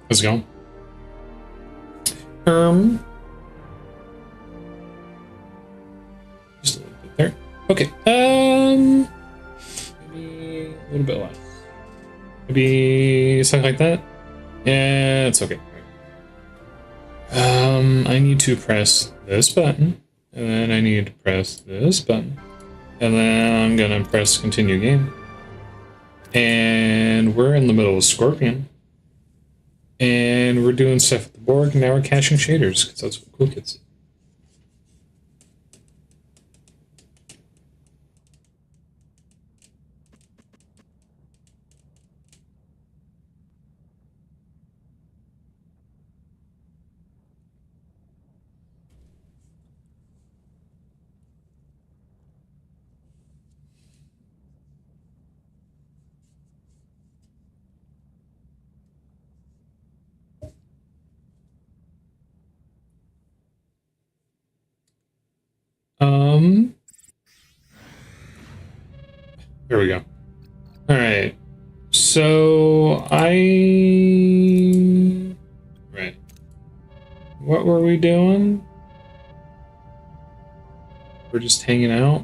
How's it going? Just a little bit there. Okay. Maybe a little bit less. Maybe something like that. Yeah, it's okay. I need to press this button, and then I need to press this button, and then I'm gonna press continue game. And we're in the middle of Scorpion. And we're doing stuff at the Borg, and now we're caching shaders, because that's what cool kids do. There we go. All right. So right. What were we doing? We're just hanging out.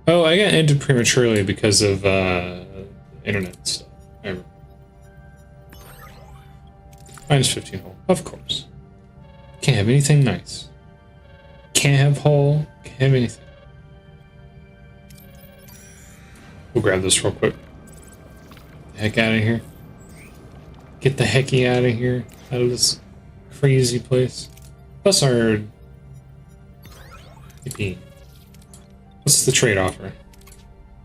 Oh, I got ended prematurely because of internet stuff. I remember. Minus 15 hull, of course. Can't have anything nice. Can't have hull. Can't have anything. We'll grab this real quick. Get the heck out of here. Get the hecky out of here. Out of this crazy place. Plus our... Yippee. What's the trade offer?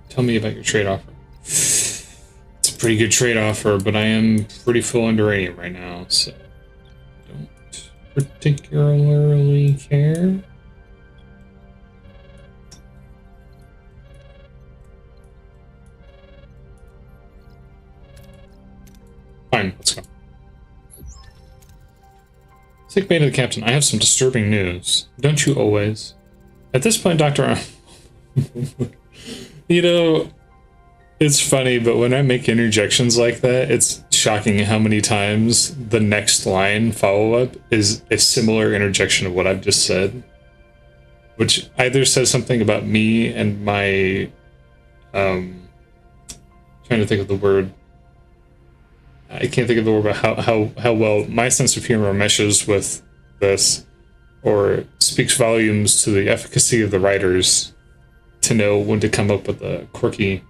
Tell me about your trade offer. It's a pretty good trade offer, but I am pretty full under radium right now, so... Don't particularly care. Fine, let's go. Sick bay to the captain. I have some disturbing news. Don't you always? At this point, Dr. You know, it's funny, but when I make interjections like that, it's shocking how many times the next line follow-up is a similar interjection of what I've just said. Which either says something about me and my... trying to think of the word... I can't think of the word about how well my sense of humor meshes with this, or speaks volumes to the efficacy of the writers to know when to come up with a quirky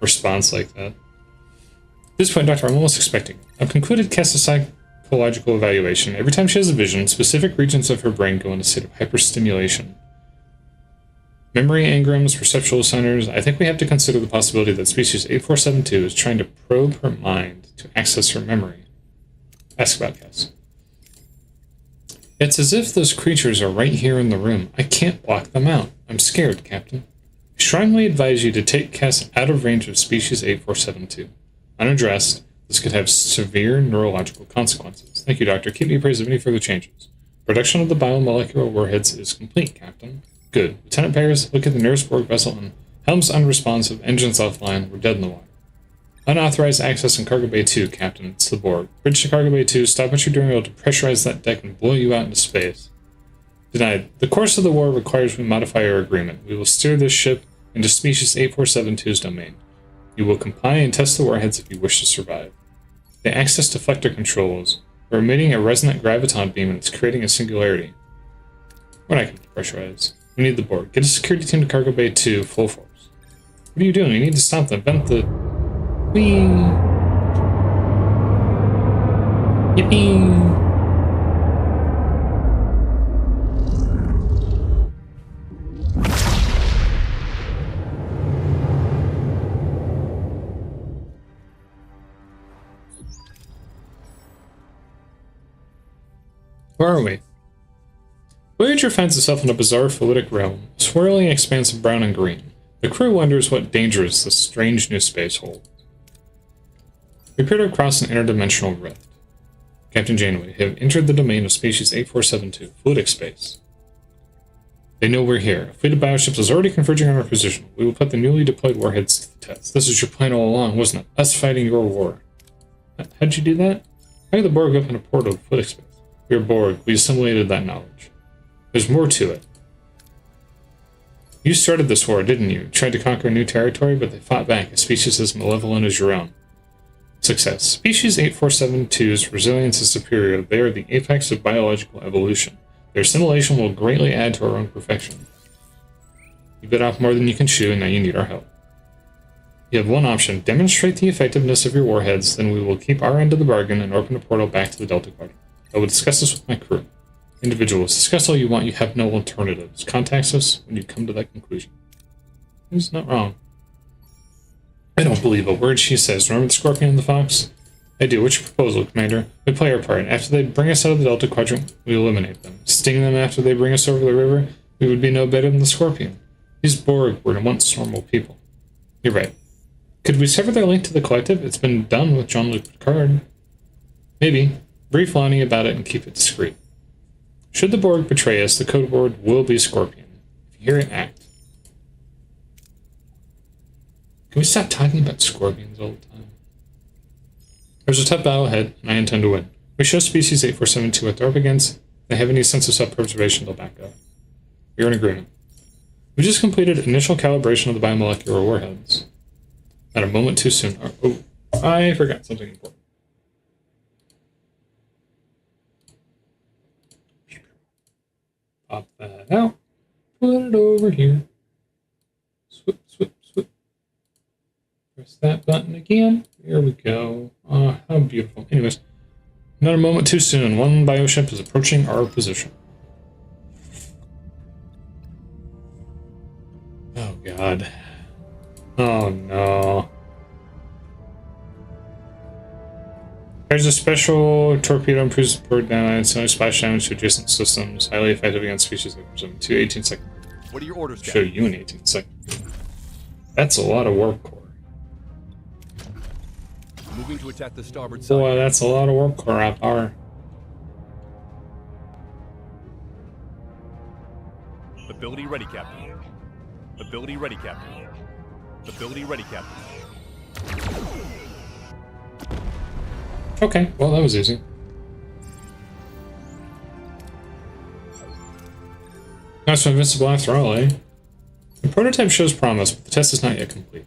response like that. At this point, Doctor, I'm almost expecting. I've concluded cast a psychological evaluation. Every time she has a vision, specific regions of her brain go into a state of hyperstimulation. Memory engrams, perceptual centers. I think we have to consider the possibility that species 8472 is trying to probe her mind to access her memory. Ask about Cass. It's as if those creatures are right here in the room. I can't block them out. I'm scared, Captain. I strongly advise you to take Cass out of range of species 8472. Unaddressed, this could have severe neurological consequences. Thank you, Doctor. Keep me appraised of any further changes. Production of the biomolecular warheads is complete, Captain. Good. Lieutenant Paris, look at the nearest Borg vessel and helms unresponsive, engines offline, we're dead in the water. Unauthorized access in Cargo Bay 2, Captain. It's the Borg. Bridge to Cargo Bay 2, stop what you're doing, able to pressurize that deck and blow you out into space. Denied. The course of the war requires we modify our agreement. We will steer this ship into species 8472's domain. You will comply and test the warheads if you wish to survive. The access deflector controls are emitting a resonant graviton beam and it's creating a singularity. We're not going to pressurize. We need the Borg. Get a security team to Cargo Bay 2, full force. What are you doing? You need to stop them. Vent the... Whee! Yippee! Where are we? Voyager finds itself in a bizarre fluidic realm, a swirling expanse of brown and green. The crew wonders what dangers this strange new space holds. We appear to have crossed an interdimensional rift. Captain Janeway, have entered the domain of species 8472, fluidic space. They know we're here. A fleet of bioships is already converging on our position. We will put the newly deployed warheads to the test. This is your plan all along, wasn't it? Us fighting your war. How'd you do that? How did the Borg open a portal to footing space? We are Borg. We assimilated that knowledge. There's more to it. You started this war, didn't you? Tried to conquer new territory, but they fought back, a species as malevolent as your own. Success. Species 8472's resilience is superior. They are the apex of biological evolution. Their assimilation will greatly add to our own perfection. You bit off more than you can chew, and now you need our help. You have one option. Demonstrate the effectiveness of your warheads, then we will keep our end of the bargain and open a portal back to the Delta Quadrant. I will discuss this with my crew. Individuals, discuss all you want. You have no alternatives. Contact us when you come to that conclusion. He's not wrong. I don't believe a word she says. Remember the Scorpion and the Fox? I do. What's your proposal, Commander? We play our part. After they bring us out of the Delta Quadrant, we eliminate them. Sting them after they bring us over the river, we would be no better than the Scorpion. These Borg were once normal people. You're right. Could we sever their link to the Collective? It's been done with Jean-Luc Picard. Maybe. Brief Lonnie about it and keep it discreet. Should the Borg betray us, the code word will be Scorpion. If you hear it, act. Can we stop talking about scorpions all the time? There's a tough battle ahead, and I intend to win. We show species 8472 what they're up against. If they have any sense of self-preservation, they'll back up. We're in agreement. We just completed initial calibration of the biomolecular warheads. Not a moment too soon. Oh, I forgot something important. Pop that out. Put it over here. Swoop, swoop, swoop. Press that button again. There we go. Oh, how beautiful. Anyways, not a moment too soon. One bioship is approaching our position. Oh, God. Oh, no. There's a special torpedo improves support down. It's only splash damage to adjacent systems. Highly effective against species that presume 18 seconds. What are your orders, Show you in 18 seconds. That's a lot of warp core. Moving to attack the starboard side. Boy, that's a lot of warp core out there. Ability ready, Captain. Ability ready, Captain. Ability ready, Captain. Okay, well, that was easy. Not so invincible after all, eh? The prototype shows promise, but the test is not yet complete.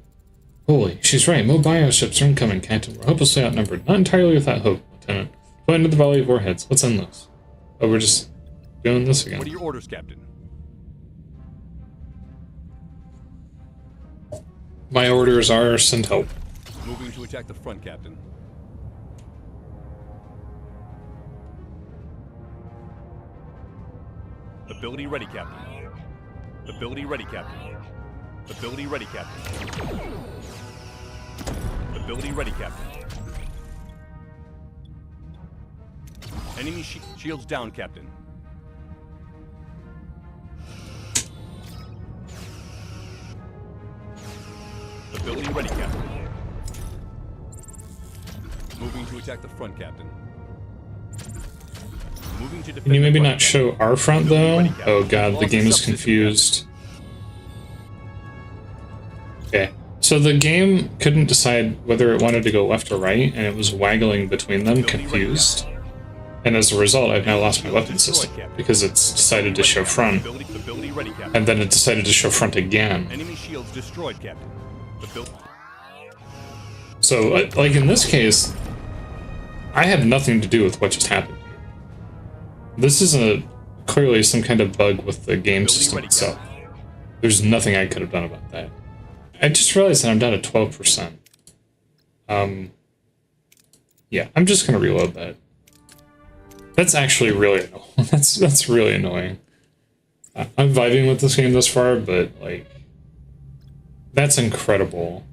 Holy, she's right. More bioships are incoming, Captain. We're hopelessly outnumbered. Not entirely without hope, Lieutenant. Go into the volley of warheads. Let's end this. Oh, we're just doing this again. What are your orders, Captain? My orders are send help. Moving to attack the front, Captain. Ability ready, Captain. Ability ready, Captain. Ability ready, Captain. Ability ready, Captain. Enemy shields down, Captain. Ability ready, Captain. Moving to attack the front, Captain. Moving to defend. Can you maybe not show our front, though? Oh god, the game is confused. Okay, so the game couldn't decide whether it wanted to go left or right, and it was waggling between them, confused. And as a result, I've now lost my weapon system, because it's decided to show front, and then it decided to show front again. Enemy shields destroyed, Captain. So, like in this case, I had nothing to do with what just happened. This is clearly some kind of bug with the game system itself. There's nothing I could have done about that. I just realized that I'm down to 12%. Yeah, I'm just gonna reload that. That's actually really annoying. That's really annoying. I'm vibing with this game thus far, but like, that's incredible.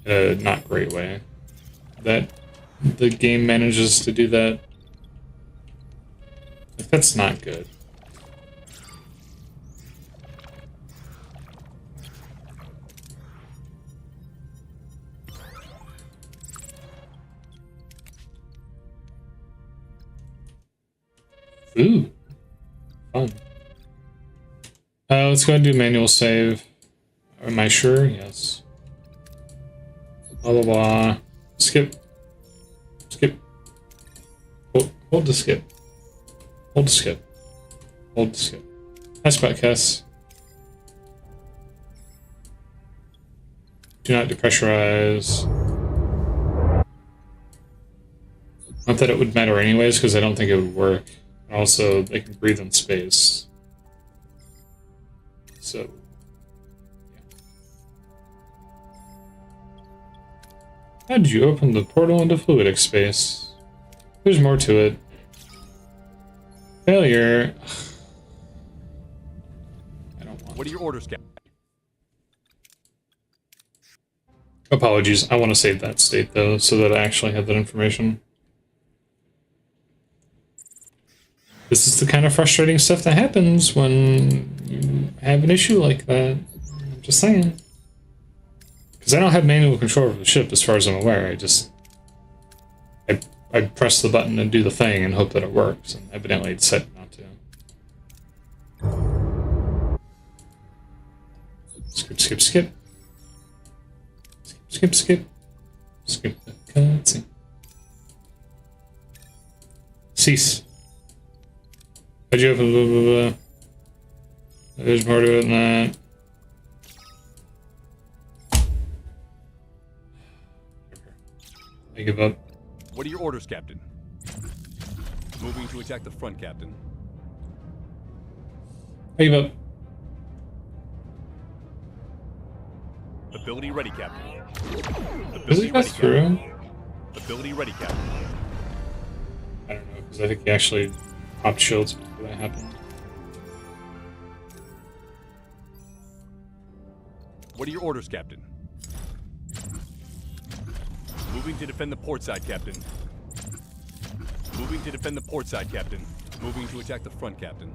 Not great way that the game manages to do that. Like, that's not good. Ooh, fun. Let's go ahead and do manual save. Am I sure? Yes. Blah, blah, blah. Skip. Skip. Hold to skip. Hold to skip. Hold to skip. Nice spot, Cass. Do not depressurize. Not that it would matter anyways, because I don't think it would work. And also, they can breathe in space. So, yeah. How did you open the portal into fluidic space? There's more to it. Failure. I don't want. What are your orders, Captain? Apologies. I want to save that state though, so that I actually have that information. This is the kind of frustrating stuff that happens when you have an issue like that. I'm just saying. Because I don't have manual control over the ship as far as I'm aware. I press the button and do the thing and hope that it works. And evidently it's set not to. Skip, skip, skip. Skip, skip. Skip the cutscene. Cease. How'd you open blah, blah, blah. There's more to it than that. I give up. What are your orders, Captain? Moving to attack the front, Captain. I give up. Ability ready, Captain. Does it go through? Ability ready, Captain. I don't know, because I think he actually popped shields before that happened. What are your orders, Captain? Moving to defend the port side, Captain. Moving to defend the port side, Captain. Moving to attack the front, Captain.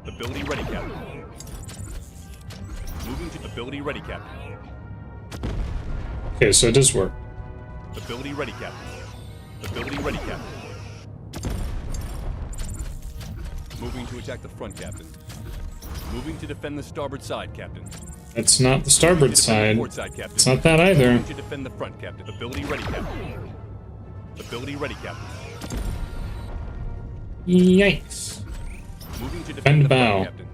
Ability ready, Captain. Moving to ability ready, Captain. Okay, so it does work. Ability ready, Captain. Ability ready, Captain. Moving to attack the front, Captain. Moving to defend the starboard side, Captain. That's not the starboard side. It's not that either. Moving to defend the front, Captain. Ability ready, Captain. Ability ready, Captain. Yikes. Moving to Defend the bow. front, Captain.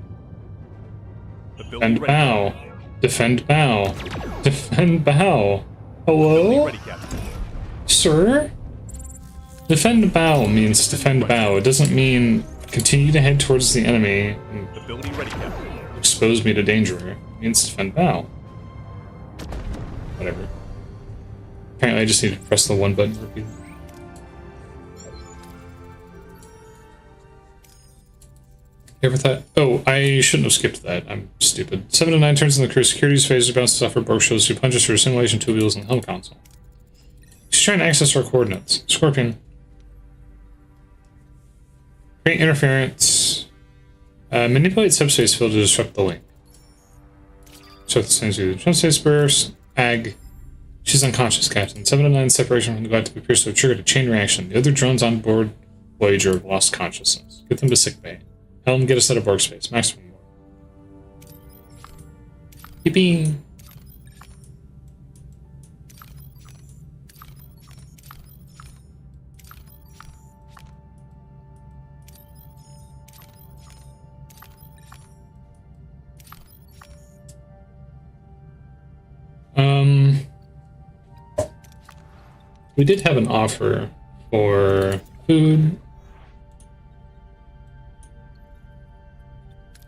Ability Defend ready, bow. Defend bow. Defend bow. Ability Hello? ready, Captain. Sir? Defend bow means defend bow. It doesn't mean continue to head towards the enemy and Ability ready, Captain. expose me to danger. It means defend bow. Whatever. Apparently I just need to press the one button repeatedly. You ever thought, oh, I shouldn't have skipped that. I'm stupid. 7 to 9 turns in the crew. Security's phase bounces off her Borg shows who punches through assimilation tubules in the helm console. She's trying to access our coordinates. Scorpion. Create interference. Manipulate subspace field to disrupt the link. So the sends you the subspace burst. Ag. She's unconscious, Captain. 7 to 9 separation from the galactic appears to have triggered a chain reaction. The other drones on board Voyager have lost consciousness. Get them to sickbay. Helm, get us out of Borg space. Maximum. Yippee! We did have an offer for food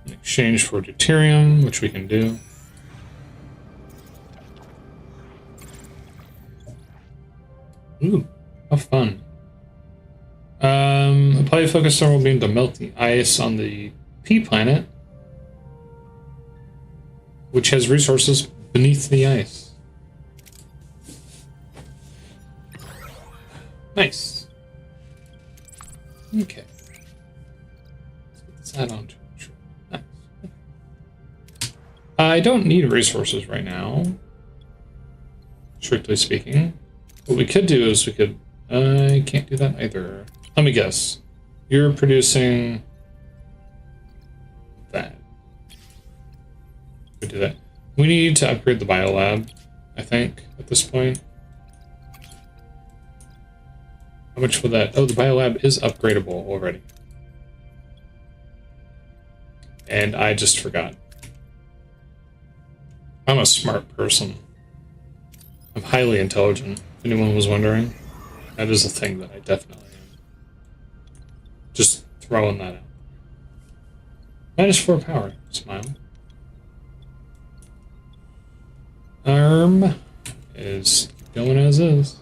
in exchange for deuterium, which we can do. Ooh, how fun. Apply a focus thermal beam to melt the ice on the P planet, which has resources beneath the ice. Nice. Okay. Let's get this add-on to it. Nice. I don't need resources right now, strictly speaking. What we could do is we could... I can't do that either. Let me guess. You're producing... that. We do that. We need to upgrade the biolab, I think, at this point. How much will that... Oh, the biolab is upgradable already. And I just forgot. I'm a smart person. I'm highly intelligent, if anyone was wondering. That is a thing that I definitely am. Just throwing that out. -4 power. Smile. Arm is going as is.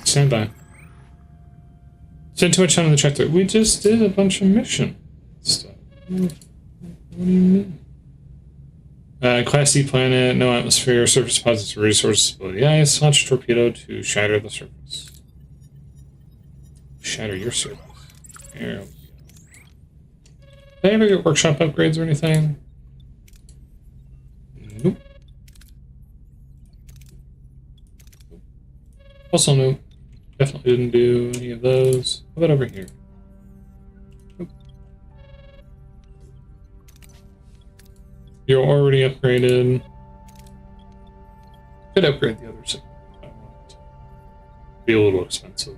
Stand by. Spend too much time on the tractor. We just did a bunch of mission stuff. What do you mean? Class D planet, no atmosphere, surface deposits of resources below the ice. Launch a torpedo to shatter the surface. Shatter your surface. There we go. Did I ever get workshop upgrades or anything? Nope. Also nope. Definitely didn't do any of those. How about over here? Nope. You're already upgraded. Could upgrade the other side if I want. Be a little expensive.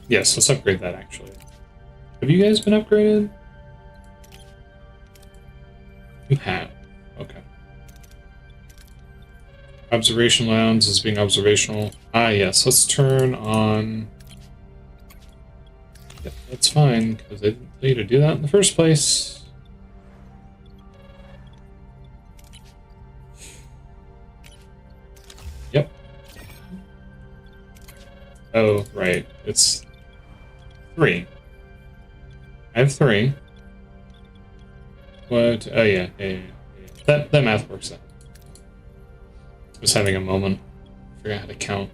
Yes, let's upgrade that actually. Have you guys been upgraded? You have. Okay. Observation lounge is being observational. Ah, yes. Let's turn on... Yep, that's fine, because they didn't tell you to do that in the first place. Yep. Oh, right. It's 3. I have 3. What? Oh, yeah. That math works out. I was having a moment. I forgot how to count.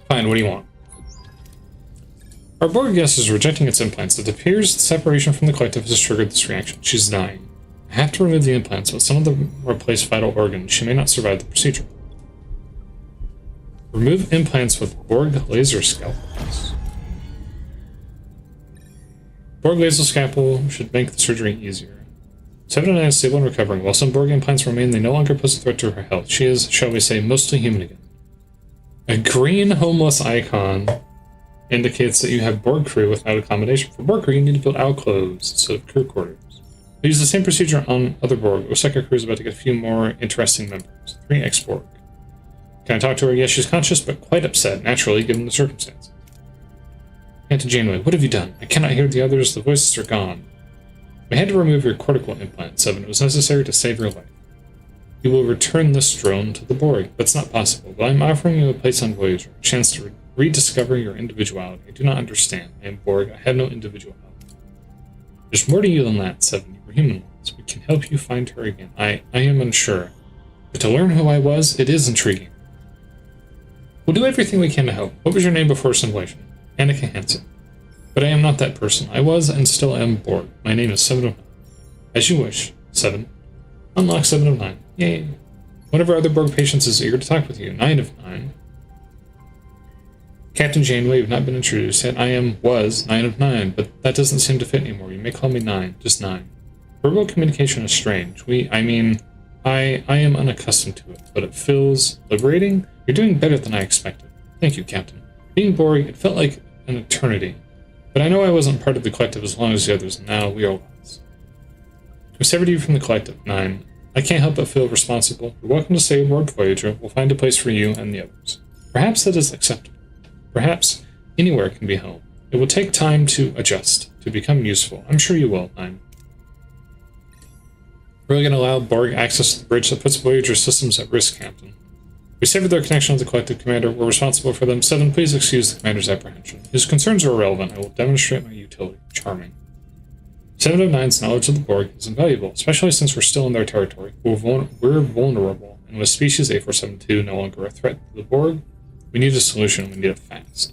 Fine, what do you want? Our Borg guest is rejecting its implants. It appears the separation from the collective has triggered this reaction. She's dying. I have to remove the implants, but some of them replace vital organs. She may not survive the procedure. Remove implants with Borg laser scalpels. Borg laser scalpel should make the surgery easier. 709 is stable and recovering. While some Borg implants remain, they no longer pose a threat to her health. She is, shall we say, mostly human again. A green homeless icon indicates that you have Borg crew without accommodation. For Borg crew, you need to build alcoves instead of crew quarters. We use the same procedure on other Borg. Looks like our crew is about to get a few more interesting members. 3 ex-Borg. Can I talk to her? Yes, she's conscious, but quite upset, naturally, given the circumstances. Captain Janeway, what have you done? I cannot hear the others. The voices are gone. We had to remove your cortical implant, 7. It was necessary to save your life. You will return this drone to the Borg. That's not possible, but I'm offering you a place on Voyager, a chance to rediscover your individuality. I do not understand. I am Borg. I have no individuality. There's more to you than that, 7. You were human once. We can help you find her again. I am unsure. But to learn who I was, it is intriguing. We'll do everything we can to help. What was your name before assimilation? Annika Hansen. But I am not that person. I was and still am Borg. My name is 7 of 9. As you wish, 7. Unlock 7 of 9. Yay. One of our other Borg patients is eager to talk with you. 9 of 9. Captain Janeway, you've not been introduced yet. was 9 of 9, but that doesn't seem to fit anymore. You may call me 9, just 9. Verbal communication is strange. I am unaccustomed to it, but it feels liberating. You're doing better than I expected. Thank you, Captain. Being Borg, it felt like an eternity. But I know I wasn't part of the collective as long as the others, and now we are ones. We severed you from the collective, 9. I can't help but feel responsible. You're welcome to stay aboard Voyager. We'll find a place for you and the others. Perhaps that is acceptable. Perhaps anywhere can be home. It will take time to adjust, to become useful. I'm sure you will, 9. We're really going to allow Borg access to the bridge that puts Voyager systems at risk, Captain. We severed their connection with the collective commander. We're responsible for them. 7, please excuse the commander's apprehension. His concerns are irrelevant. I will demonstrate my utility. Charming. 7 of 9's knowledge of the Borg is invaluable, especially since we're still in their territory. We're vulnerable, and with species A472 no longer a threat to the Borg, we need a solution, and we need it fast.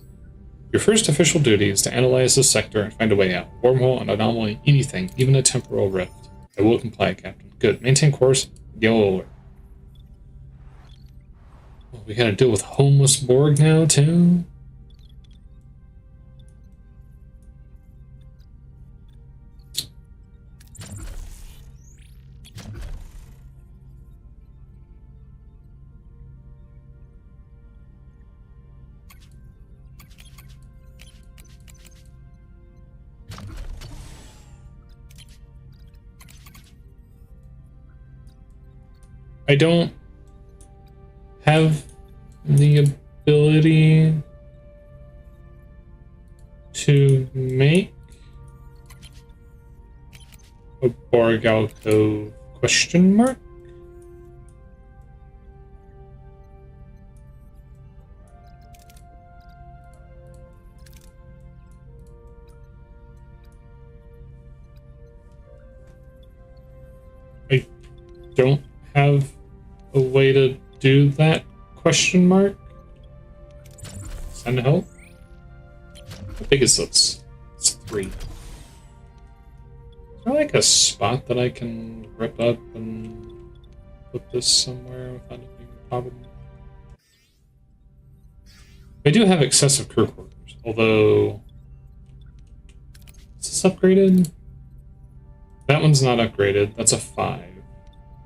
Your first official duty is to analyze this sector and find a way out. Wormhole, an anomaly, anything, even a temporal rift. I will comply, Captain. Good. Maintain course. Yellow alert. Well, we gotta deal with homeless Borg now, too? I don't have the ability to make a Borg alcove question mark. I don't have a way to do that question mark. Send help. How big is this? It's 3. Is there like a spot that I can rip up and put this somewhere without it being a problem? I do have excessive crew quarters, although... Is this upgraded? That one's not upgraded. That's a 5.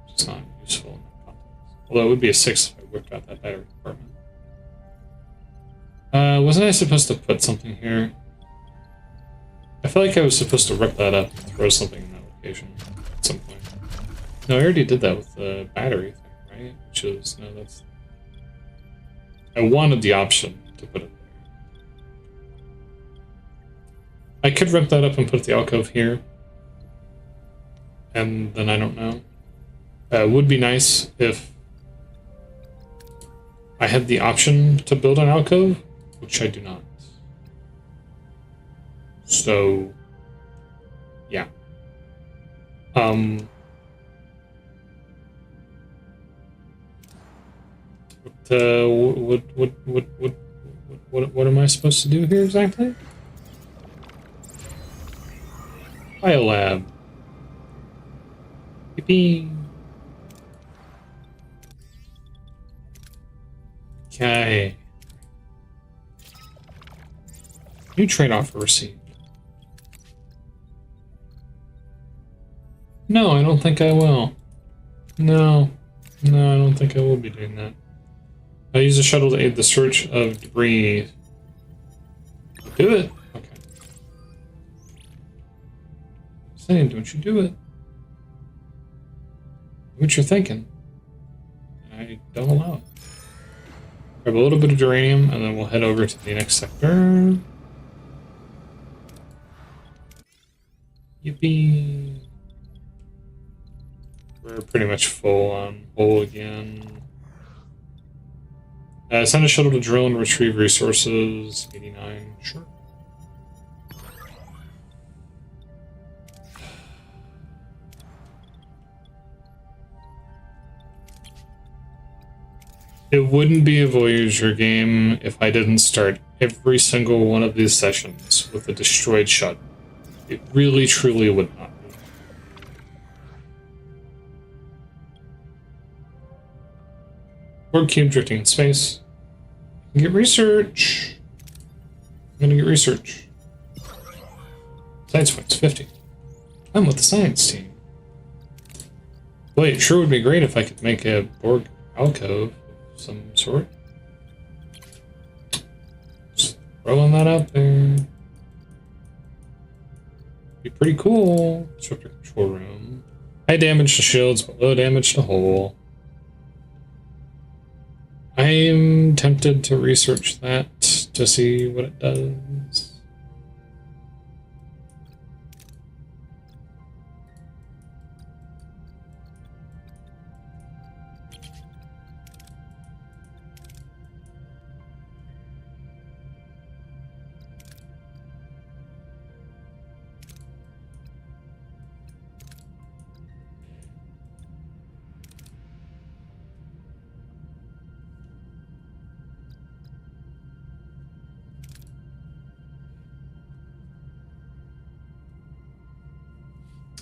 It's not useful in that context. Although it would be a 6 if I whipped out that battery compartment. Wasn't I supposed to put something here? I feel like I was supposed to rip that up and throw something in that location at some point. No, I already did that with the battery thing, right? Which is, no, that's... I wanted the option to put it there. I could rip that up and put the alcove here. And then I don't know. It would be nice if I had the option to build an alcove, which I do not. So, yeah. What am I supposed to do here exactly? Biolab. Yippee. Okay. New trade offer received. No, I don't think I will. No, I don't think I will be doing that. I'll use a shuttle to aid the search of debris. Do it. Okay. I'm saying, don't you do it. What you're thinking. I don't allow it. Grab a little bit of uranium, and then we'll head over to the next sector. Yippee. We're pretty much full on hull again. Send a shuttle to drill and retrieve resources. 89, sure. It wouldn't be a Voyager game if I didn't start every single one of these sessions with a destroyed shuttle. It really, truly would not be. Borg cube drifting in space. Get research. I'm gonna get research. Science points 50. I'm with the science team. Boy, it sure would be great if I could make a Borg alcove of some sort. Just throwing that out there. Be pretty cool. Disruptor control room. High damage to shields, but low damage to hull. I'm tempted to research that to see what it does.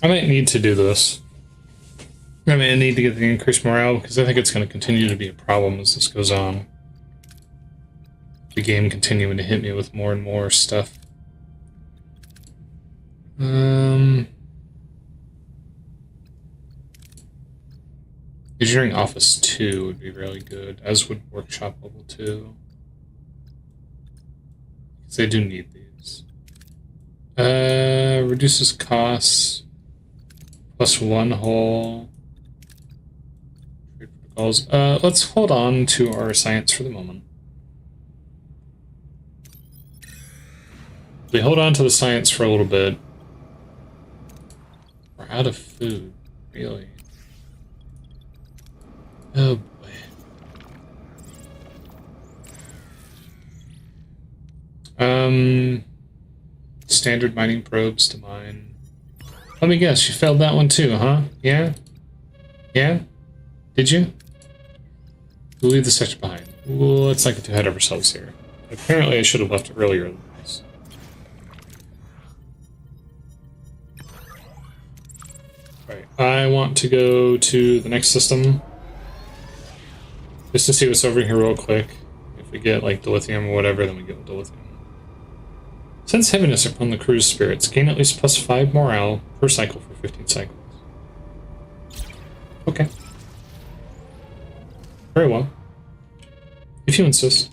I might need to do this. I might need to get the increased morale because I think it's going to continue to be a problem as this goes on. The game continuing to hit me with more and more stuff. Engineering Office 2 would be really good, as would Workshop Level 2. Because they do need these. Reduces costs. +1 hull. Trade protocols. Let's hold on to our science for the moment. We hold on to the science for a little bit. We're out of food, really. Oh boy. Standard mining probes to mine. Let me guess, you failed that one too, huh? Yeah? Yeah? Did you? We'll leave the sector behind. Well, let's not get too ahead of ourselves here. Apparently I should have left earlier than this. Alright, I want to go to the next system. Just to see what's over here real quick. If we get, like, dilithium or whatever, then we get dilithium. Sense heaviness upon the crew's spirits. Gain at least +5 morale per cycle for 15 cycles. Okay. Very well. If you insist.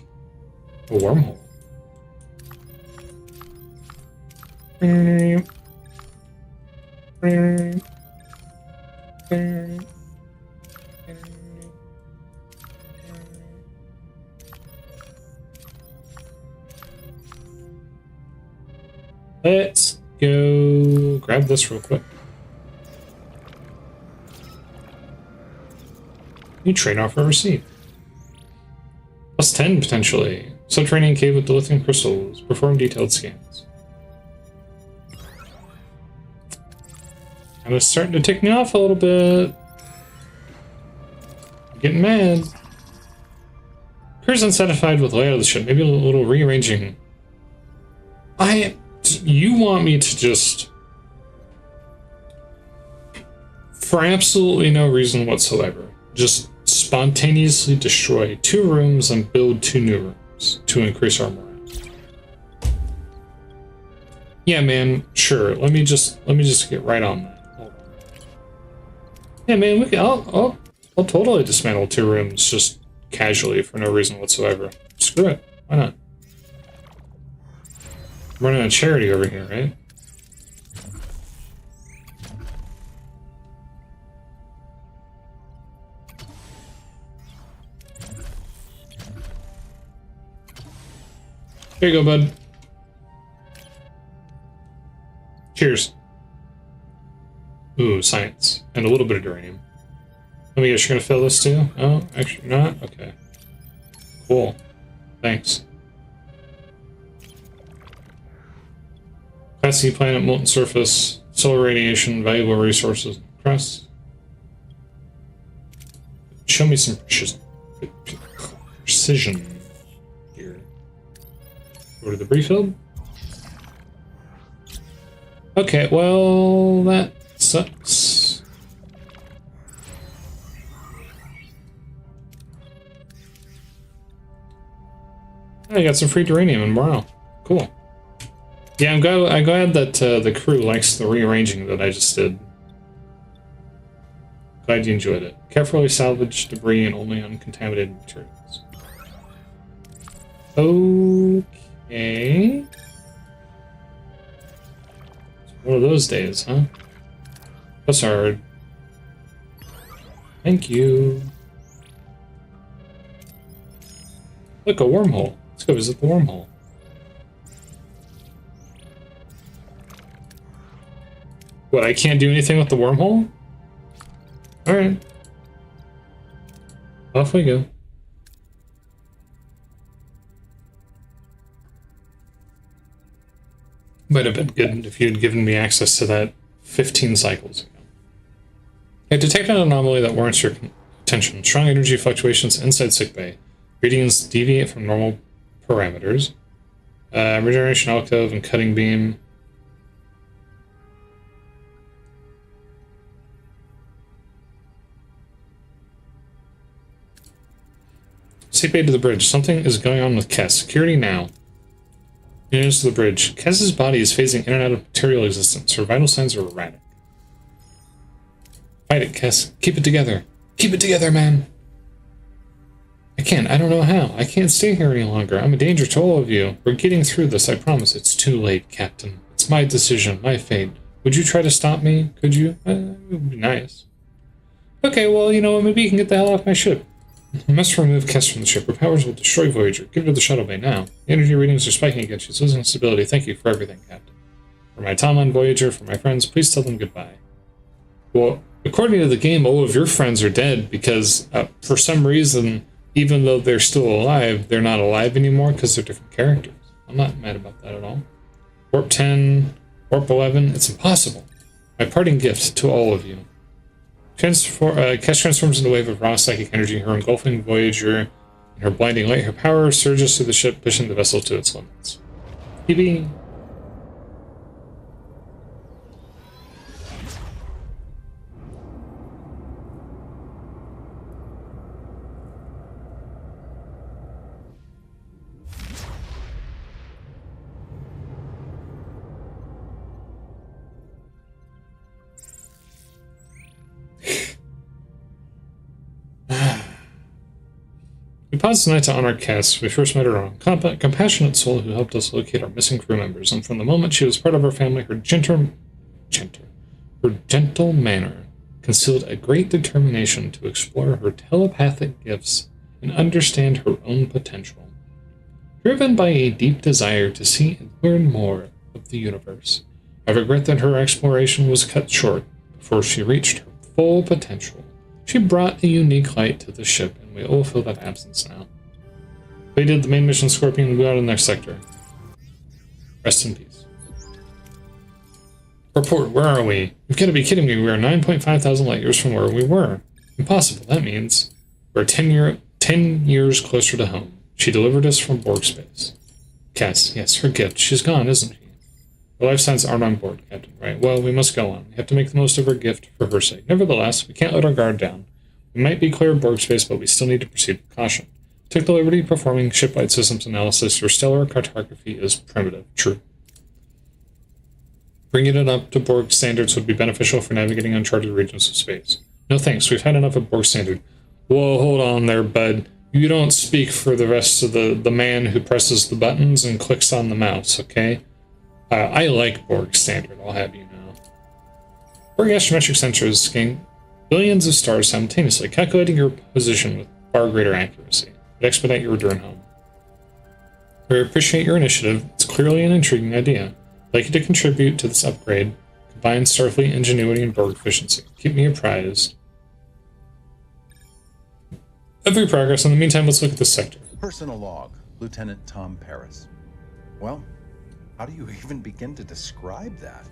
A wormhole. Let's go grab this real quick. You trade offer received. +10 potentially. Subterranean cave with dilithium crystals. Perform detailed scans. And it's starting to tick me off a little bit. I'm getting mad. Crew's unsatisfied with the layout of the ship. Maybe a little rearranging. You want me to just, for absolutely no reason whatsoever, just spontaneously destroy 2 rooms and build 2 new rooms to increase our morale? Yeah, man, sure. Let me just get right on that. Hold on. Yeah, man, I'll totally dismantle 2 rooms just casually for no reason whatsoever. Screw it. Why not? I'm running a charity over here, right? Here you go, bud. Cheers. Ooh, science. And a little bit of uranium. Let me guess, you're gonna fill this too? Oh, actually not? Okay. Cool. Thanks. Class C planet, molten surface, solar radiation, valuable resources, crust. Show me some precision here. Go to the brief field. Okay, well, that sucks. I got some free uranium and morale. Cool. Yeah, I'm glad that the crew likes the rearranging that I just did. Glad you enjoyed it. Carefully salvage debris and only uncontaminated materials. Okay. It's one of those days, huh? That's hard. Thank you. Look, a wormhole. Let's go visit the wormhole. What, I can't do anything with the wormhole? Alright. Off we go. Might have been good if you had given me access to that 15 cycles ago. I detected an anomaly that warrants your attention. Strong energy fluctuations inside sickbay. Readings deviate from normal parameters. Regeneration alcove and cutting beam. Sickbay to the bridge. Something is going on with Kess. Security now. Units to the bridge. Kess's body is phasing in and out of material existence. Her vital signs are erratic. Fight it, Kess. Keep it together. Keep it together, man. I can't. I don't know how. I can't stay here any longer. I'm a danger to all of you. We're getting through this, I promise. It's too late, Captain. It's my decision, my fate. Would you try to stop me? Could you? It would be nice. Okay, well, you know what? Maybe you can get the hell off my ship. I must remove Kess from the ship. Her powers will destroy Voyager. Give it to the shuttle bay now. The energy readings are spiking again. She's losing stability. Thank you for everything, Captain. For my time on Voyager, for my friends, please tell them goodbye. Well, according to the game, all of your friends are dead because, for some reason, even though they're still alive, they're not alive anymore because they're different characters. I'm not mad about that at all. Warp 10, Warp 11, it's impossible. My parting gift to all of you. Kess transforms into a wave of raw psychic energy, her engulfing Voyager in her blinding light. Her power surges through the ship, pushing the vessel to its limits. PB. We paused tonight to honor Kess. We first met her on a compassionate soul who helped us locate our missing crew members, and from the moment she was part of our family, her gentle manner concealed a great determination to explore her telepathic gifts and understand her own potential. Driven by a deep desire to see and learn more of the universe, I regret that her exploration was cut short before she reached her full potential. She brought a unique light to the ship, and we all feel that absence now. Completed the main mission, Scorpion. We go on to the next sector. Rest in peace. Report, where are we? You've got to be kidding me. We are 9.5 thousand light years from where we were. Impossible. That means we're 10 years closer to home. She delivered us from Borg space. Cass, yes, her gift. She's gone, isn't she? The life signs aren't on board, Captain. Right, well, we must go on. We have to make the most of her gift for her sake. Nevertheless, we can't let our guard down. We might be clear of Borg space, but we still need to proceed with caution. Took the liberty of performing ship-wide systems analysis. Your stellar cartography is primitive. True. Bringing it up to Borg standards would be beneficial for navigating uncharted regions of space. No thanks, we've had enough of Borg standard. Whoa, hold on there, bud. You don't speak for the rest of the man who presses the buttons and clicks on the mouse, okay? I like Borg standard, I'll have you know. Borg astrometric sensors scan billions of stars simultaneously, calculating your position with far greater accuracy. Would expedite your return home. We appreciate your initiative. It's clearly an intriguing idea. I'd like you to contribute to this upgrade. Combine Starfleet ingenuity and Borg efficiency. Keep me apprised of your progress. In the meantime, let's look at this sector. Personal log, Lieutenant Tom Paris. Well, how do you even begin to describe that?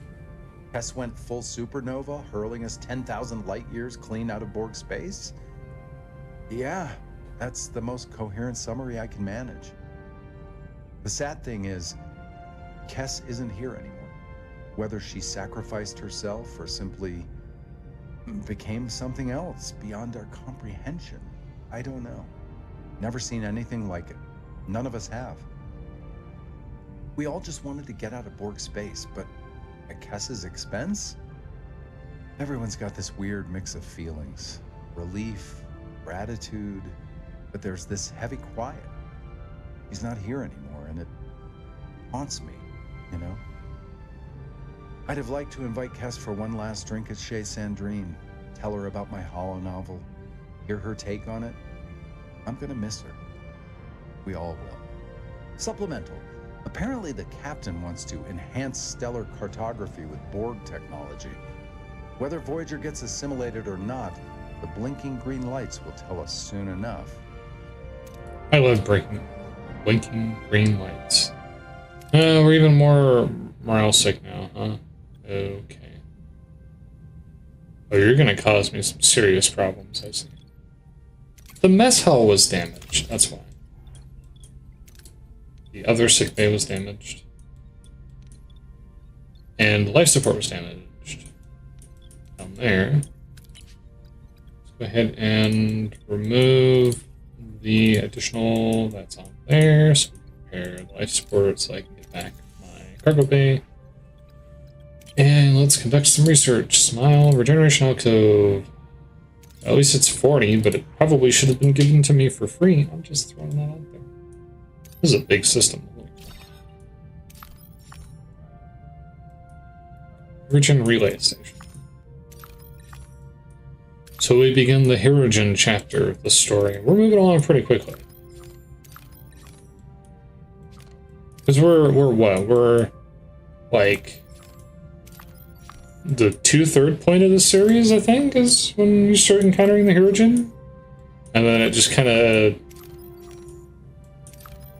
Kess went full supernova, hurling us 10,000 light years clean out of Borg space? Yeah, that's the most coherent summary I can manage. The sad thing is, Kess isn't here anymore. Whether she sacrificed herself or simply became something else beyond our comprehension, I don't know. Never seen anything like it. None of us have. We all just wanted to get out of Borg space, but at Kess's expense? Everyone's got this weird mix of feelings. Relief, gratitude, but there's this heavy quiet. He's not here anymore, and it haunts me, you know? I'd have liked to invite Kess for one last drink at Chez Sandrine, tell her about my holo novel, hear her take on it. I'm gonna miss her. We all will. Supplemental. Apparently the captain wants to enhance stellar cartography with Borg technology. Whether Voyager gets assimilated or not, the blinking green lights will tell us soon enough. I love blinking green lights. We're even more morale sick now, huh? Okay. Oh, you're gonna cause me some serious problems, I see. The mess hall was damaged, that's why. The other sick bay was damaged. And life support was damaged. Down there. Let's go ahead and remove the additional that's on there. So repair the life support so I can get back my cargo bay. And let's conduct some research. Smile, regeneration alcove. At least it's 40, but it probably should have been given to me for free. I'm just throwing that out there. This is a big system. Regen relay station. So we begin the Hirogen chapter of the story. We're moving along pretty quickly. Because we're what? We're like the 2/3 point of the series, I think, is when you start encountering the Hirogen. And then it just kind of,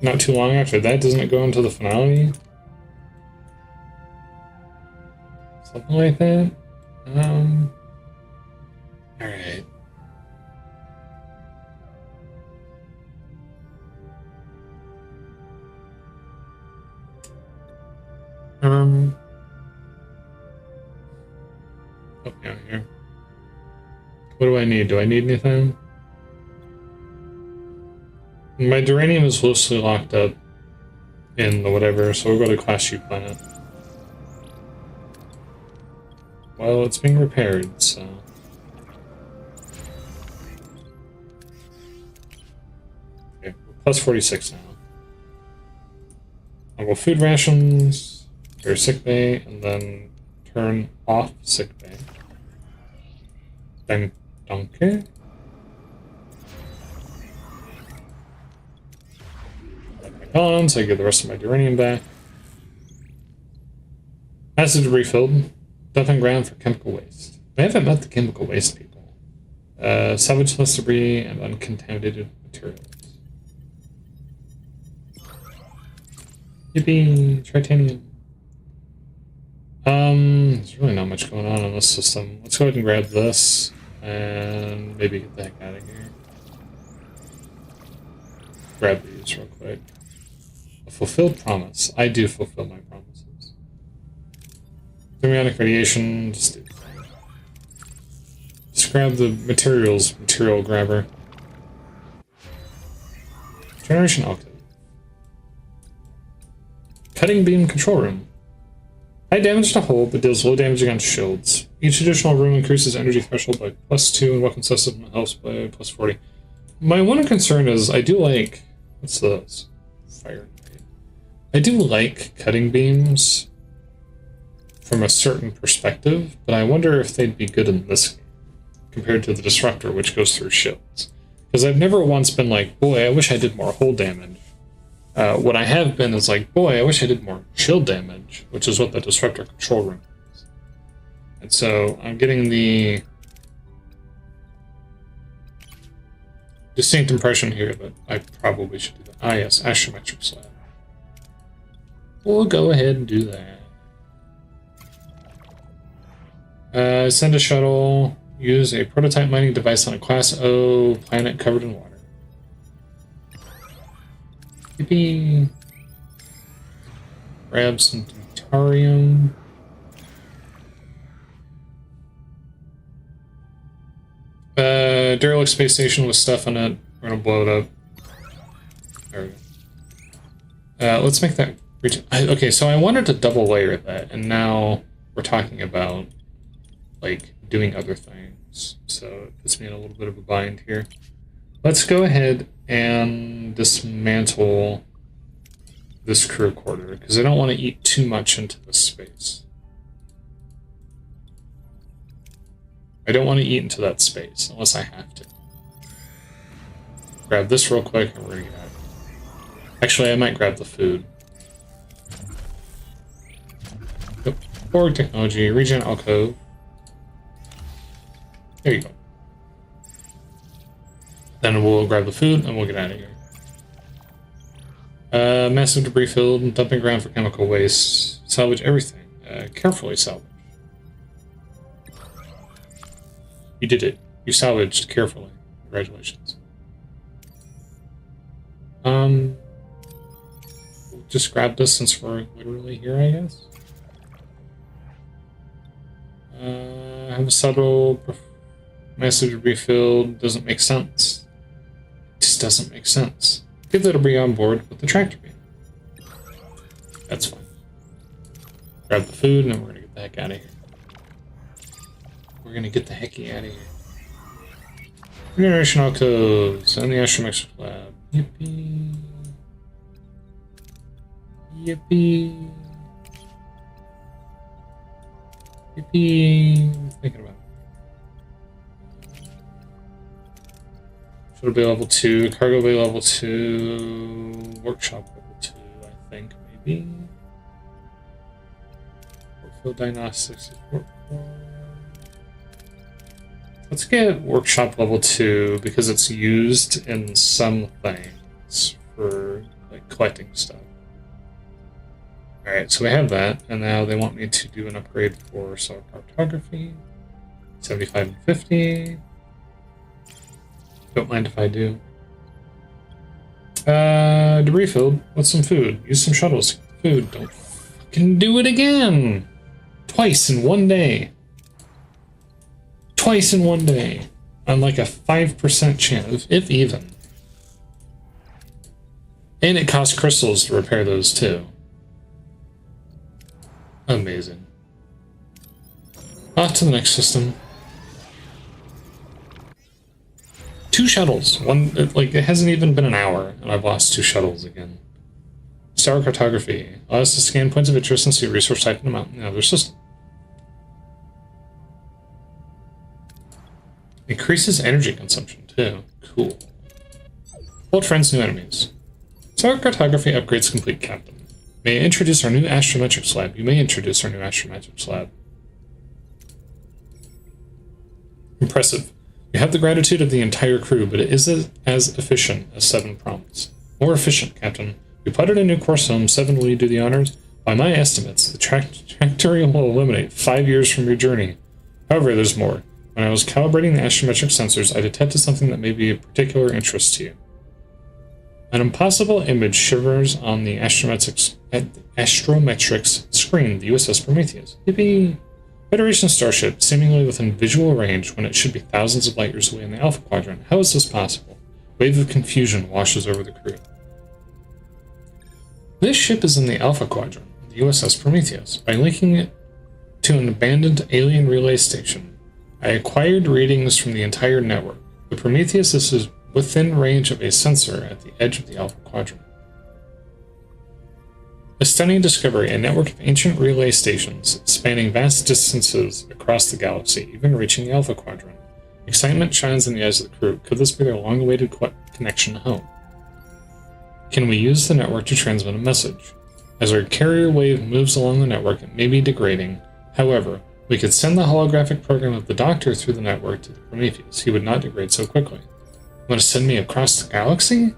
not too long after that, doesn't it go into the finale? Something like that. Alright. Help me out here. What do I need? Do I need anything? My Duranium is loosely locked up in the whatever, so we'll go to Class U planet. Well, it's being repaired, so... Okay, we're plus 46 now. I'll go food rations, or sick bay, and then turn off sick bay. Then danke. On, so I get the rest of my Duranium back. Acid debris filled. Dumping ground for chemical waste. I haven't met the chemical waste people. Salvage less debris and uncontaminated materials. Yippee! Tritanium. There's really not much going on in this system. Let's go ahead and grab this and maybe get the heck out of here. Grab these real quick. A fulfilled promise. I do fulfill my promises. Thermionic radiation. Just grab the material grabber. Generation alcove. Cutting beam control room. High damage to hull, but deals low damage against shields. Each additional room increases energy threshold by +2 and weapon system health by +40. My one concern is I do like... What's this? Fire. I do like cutting beams from a certain perspective, but I wonder if they'd be good in this game compared to the Disruptor, which goes through shields. Because I've never once been like, boy, I wish I did more hull damage. What I have been is like, boy, I wish I did more shield damage, which is what the Disruptor control room is. And so I'm getting the distinct impression here that I probably should do that. Ah, yes, astrometric slab. We'll go ahead and do that. Send a shuttle. Use a prototype mining device on a Class O planet covered in water. Yippee! Grab some deuterium. Daedalic space station with stuff on it. We're gonna blow it up. There we go. Let's make that... Okay, so I wanted to double layer that, and now we're talking about, like, doing other things. So it puts me in a little bit of a bind here. Let's go ahead and dismantle this crew quarter, because I don't want to eat too much into this space. I don't want to eat into that space, unless I have to. Grab this real quick, and we're going to get out of here. Actually, I might grab the food. Yep. Borg technology, regen alcove. There you go. Then we'll grab the food, and we'll get out of here. Massive debris field, dumping ground for chemical waste. Salvage everything. Carefully salvage. You did it. You salvaged carefully. Congratulations. We'll just grab this since we're literally here, I guess. Have a subtle massive debris field. Doesn't make sense. It just doesn't make sense. Get the debris on board with the tractor beam. That's fine. Grab the food, and then we're gonna get the heck out of here. We're gonna get the hecky out of here. Regeneration alcoves and the astromech lab. Yippee. Yippee. Yippee. I'm thinking about it. Shuttle bay level 2, cargo bay level 2, workshop level 2, I think, maybe. Field diagnostics. Let's get workshop level 2 because it's used in some things for like collecting stuff. Alright, so we have that, and now they want me to do an upgrade for stellar cartography. 75 and 50. Don't mind if I do. Debris field with some food. Use some shuttles. Food. Don't fucking do it again! Twice in one day. Twice in one day. On like a 5% chance, if even. And it costs crystals to repair those too. Amazing. Off to the next system. 2 shuttles. One, like, it hasn't even been an hour, and I've lost 2 shuttles again. Star cartography allows us to scan points of interest and see resource type in a mountain and other system. Increases energy consumption too. Cool. Old friends, new enemies. Star cartography upgrades complete, Captain. May I introduce our new astrometrics lab? You may introduce our new astrometrics lab. Impressive. You have the gratitude of the entire crew, but it isn't as efficient as 7 promised. More efficient, Captain. We plotted a new course home. 7, will you do the honors? By my estimates, the trajectory will eliminate 5 years from your journey. However, there's more. When I was calibrating the astrometric sensors, I detected something that may be of particular interest to you. An impossible image shivers on the astrometrics screen, the USS Prometheus. Yippee! Federation starship, seemingly within visual range when it should be thousands of light years away in the Alpha Quadrant. How is this possible? A wave of confusion washes over the crew. This ship is in the Alpha Quadrant, the USS Prometheus. By linking it to an abandoned alien relay station, I acquired readings from the entire network. The Prometheus is within range of a sensor at the edge of the Alpha Quadrant. A stunning discovery, a network of ancient relay stations spanning vast distances across the galaxy, even reaching the Alpha Quadrant. Excitement shines in the eyes of the crew. Could this be their long-awaited connection home? Can we use the network to transmit a message? As our carrier wave moves along the network, it may be degrading. However, we could send the holographic program of the Doctor through the network to the Prometheus. He would not degrade so quickly. You want to send me across the galaxy?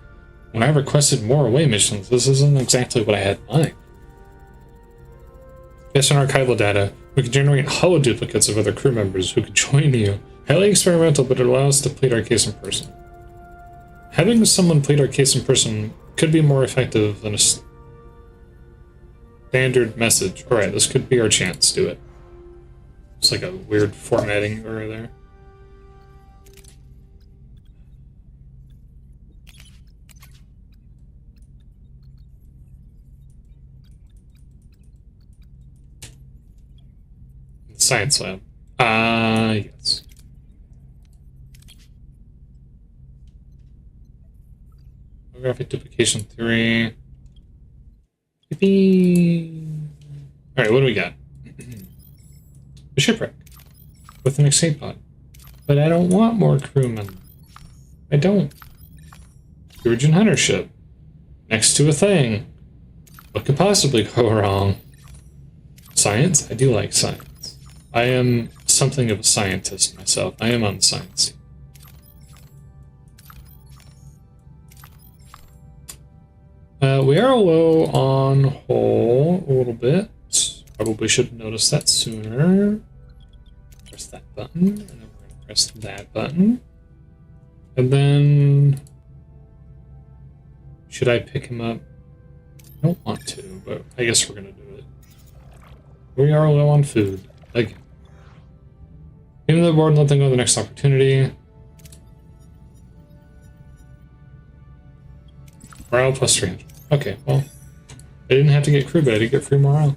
When I requested more away missions, this isn't exactly what I had in mind. Based on archival data, we can generate holoduplicates of other crew members who could join you. Highly experimental, but it allows us to plead our case in person. Having someone plead our case in person could be more effective than a standard message. Alright, this could be our chance. Do it. It's like a weird formatting error there. Science lab. Yes. Holographic duplication theory. Yippee! Alright, what do we got? A shipwreck with an escape pod. But I don't want more crewmen. I don't. Virgin Hunter ship. Next to a thing. What could possibly go wrong? Science? I do like science. I am something of a scientist myself. I am on the science team. We are low on hull a little bit. Probably should have noticed that sooner. Press that button, and then we're going to press that button. And then... should I pick him up? I don't want to, but I guess we're going to do it. We are low on food. Like, into the board and let them go to the next opportunity. Morale plus 300. Okay, well, I didn't have to get crew, but I did get free morale.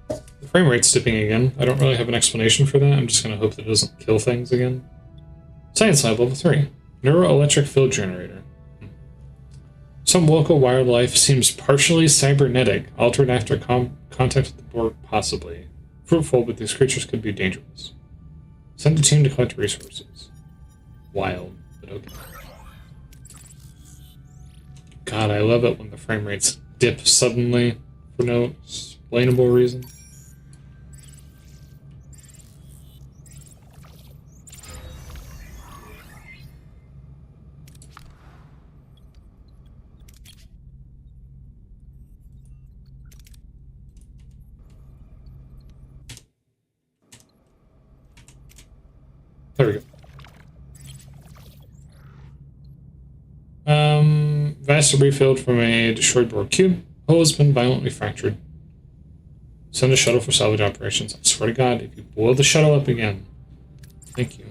The frame rate's dipping again. I don't really have an explanation for that. I'm just going to hope that it doesn't kill things again. Science lab level 3. Neuroelectric field generator. Some local wildlife seems partially cybernetic, altered after contact with the Borg, possibly. Fruitful, but these creatures could be dangerous. Send a team to collect resources. Wild, but okay. God, I love it when the frame rates dip suddenly for no explainable reason. There we go. Vast debris field from a destroyed Borg cube. Hull has been violently fractured. Send a shuttle for salvage operations. I swear to God, if you blow the shuttle up again. Thank you.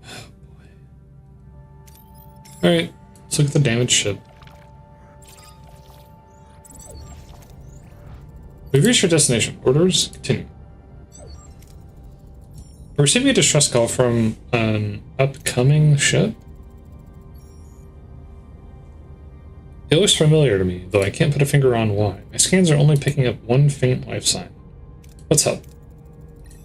Oh boy. Alright, let's look at the damaged ship. We've reached our destination. Orders continue. We're receiving a distress call from an upcoming ship. It looks familiar to me, though I can't put a finger on why. My scans are only picking up one faint life sign. Let's help.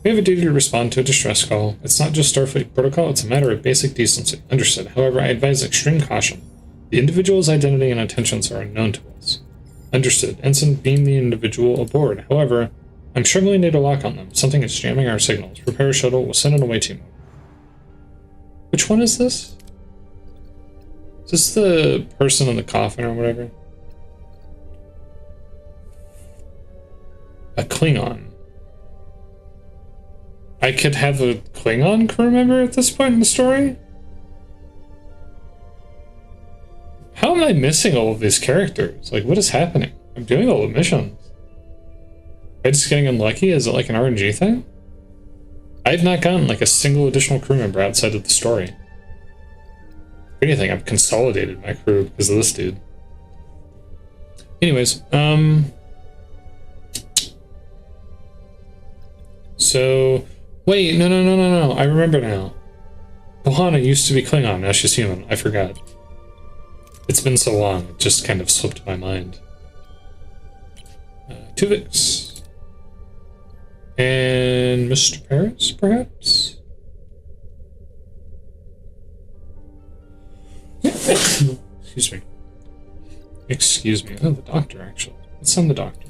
We have a duty to respond to a distress call. It's not just Starfleet protocol, it's a matter of basic decency. Understood. However, I advise extreme caution. The individual's identity and intentions are unknown to us. Understood. Ensign, beam the individual aboard. However, I'm struggling to get a lock on them. Something is jamming our signals. Prepare a shuttle. We'll send an away team. Which one is this? Is this the person in the coffin or whatever? A Klingon. I could have a Klingon crew member at this point in the story? How am I missing all of these characters? Like, what is happening? I'm doing all the missions. Am I just getting unlucky? Is it like an RNG thing? I've not gotten like a single additional crew member outside of the story. If anything, I've consolidated my crew because of this dude. Anyways, so wait, no. I remember now. Bohanna used to be Klingon, now she's human. I forgot. It's been so long, it just kind of slipped my mind. Tuvix. And Mr. Paris, perhaps? Excuse me. Excuse me. Oh, the doctor, actually. Let's send the doctor.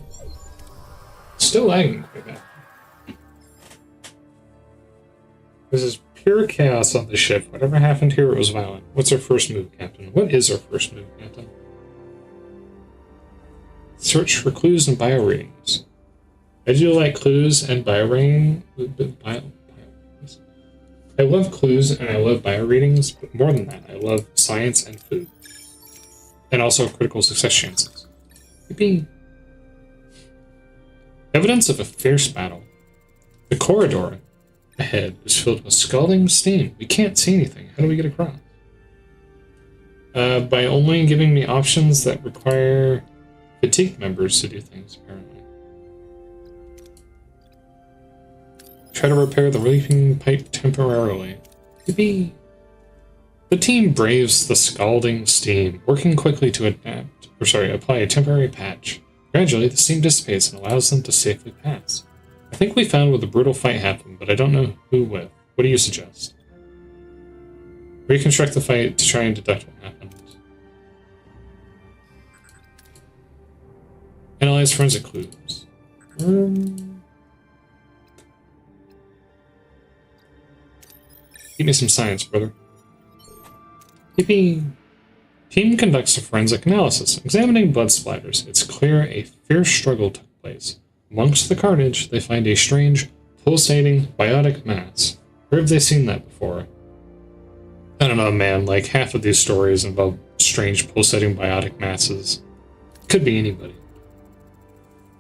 Still lagging quite bad. This is pure chaos on the ship. Whatever happened here, it was violent. What's our first move, Captain? What is our first move, Captain? Search for clues and bio readings. I do like clues and bio reading. I love clues and I love bio readings, but more than that, I love science and food. And also critical success chances. Yippee. Evidence of a fierce battle. The corridor ahead is filled with scalding steam. We can't see anything. How do we get across? By only giving me options that require fatigue members to do things, apparently. Try to repair the leaking pipe temporarily. Yippee! The team braves the scalding steam, working quickly to apply a temporary patch. Gradually, the steam dissipates and allows them to safely pass. I think we found where the brutal fight happened, but I don't know who with. What do you suggest? Reconstruct the fight to try and deduct what happened. Analyze forensic clues. Give me some science, brother. Yippee! Team conducts a forensic analysis. Examining blood splatters, it's clear a fierce struggle took place. Amongst the carnage, they find a strange, pulsating, biotic mass. Where have they seen that before? I don't know, man. Like, half of these stories involve strange, pulsating, biotic masses. Could be anybody.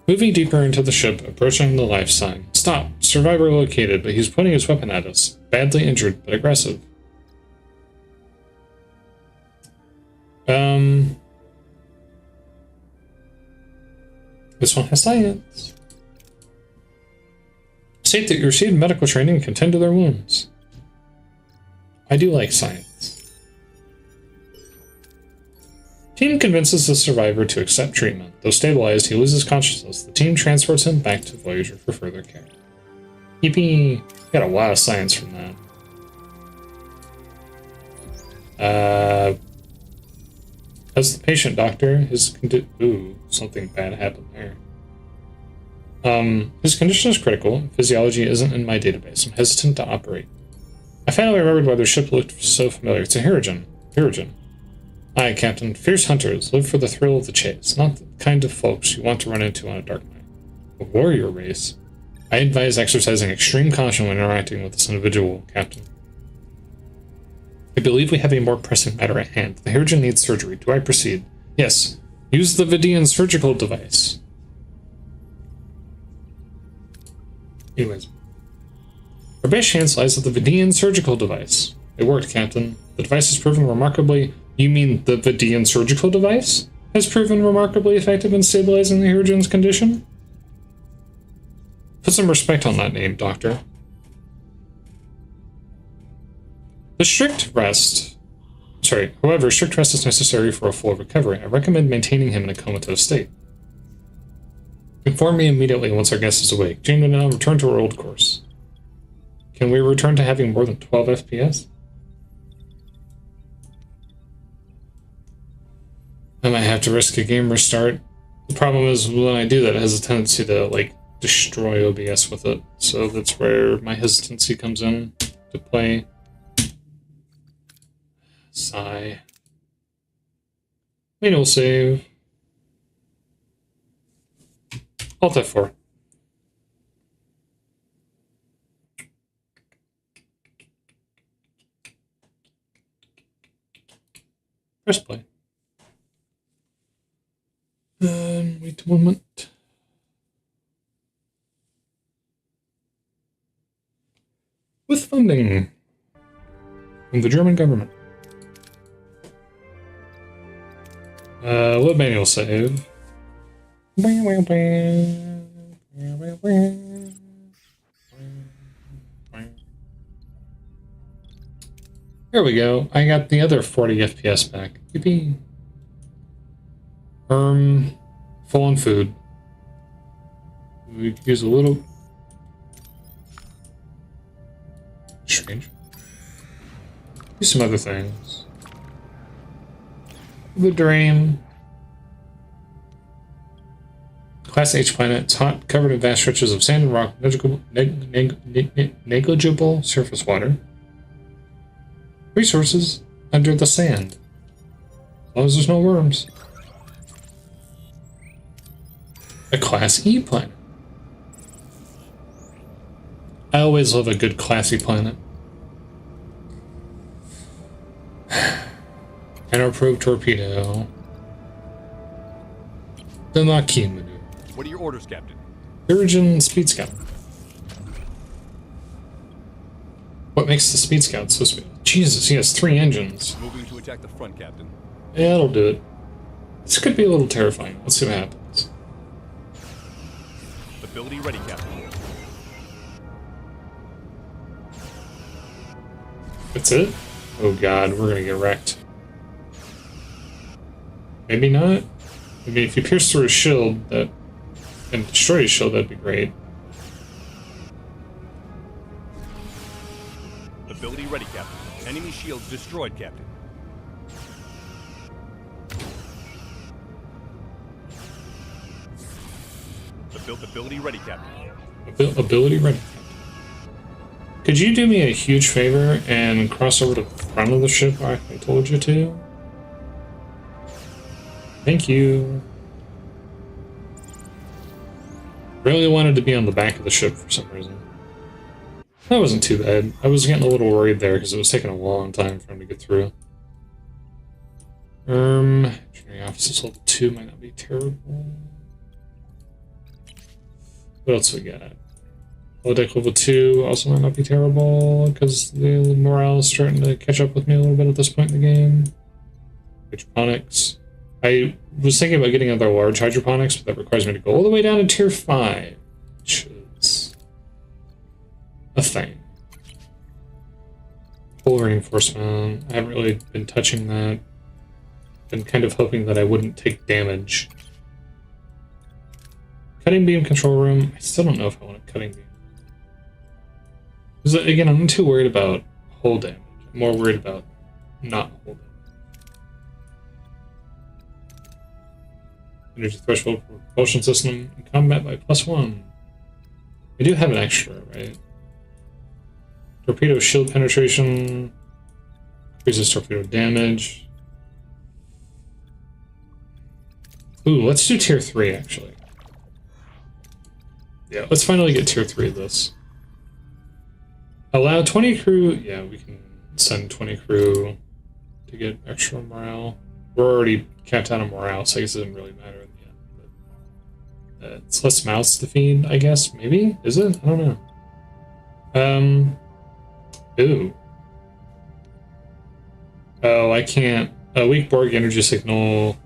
Moving deeper into the ship, approaching the life sign. Stop! Survivor located, but he's pointing his weapon at us. Badly injured, but aggressive. This one has science. State that you received medical training and can tend to their wounds. I do like science. Team convinces the survivor to accept treatment. Though stabilized, he loses consciousness. The team transports him back to Voyager for further care. Yippee! Got a lot of science from that. As the patient doctor, ooh, something bad happened there. His condition is critical. Physiology isn't in my database. I'm hesitant to operate. I finally remembered why their ship looked so familiar. It's a Hirigen. Aye, Captain. Fierce hunters live for the thrill of the chase, not the kind of folks you want to run into on a dark night. A warrior race. I advise exercising extreme caution when interacting with this individual, Captain. I believe we have a more pressing matter at hand. The Hirigen needs surgery. Do I proceed? Yes. Use the Vidian surgical device. Anyways. Our best chance lies with the Vidian surgical device. It worked, Captain. The device has proven remarkably... You mean the Vidian surgical device has proven remarkably effective in stabilizing the Hirigen's condition? Put some respect on that name, Doctor. However, strict rest is necessary for a full recovery. I recommend maintaining him in a comatose state. Inform me immediately once our guest is awake. Jane and I will return to our old course. Can we return to having more than 12 FPS? I might have to risk a game restart. The problem is when I do that, it has a tendency to, like, destroy OBS with it. So that's where my hesitancy comes in to play. Sigh. Manual save. Alt F4. Press play. Wait a moment. With funding from the German government. Load manual save. There we go. I got the other 40 FPS back. Yippee. Full on food. We could use a little... Strange. Use some other things. The dream. Class H planet. It's hot, covered in vast stretches of sand and rock, negligible surface water. Resources under the sand. As long as there's no worms. A Class E planet. I always love a good classy planet. And our probe torpedo. The Maquis maneuver. What are your orders, Captain? Hirigen Speed Scout. What makes the Speed Scout so speed? Jesus, he has 3 engines. Moving to attack the front, Captain. Yeah, that'll do it. This could be a little terrifying. Let's see what happens. Ability ready, Captain. That's it? Oh god, we're gonna get wrecked. Maybe not. I mean, if you pierce through his shield and destroy his shield, that'd be great. Ability ready, Captain. Enemy shields destroyed, Captain. Ability ready, Captain. Ability ready. Could you do me a huge favor and cross over to the front of the ship like I told you to? Thank you. Really wanted to be on the back of the ship for some reason. That wasn't too bad. I was getting a little worried there because it was taking a long time for him to get through. Engineering offices level 2 might not be terrible. What else we got? Holodeck level 2 also might not be terrible because the morale is starting to catch up with me a little bit at this point in the game. Hydroponics. I was thinking about getting other large hydroponics, but that requires me to go all the way down to tier 5, which is a thing. Full reinforcement. I haven't really been touching that. Been kind of hoping that I wouldn't take damage. Cutting beam control room. I still don't know if I want a cutting beam. Because again, I'm not too worried about hull damage. I'm more worried about not hull damage. Energy threshold for propulsion system in combat by +1. I do have an extra, right? Torpedo shield penetration. Increases torpedo damage. Ooh, let's do tier 3 actually. Yeah, let's finally get tier 3 of this. Allow 20 crew. Yeah, we can send 20 crew to get extra morale. We're already capped out on morale, so I guess it doesn't really matter in the end. But, it's less mouths to feed, I guess. Maybe? Is it? I don't know. Ooh. Oh, I can't. A weak Borg energy signal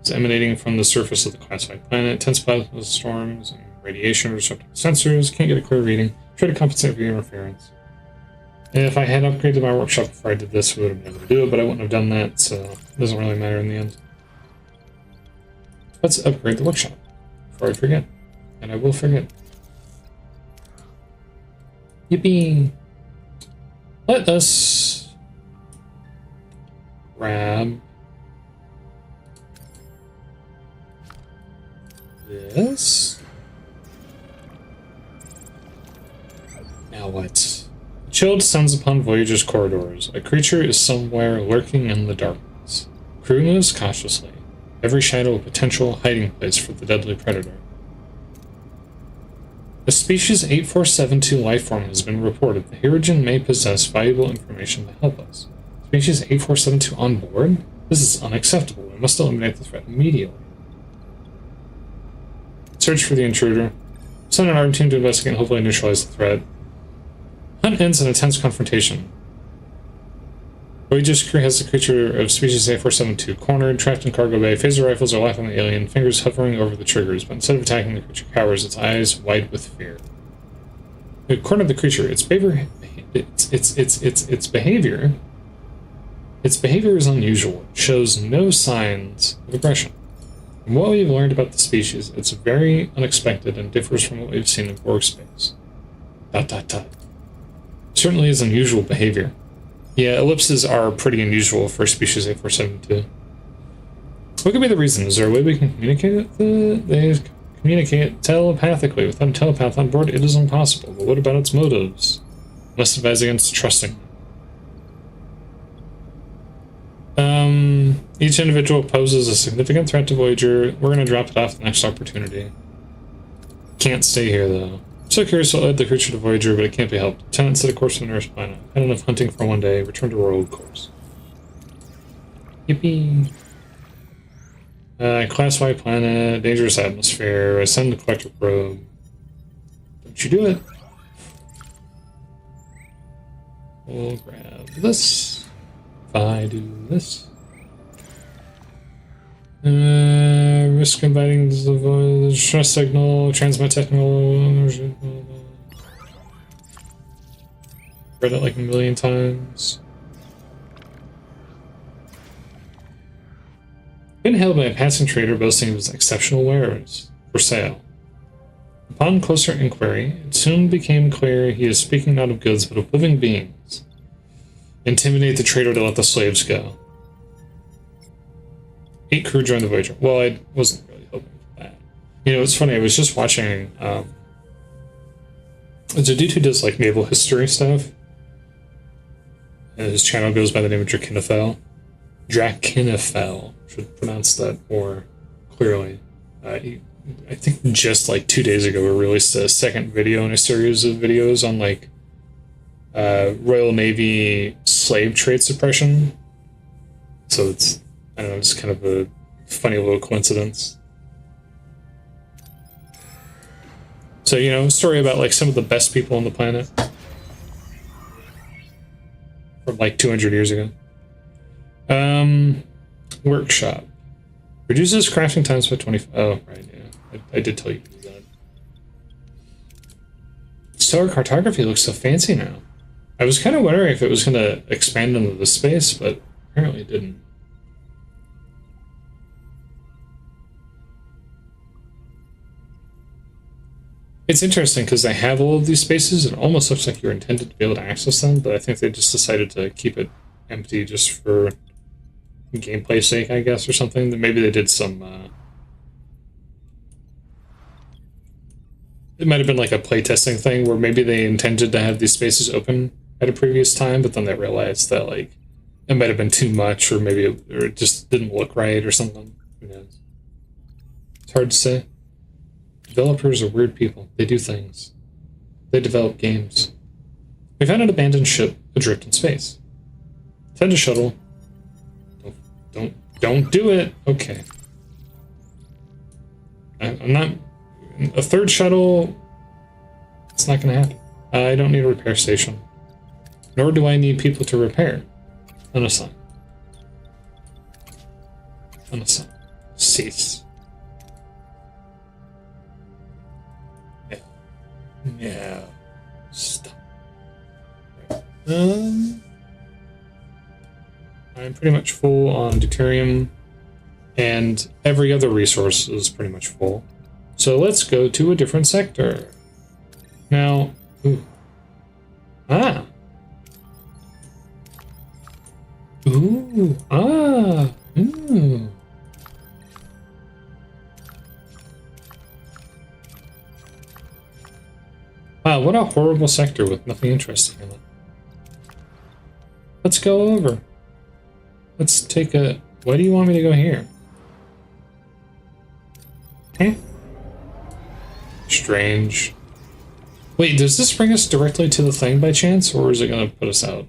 is emanating from the surface of the classified planet. Intense plasma storms and radiation are disrupting sensors. Can't get a clear reading. Try to compensate for the interference. If I had upgraded my workshop before I did this, we would have been able to do it, but I wouldn't have done that, so it doesn't really matter in the end. Let's upgrade the workshop before I forget. And I will forget. Yippee! Let us grab this. Now what? Chill descends upon Voyager's corridors. A creature is somewhere lurking in the darkness. Crew moves cautiously. Every shadow a potential hiding place for the deadly predator. A species 8472 lifeform has been reported. The Hirogen may possess valuable information to help us. Species 8472 on board? This is unacceptable. We must eliminate the threat immediately. Search for the intruder. Send an armed team to investigate and hopefully neutralize the threat. Hunt ends in a tense confrontation. Voyager's crew has the creature of species 8472 cornered, trapped in cargo bay. Phaser rifles are laughing at the alien, fingers hovering over the triggers, but instead of attacking, the creature cowers, its eyes wide with fear. We cornered the creature. Its behavior is unusual. It shows no signs of aggression. From what we've learned about the species, it's very unexpected and differs from what we've seen in Borg space. ... Certainly is unusual behavior. Yeah, ellipses are pretty unusual for species 8472. What could be the reason? Is there a way we can communicate it? They communicate telepathically. Without a telepath on board, it is impossible. But what about its motives? Must advise against trusting. Each individual poses a significant threat to Voyager. We're going to drop it off the next opportunity. Can't stay here, though. So curious what led the creature to Voyager, but it can't be helped. Lieutenant set a course for the nearest planet. Had enough hunting for one day. Return to our old course. Yippee! Class Y planet, dangerous atmosphere. Ascend the collector probe. Don't you do it? We'll grab this. If I do this. Risk inviting the stress signal, transmit technical. Read it like a million times. Been hailed by a passing trader boasting of his exceptional wares. For sale. Upon closer inquiry, it soon became clear he is speaking not of goods but of living beings. Intimidate the trader to let the slaves go. 8 crew joined the Voyager. Well, I wasn't really hoping for that. You know, it's funny, I was just watching, there's a dude who does, like, naval history stuff. And his channel goes by the name of Drakinifel. Drakinifel. Should pronounce that more clearly. I think just, like, 2 days ago, we released a second video in a series of videos on, like, Royal Navy slave trade suppression. So it's, I don't know, just kind of a funny little coincidence. So, you know, a story about, like, some of the best people on the planet. From, like, 200 years ago. Workshop. Reduces crafting times by 25. Oh, right, yeah. I did tell you to do that. Stellar cartography looks so fancy now. I was kind of wondering if it was going to expand into the space, but apparently it didn't. It's interesting because they have all of these spaces. It almost looks like you're intended to be able to access them, but I think they just decided to keep it empty just for gameplay sake, I guess, or something. Maybe they did some... It might have been like a playtesting thing where maybe they intended to have these spaces open at a previous time, but then they realized that like it might have been too much, or maybe it just didn't look right or something. Who knows? It's hard to say. Developers are weird people. They do things. They develop games. We found an abandoned ship adrift in space. Send a shuttle. Don't do it. Okay. I'm not... A third shuttle... It's not going to happen. I don't need a repair station. Nor do I need people to repair. Unassign. Unassign. Cease. No. Stop. I'm pretty much full on deuterium, and every other resource is pretty much full. So let's go to a different sector. Now, ooh. Ah. Ooh. Ah. Ooh. Wow, what a horrible sector with nothing interesting in it. Let's go over. Let's take a... Why do you want me to go here? Eh? Strange. Wait, does this bring us directly to the thing by chance, or is it going to put us out?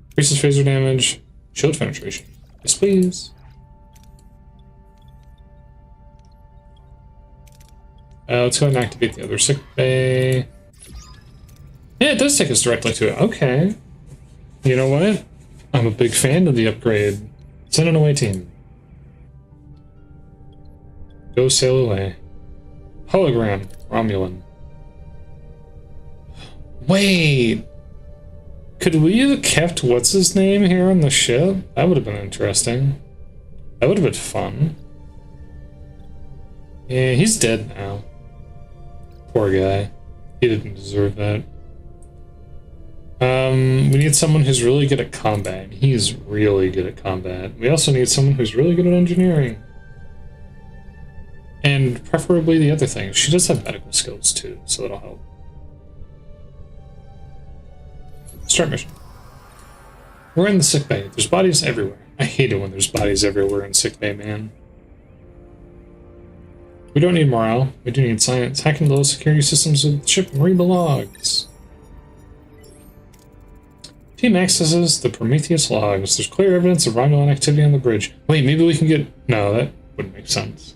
Increases phaser damage. Shield penetration. Yes, please. Let's go and activate the other sick bay. Yeah, it does take us directly to it. Okay. You know what? I'm a big fan of the upgrade. Send an away team. Go sail away. Hologram. Romulan. Wait! Could we have kept what's-his-name here on the ship? That would have been interesting. That would have been fun. Yeah, he's dead now. Poor guy. He didn't deserve that. We need someone who's really good at combat. He's really good at combat. We also need someone who's really good at engineering. And preferably the other thing. She does have medical skills too, so that'll help. Start mission. We're in the sickbay. There's bodies everywhere. I hate it when there's bodies everywhere in sickbay, man. We don't need morale. We do need science. Hacking low security systems of the ship and read the logs. Team accesses the Prometheus logs. There's clear evidence of Romulan activity on the bridge. Wait, maybe we can get... No, that wouldn't make sense.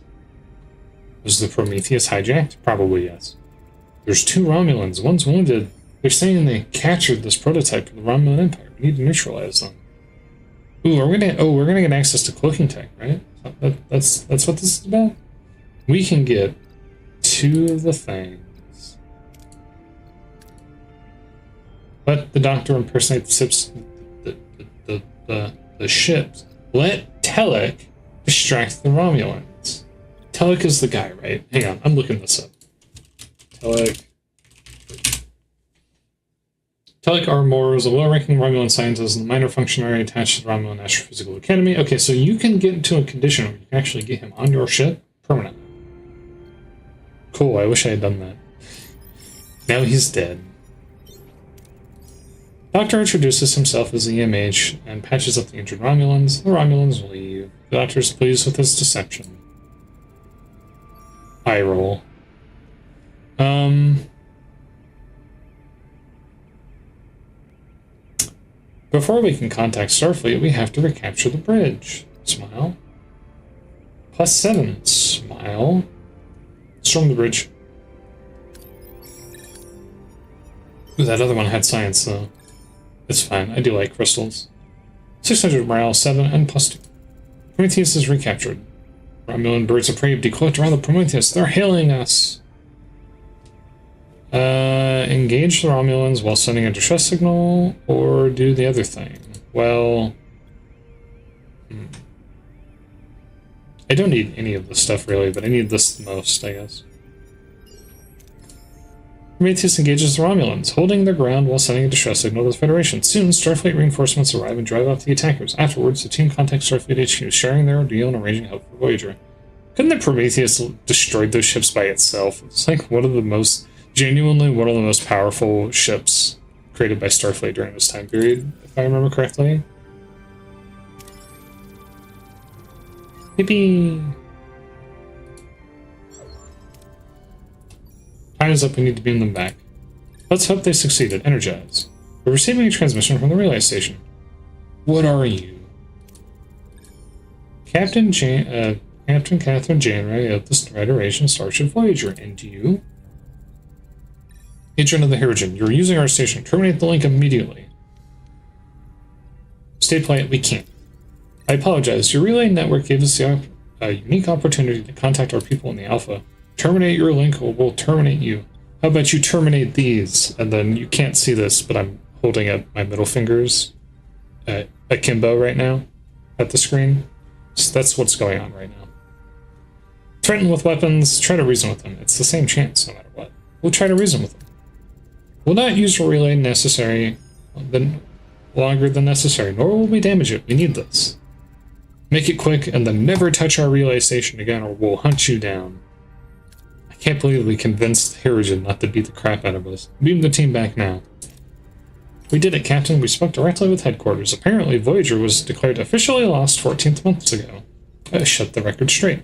Was the Prometheus hijacked? Probably yes. There's 2 Romulans. One's wounded. They're saying they captured this prototype of the Romulan Empire. We need to neutralize them. Ooh, we're gonna get access to cloaking tech, right? That's what this is about? We can get 2 of the things. Let the Doctor impersonate the ships. Let Telek distract the Romulans. Telek is the guy, right? Hang on, I'm looking this up. Telek Armor is a well-ranking Romulan scientist and a minor functionary attached to the Romulan Astrophysical Academy. Okay, so you can get into a condition where you can actually get him on your ship permanently. Cool, I wish I had done that. Now he's dead. Doctor introduces himself as EMH and patches up the injured Romulans. The Romulans leave. The Doctor is pleased with his deception. Eye roll. Before we can contact Starfleet, we have to recapture the bridge. Smile. +7. Smile. Storm the bridge. Ooh, that other one had science, though. It's fine. I do like crystals. 600 morale, 7, and +2. Prometheus is recaptured. Romulan birds of prey have decloaked around the Prometheus. They're hailing us. Engage the Romulans while sending a distress signal, or do the other thing. Well, I don't need any of this stuff really, but I need this the most, I guess. Prometheus engages the Romulans, holding their ground while sending a distress signal to the Federation. Soon, Starfleet reinforcements arrive and drive off the attackers. Afterwards, the team contacts Starfleet HQ, sharing their ordeal and arranging help for Voyager. Couldn't the Prometheus destroyed those ships by itself? It's like one of the most powerful ships created by Starfleet during this time period, if I remember correctly. Yippee! Time is up, we need to beam them back. Let's hope they succeeded. Energize. We're receiving a transmission from the relay station. What are you? Captain Catherine Janeway of the Federation Starship Voyager, and you? Agent of the Herigen, you're using our station. Terminate the link immediately. Stay polite, we can't. I apologize. Your relay network gave us a unique opportunity to contact our people in the Alpha. Terminate your link or we'll terminate you. How about you terminate these? And then you can't see this, but I'm holding up my middle fingers akimbo right now at the screen. So that's what's going on right now. Threaten with weapons, try to reason with them. It's the same chance no matter what. We'll try to reason with them. We'll not use a relay longer than necessary, nor will we damage it. We need this. Make it quick and then never touch our relay station again or we'll hunt you down. I can't believe we convinced Herigen not to beat the crap out of us. Beam the team back now. We did it, Captain. We spoke directly with headquarters. Apparently, Voyager was declared officially lost 14 months ago. I shut the record straight.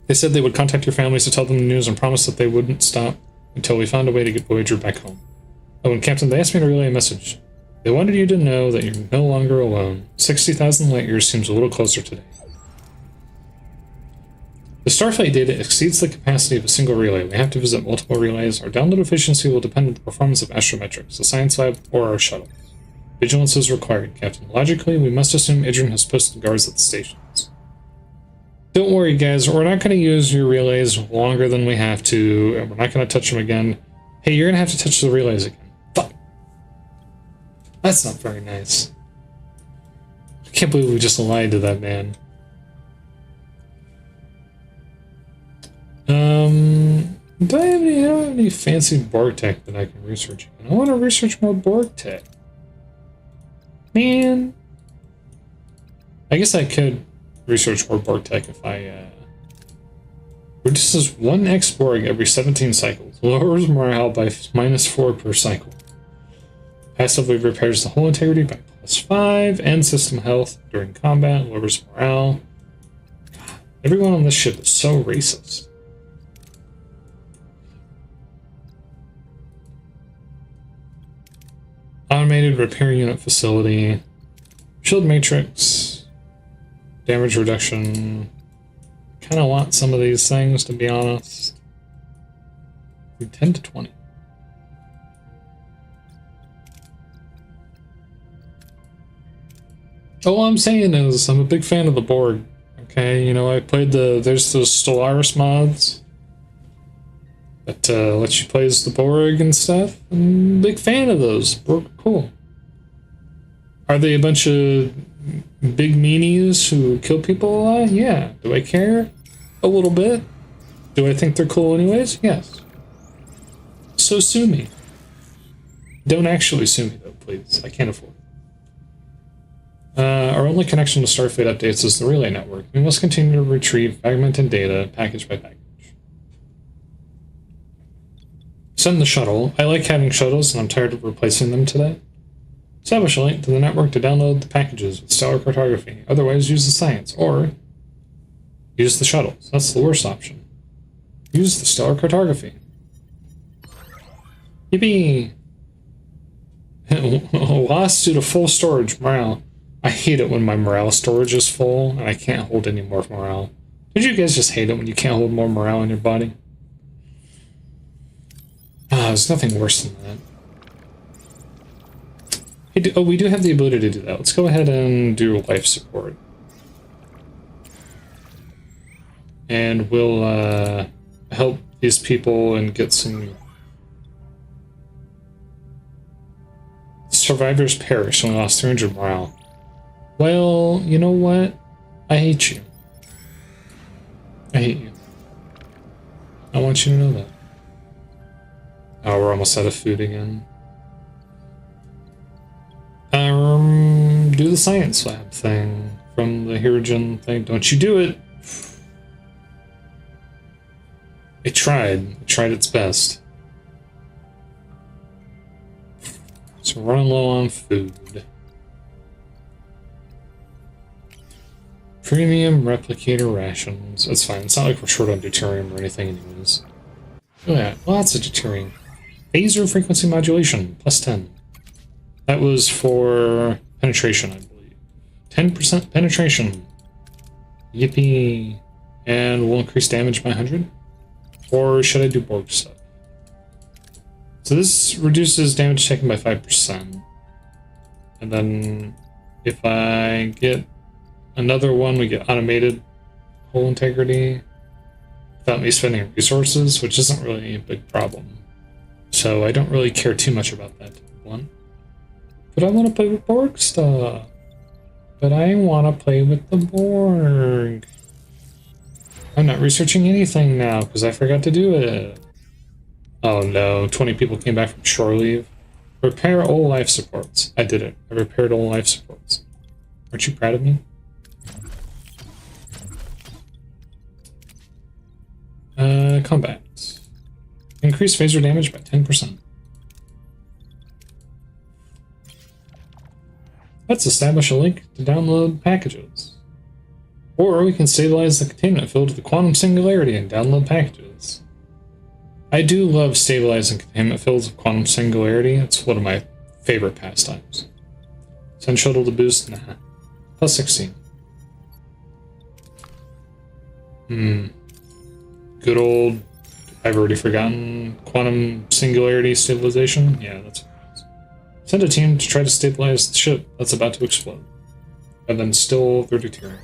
They said they would contact your families to tell them the news and promised that they wouldn't stop until we found a way to get Voyager back home. Oh, and Captain, they asked me to relay a message. They wanted you to know that you're no longer alone. 60,000 light years seems a little closer today. The Starflight data exceeds the capacity of a single relay. We have to visit multiple relays. Our download efficiency will depend on the performance of astrometrics, the science lab, or our shuttle. Vigilance is required, Captain. Logically, we must assume Idrin has posted guards at the stations. Don't worry, guys. We're not going to use your relays longer than we have to, and we're not going to touch them again. Hey, you're going to have to touch the relays again. Fuck. That's not very nice. I can't believe we just lied to that man. Do I have any fancy Borg tech that I can research? I want to research more Borg tech. Man. I guess I could research more Borg tech if I, reduces 1 X Borg every 17 cycles. Lowers morale by -4 per cycle. Passively repairs the hull integrity by +5. And system health during combat. Lowers morale. God, everyone on this ship is so racist. Automated repair unit facility. Shield matrix. Damage reduction. Kind of want some of these things, to be honest. 10 to 20. All I'm saying is, I'm a big fan of the Borg. Okay, you know, I played there's those Stellaris mods that lets you play as the Borg and stuff. I'm a big fan of those. Borg are cool. Are they a bunch of big meanies who kill people a lot? Yeah. Do I care? A little bit. Do I think they're cool anyways? Yes. So sue me. Don't actually sue me though, please. I can't afford it. Our only connection to Starfleet updates is the relay network. We must continue to retrieve fragmented data package by package. Send the shuttle. I like having shuttles and I'm tired of replacing them today. Establish a link to the network to download the packages with stellar cartography. Otherwise, use the science, or use the shuttles. That's the worst option. Use the stellar cartography. Yippee! Lost due to full storage. Morale. I hate it when my morale storage is full and I can't hold any more morale. Did you guys just hate it when you can't hold more morale in your body? There's nothing worse than that. Oh, we do have the ability to do that. Let's go ahead and do life support. And we'll help these people and get some survivors perish and we lost 300 morale. Well, you know what? I hate you. I hate you. I want you to know that. Oh, we're almost out of food again. Do the science lab thing from the Hirogen thing. Don't you do it! It tried its best. So we're running low on food. Premium replicator rations. That's fine. It's not like we're short on deuterium or anything anyways. Oh yeah, lots of deuterium. Phaser frequency modulation, plus 10. That was for penetration, I believe. 10% penetration. Yippee. And we'll increase damage by 100. Or should I do Borg stuff? So this reduces damage taken by 5%. And then if I get another one, we get automated hull integrity without me spending resources, which isn't really a big problem. So I don't really care too much about that one. But I want to play with Borg stuff. But I want to play with the Borg. I'm not researching anything now because I forgot to do it. Oh no, 20 people came back from shore leave. Repair all life supports. I did it. I repaired all life supports. Aren't you proud of me? Combat. Increase phaser damage by 10%. Let's establish a link to download packages. Or we can stabilize the containment field to the quantum singularity and download packages. I do love stabilizing containment fields of quantum singularity. It's one of my favorite pastimes. Send shuttle to boost? Nah. Plus 16. Good old, I've already forgotten, quantum singularity stabilization? Yeah, that's what it is. Send a team to try to stabilize the ship that's about to explode. And then still their deuterium.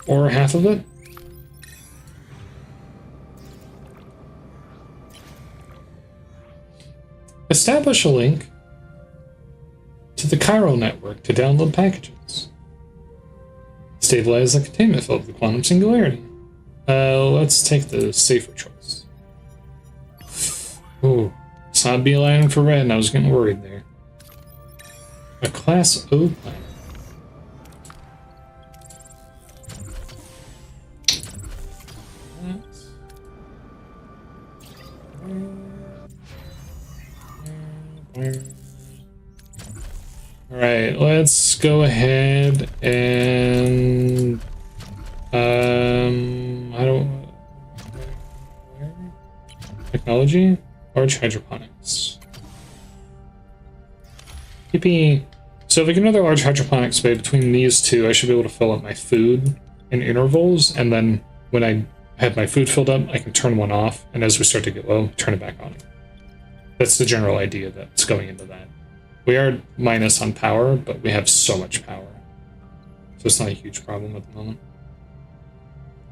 Or half of it? Establish a link to the Chiral network to download packages. Stabilize the containment field of the quantum singularity. Let's take the safer choice. Ooh, it's not beeline for red, and I was getting worried there. A Class O planet. Alright, let's go ahead and technology, large hydroponics. Yippee. So if I get another large hydroponics bay between these two, I should be able to fill up my food in intervals, and then when I have my food filled up, I can turn one off, and as we start to get low, turn it back on. That's the general idea that's going into that. We are minus on power, but we have so much power. So it's not a huge problem at the moment.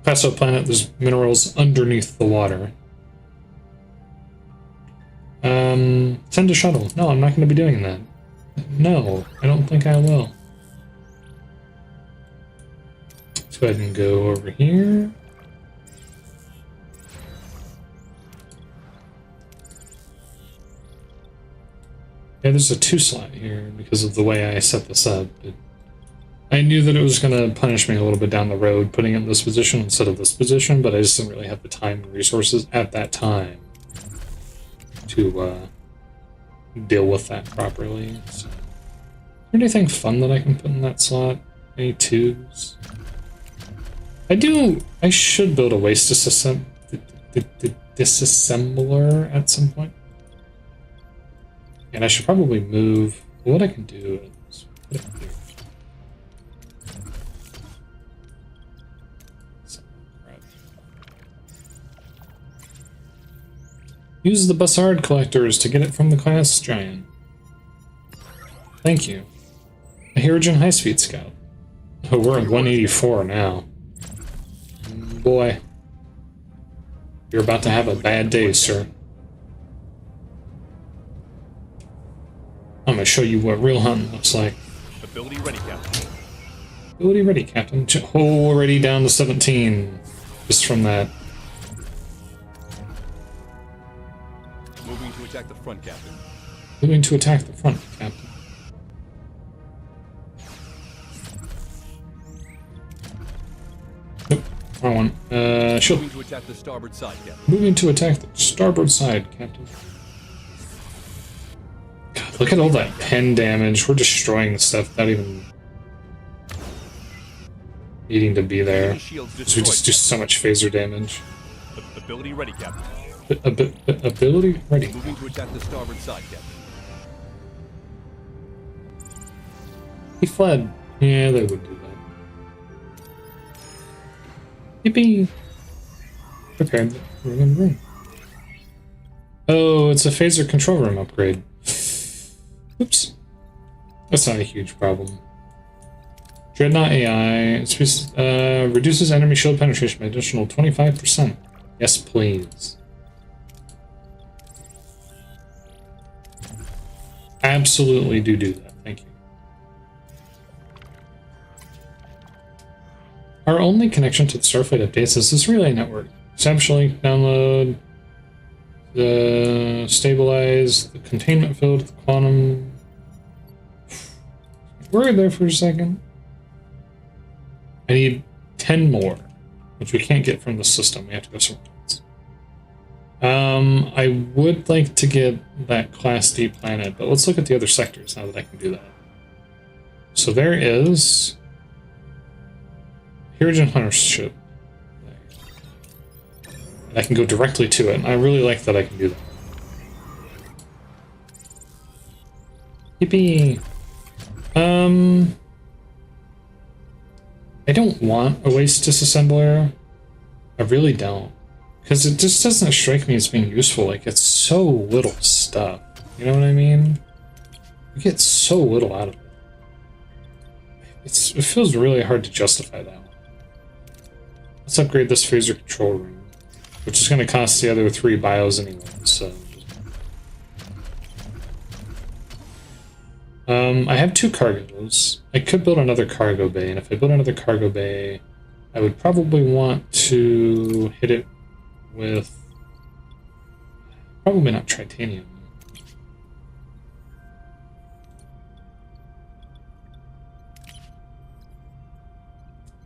Paso planet, there's minerals underneath the water. Send a shuttle. No, I'm not going to be doing that. No, I don't think I will. Let's go ahead and go over here. Yeah, there's a 2 slot here because of the way I set this up. I knew that it was going to punish me a little bit down the road putting it in this position instead of this position, but I just didn't really have the time and resources at that time to deal with that properly. So, is there anything fun that I can put in that slot? Any tubes? I should build a waste disassembler at some point. And I should probably move. What I can do is put it here. Use the Bussard collectors to get it from the class giant. Thank you. A Hirogen high-speed scout. Oh, we're at 184 now. Boy. You're about to have a bad day, sir. show you what real hunting looks like. Ability ready, Captain. Ability ready, Captain. Already down to 17. Just from that. Moving to attack the front, Captain. Moving to attack the front, Captain. Nope. Wrong one. Shield. Moving to attack the starboard side, Captain. Moving to attack the starboard side, Captain. God, look at all that pen damage. We're destroying stuff without even needing to be there. So we just do so much phaser damage. Ability ready, Captain. Ability ready. Moving to attack the starboard side, Captain. He fled. Yeah, they would do that. Yippee! Prepared the room. Oh, it's a phaser control room upgrade. Oops. That's not a huge problem. Dreadnought AI reduces enemy shield penetration by additional 25%. Yes, please. Absolutely do that. Thank you. Our only connection to the Starfleet updates is this relay network. Essentially, download, stabilize the containment field, the quantum. We're there for a second. I need 10 more, which we can't get from the system. We have to go somewhere else. I would like to get that Class D planet, but let's look at the other sectors now that I can do that. So there is Hydrogen Hunter ship. And I can go directly to it, and I really like that I can do that. Yippee! I don't want a waste disassembler. I really don't. Because it just doesn't strike me as being useful. Like, it's so little stuff. You know what I mean? You get so little out of it. It feels really hard to justify that one. Let's upgrade this phaser control room, which is going to cost the other 3 bios anyway, so... I have 2 cargos. I could build another cargo bay, and if I build another cargo bay, I would probably want to hit it with... Probably not titanium.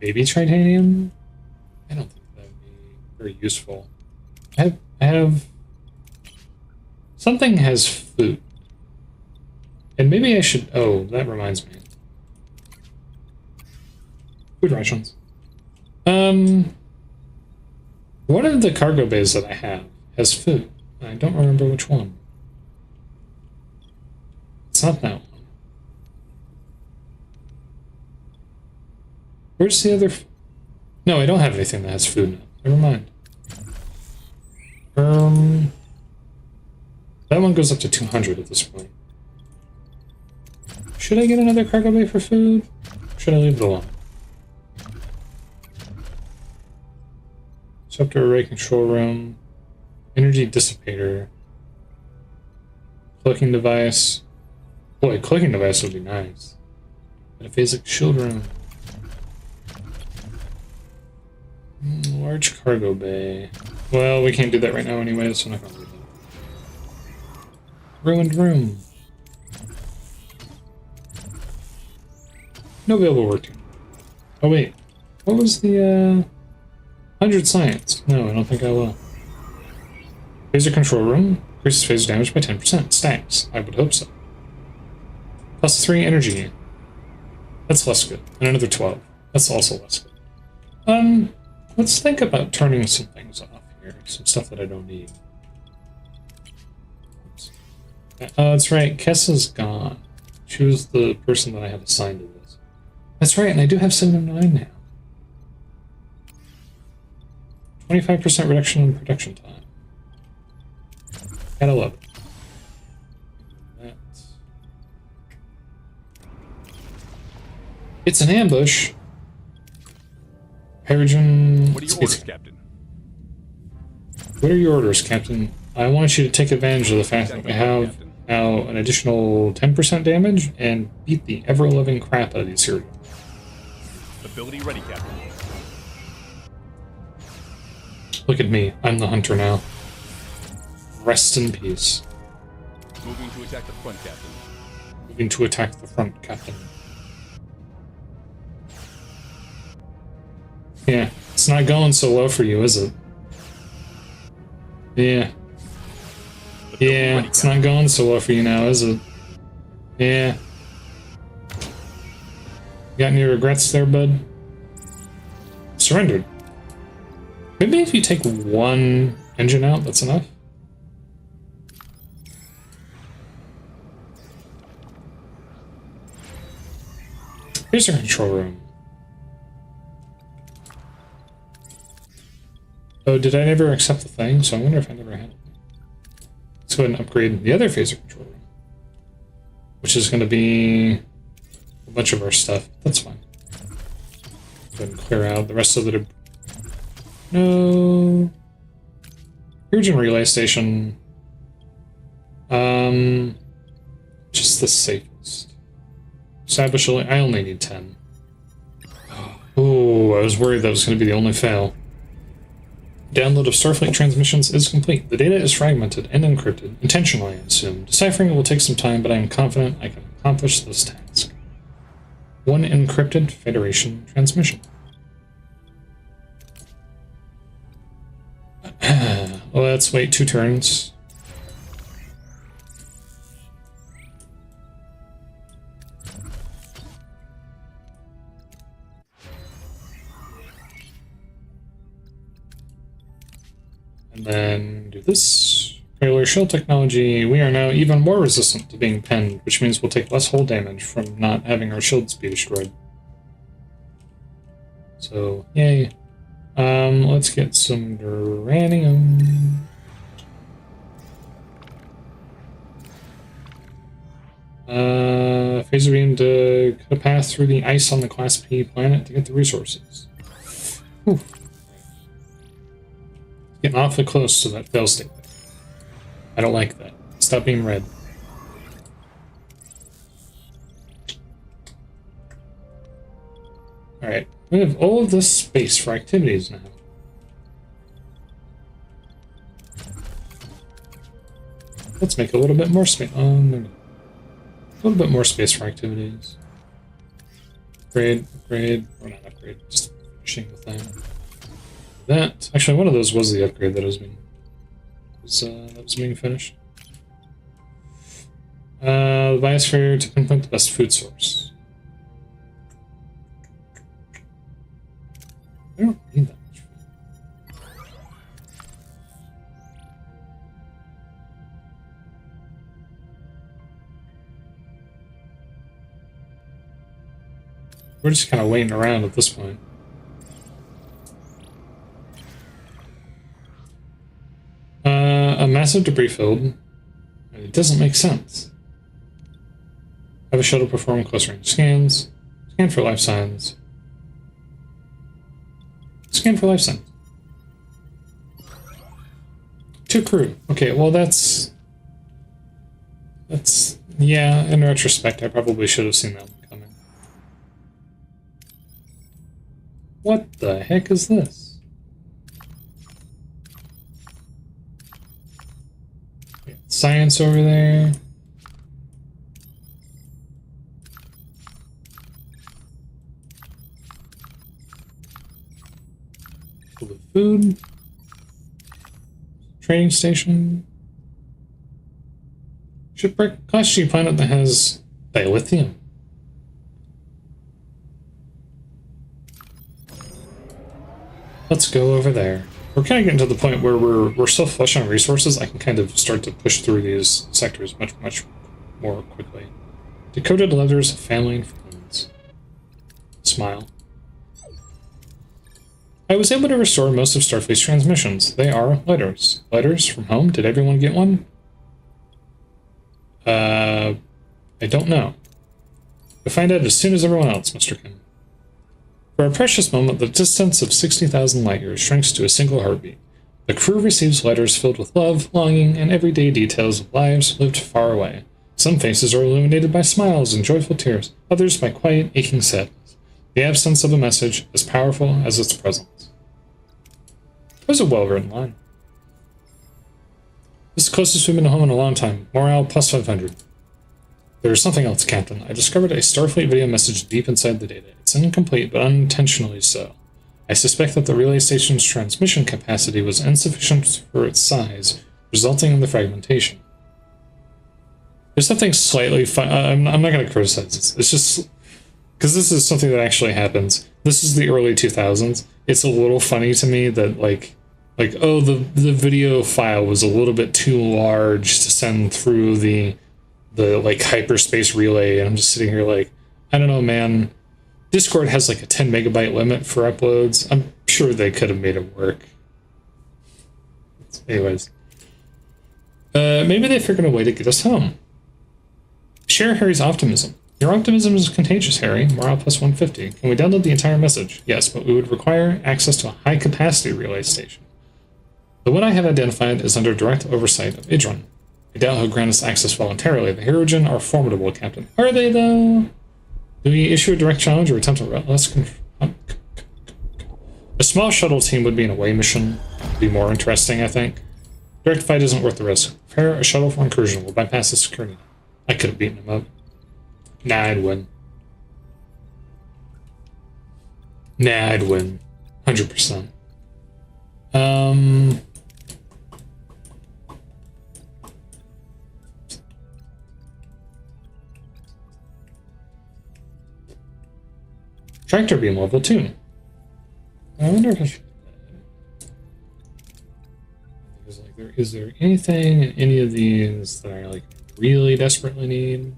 Maybe titanium? I don't think that would be very useful. I have... Something has food. And maybe I should... Oh, that reminds me. Food rations. One of the cargo bays that I have has food. I don't remember which one. It's not that one. Where's the other... No, I don't have anything that has food now. Never mind. That one goes up to 200 at this point. Should I get another cargo bay for food? Or should I leave it alone? Scepter array control room. Energy dissipator. Cloaking device. Boy, cloaking device would be nice. Metaphasic shield room. Large cargo bay. Well, we can't do that right now anyway, so I'm not gonna do that. Ruined room. No available work team. Oh wait, what was the 100 science? No, I don't think I will. Phaser control room increases phaser damage by 10%. Stacks. I would hope so. Plus 3 energy. That's less good. And another 12. That's also less good. Let's think about turning some things off here. Some stuff that I don't need. Oops. Oh, that's right. Kessa's gone. She was the person that I had assigned to this. That's right, and I do have 709 now. 25% reduction in production time. Gotta love it. That. It's an ambush. Hydrogen. What are your orders, Captain? What are your orders, Captain? I want you to take advantage of the fact that we have Now an additional 10% damage and beat the ever-loving crap out of these heroes. Ability ready, Captain. Look at me, I'm the hunter now. Rest in peace. Moving to attack the front, Captain. Moving to attack the front, Captain. Yeah, it's not going so well for you, is it? Yeah. Yeah, it's not going so well for you now, is it? Yeah. Got any regrets there, bud? Surrendered. Maybe if you take one engine out, that's enough? Here's our control room. Oh, did I never accept the thing? So I wonder if I never had it. Let's go ahead and upgrade the other phaser control room, which is going to be a bunch of our stuff. That's fine. Go ahead and clear out the rest of the... No. Hydrogen relay station. Just the safest. Establish only... I only need 10. Oh, I was worried that was going to be the only fail. Download of Starfleet transmissions is complete. The data is fragmented and encrypted, intentionally, I assume. Deciphering will take some time, but I am confident I can accomplish this task. One encrypted Federation transmission. Well, let's wait 2 turns. And then do this. Regular shell technology. We are now even more resistant to being penned, which means we'll take less hull damage from not having our shields be destroyed. So, yay. Let's get some uranium. Phaser beam to cut a path through the ice on the Class P planet to get the resources. Whew. Getting awfully close to that fail state. I don't like that. Stop being red. Alright, we have all of this space for activities now. Let's make a little bit more space. A little bit more space for activities. Upgrade, or not upgrade, just finishing the thing. That actually, one of those was the upgrade that was being finished. The biosphere to pinpoint the best food source. I don't need that much food. We're just kind of waiting around at this point. A massive debris field. It doesn't make sense. Have a shuttle perform close-range scans. Scan for life signs. Scan for life signs. 2 crew. Okay, well that's... Yeah, in retrospect, I probably should have seen that one coming. What the heck is this? Science over there. Full of food. Training station. Shipwreck. Class G planet that has dilithium. Let's go over there. We're kind of getting to the point where we're so flush on resources, I can kind of start to push through these sectors much more quickly. Decoded letters of family and friends. Smile. I was able to restore most of Starfleet's transmissions. They are letters. Letters from home? Did everyone get one? I don't know. You'll find out as soon as everyone else, Mr. Kim. For a precious moment, the distance of 60,000 light years shrinks to a single heartbeat. The crew receives letters filled with love, longing, and everyday details of lives lived far away. Some faces are illuminated by smiles and joyful tears, others by quiet, aching sadness. The absence of a message as powerful as its presence. That was a well-written line. This is the closest we've been to home in a long time. Morale plus 500. There's something else, Captain. I discovered a Starfleet video message deep inside the data. It's incomplete, but unintentionally so. I suspect that the relay station's transmission capacity was insufficient for its size, resulting in the fragmentation. There's something slightly fun. I'm not going to criticize this. It's just because this is something that actually happens. This is the early 2000s. It's a little funny to me that oh, the video file was a little bit too large to send through the like hyperspace relay, and I'm just sitting here like, I don't know, man. Discord has like a 10 megabyte limit for uploads. I'm sure they could have made it work. Anyways. Maybe they figured a way to get us home. Share Harry's optimism. Your optimism is contagious, Harry. Morale plus 150. Can we download the entire message? Yes, but we would require access to a high-capacity relay station. The one I have identified is under direct oversight of Idron. I doubt he'll grant us access voluntarily. The Herogen are formidable, Captain. Are they, though? Do we issue a direct challenge or attempt to less control? A small shuttle team would be an away mission. Would be more interesting, I think. Direct fight isn't worth the risk. Prepare a shuttle for incursion. We'll bypass the security. I could have beaten him up. Nah, I'd win. 100%. Tractor beam level 2. I wonder if I should. Is there anything in any of these that I like really desperately need?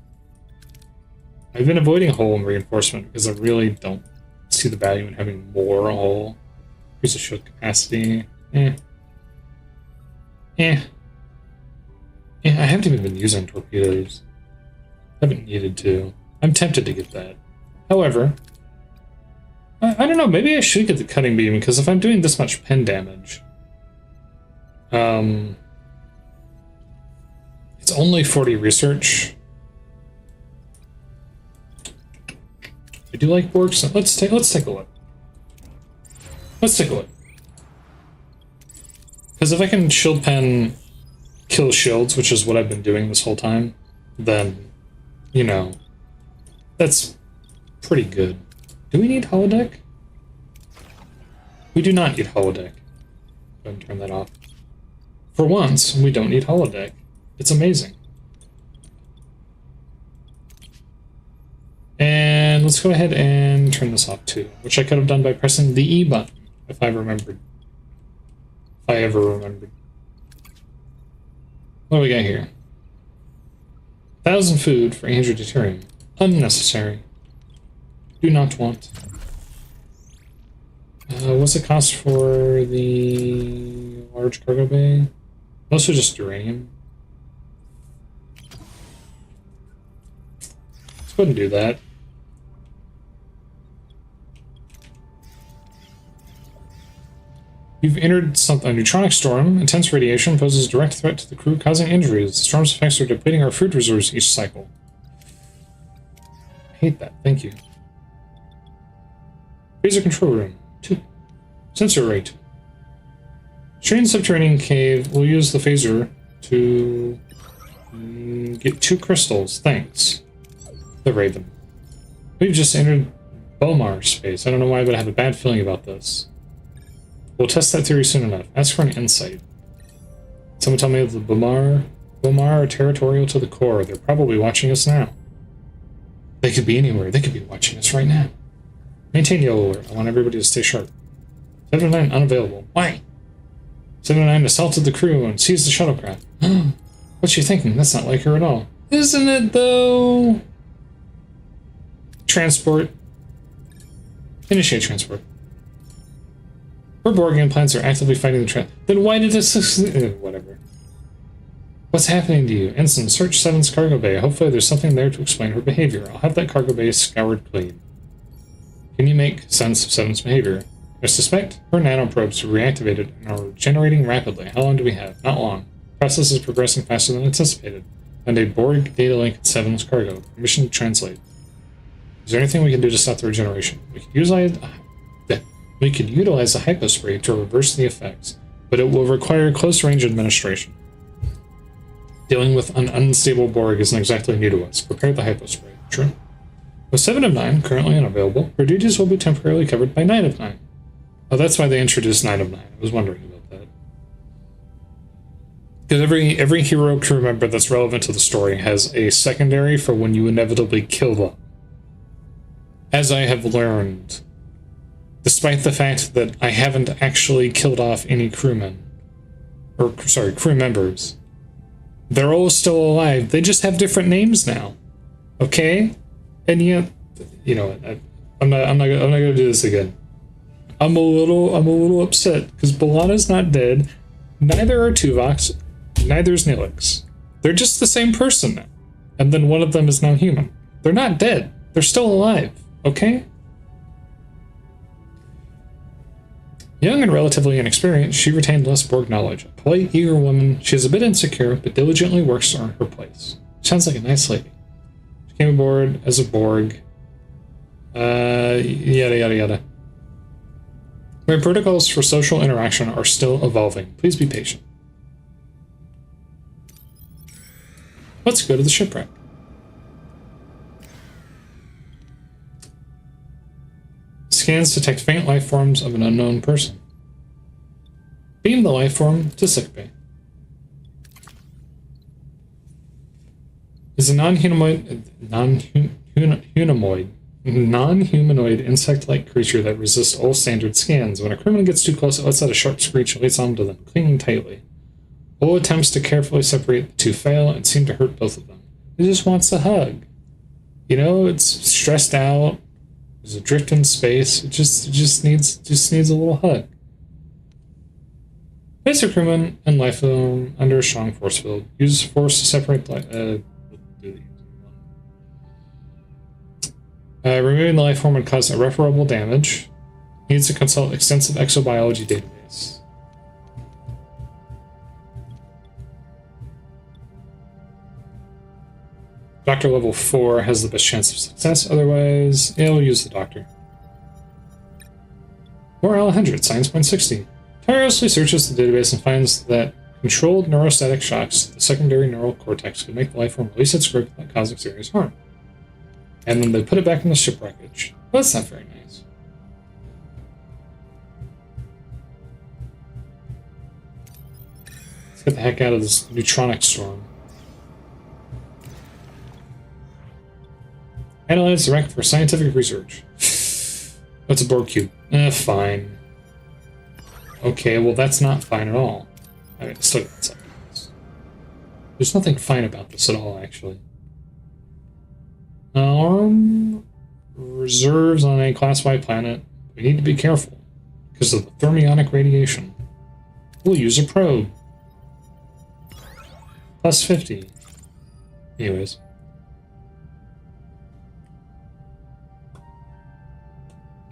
I've been avoiding hull and reinforcement because I really don't see the value in having more hull. Increase the shield capacity. I haven't even been using torpedoes. Haven't needed to. I'm tempted to get that. However, I don't know, maybe I should get the cutting beam, because if I'm doing this much pen damage, it's only 40 research. I do like Borg, so let's take a look. Let's take a look. Because if I can shield pen kill shields, which is what I've been doing this whole time, then, you know, that's pretty good. Do we need holodeck? We do not need holodeck. Go ahead and turn that off. For once, we don't need holodeck. It's amazing. And let's go ahead and turn this off too, which I could have done by pressing the E button, if I remembered. If I ever remembered. What do we got here? 1,000 food for 800 deuterium. Unnecessary. Do not want. What's it cost for the large cargo bay? Mostly just uranium. Let's go ahead and do that. You've entered a neutronic storm. Intense radiation poses a direct threat to the crew, causing injuries. The storm's effects are depleting our food reserves each cycle. I hate that. Thank you. Phaser control room. 2. Sensor rate. Strange subterranean cave. We'll use the phaser to get 2 crystals. Thanks. The Raven. We've just entered Bomar space. I don't know why, but I have a bad feeling about this. We'll test that theory soon enough. Ask for an insight. Someone tell me if the Bomar are territorial to the core. They're probably watching us now. They could be anywhere. They could be watching us right now. Maintain yellow alert. I want everybody to stay sharp. 709 unavailable. Why? 709 assaulted the crew and seized the shuttlecraft. What's she thinking? That's not like her at all. Isn't it, though? Transport. Initiate transport. Her Borg implants are actively fighting the trap. Then why did this... whatever. What's happening to you? Ensign, search 7's cargo bay. Hopefully there's something there to explain her behavior. I'll have that cargo bay scoured clean. Can you make sense of 7's behavior? I suspect her nanoprobes were reactivated and are regenerating rapidly. How long do we have? Not long. The process is progressing faster than anticipated. And a Borg data link at 7's cargo. Permission to translate. Is there anything we can do to stop the regeneration? We could utilize the hypospray to reverse the effects, but it will require close-range administration. Dealing with an unstable Borg isn't exactly new to us. Prepare the hypospray. True. With 7 of 9 currently unavailable, her duties will be temporarily covered by 9 of 9. Oh, that's why they introduced 9 of 9. I was wondering about that. Because every hero crew member that's relevant to the story has a secondary for when you inevitably kill them. As I have learned, despite the fact that I haven't actually killed off any crewmen, crew members, they're all still alive. They just have different names now. Okay? And yet, you know what? I'm not gonna do this again. I'm a little upset because B'Elanna's not dead. Neither are Tuvok's. Neither is Neelix. They're just the same person now. And then one of them is now human. They're not dead. They're still alive. Okay? Young and relatively inexperienced, she retained less Borg knowledge. A polite, eager woman, she is a bit insecure, but diligently works to earn her place. Sounds like a nice lady. She came aboard as a Borg. Yada yada yada. My protocols for social interaction are still evolving. Please be patient. Let's go to the shipwreck. Scans detect faint life forms of an unknown person. Beam the life form to sickbay. Is a non-humanoid insect-like creature that resists all standard scans. When a criminal gets too close, it lets out a sharp screech and lays onto them, clinging tightly. All attempts to carefully separate the two fail and seem to hurt both of them. It just wants a hug. You know, it's stressed out. There's adrift in space. It just needs a little hug. Place a crewman and life form under a strong force field. Use force to separate removing the life form would cause irreparable damage. Needs to consult extensive exobiology database. Doctor level 4 has the best chance of success, otherwise, yeah, we'll use the doctor. More L100, science point 60. Tirelessly searches the database and finds that controlled neurostatic shocks to the secondary neural cortex could make the life form release its grip without causing serious harm. And then they put it back in the shipwreckage. Well, that's not very nice. Let's get the heck out of this neutronic storm. Analyze the wreck for scientific research. What's a Borg cube? Fine. Okay, well that's not fine at all. I mean, still got something else. There's nothing fine about this at all, actually. Reserves on a Class Y planet. We need to be careful because of the thermionic radiation. We'll use a probe. Plus 50. Anyways.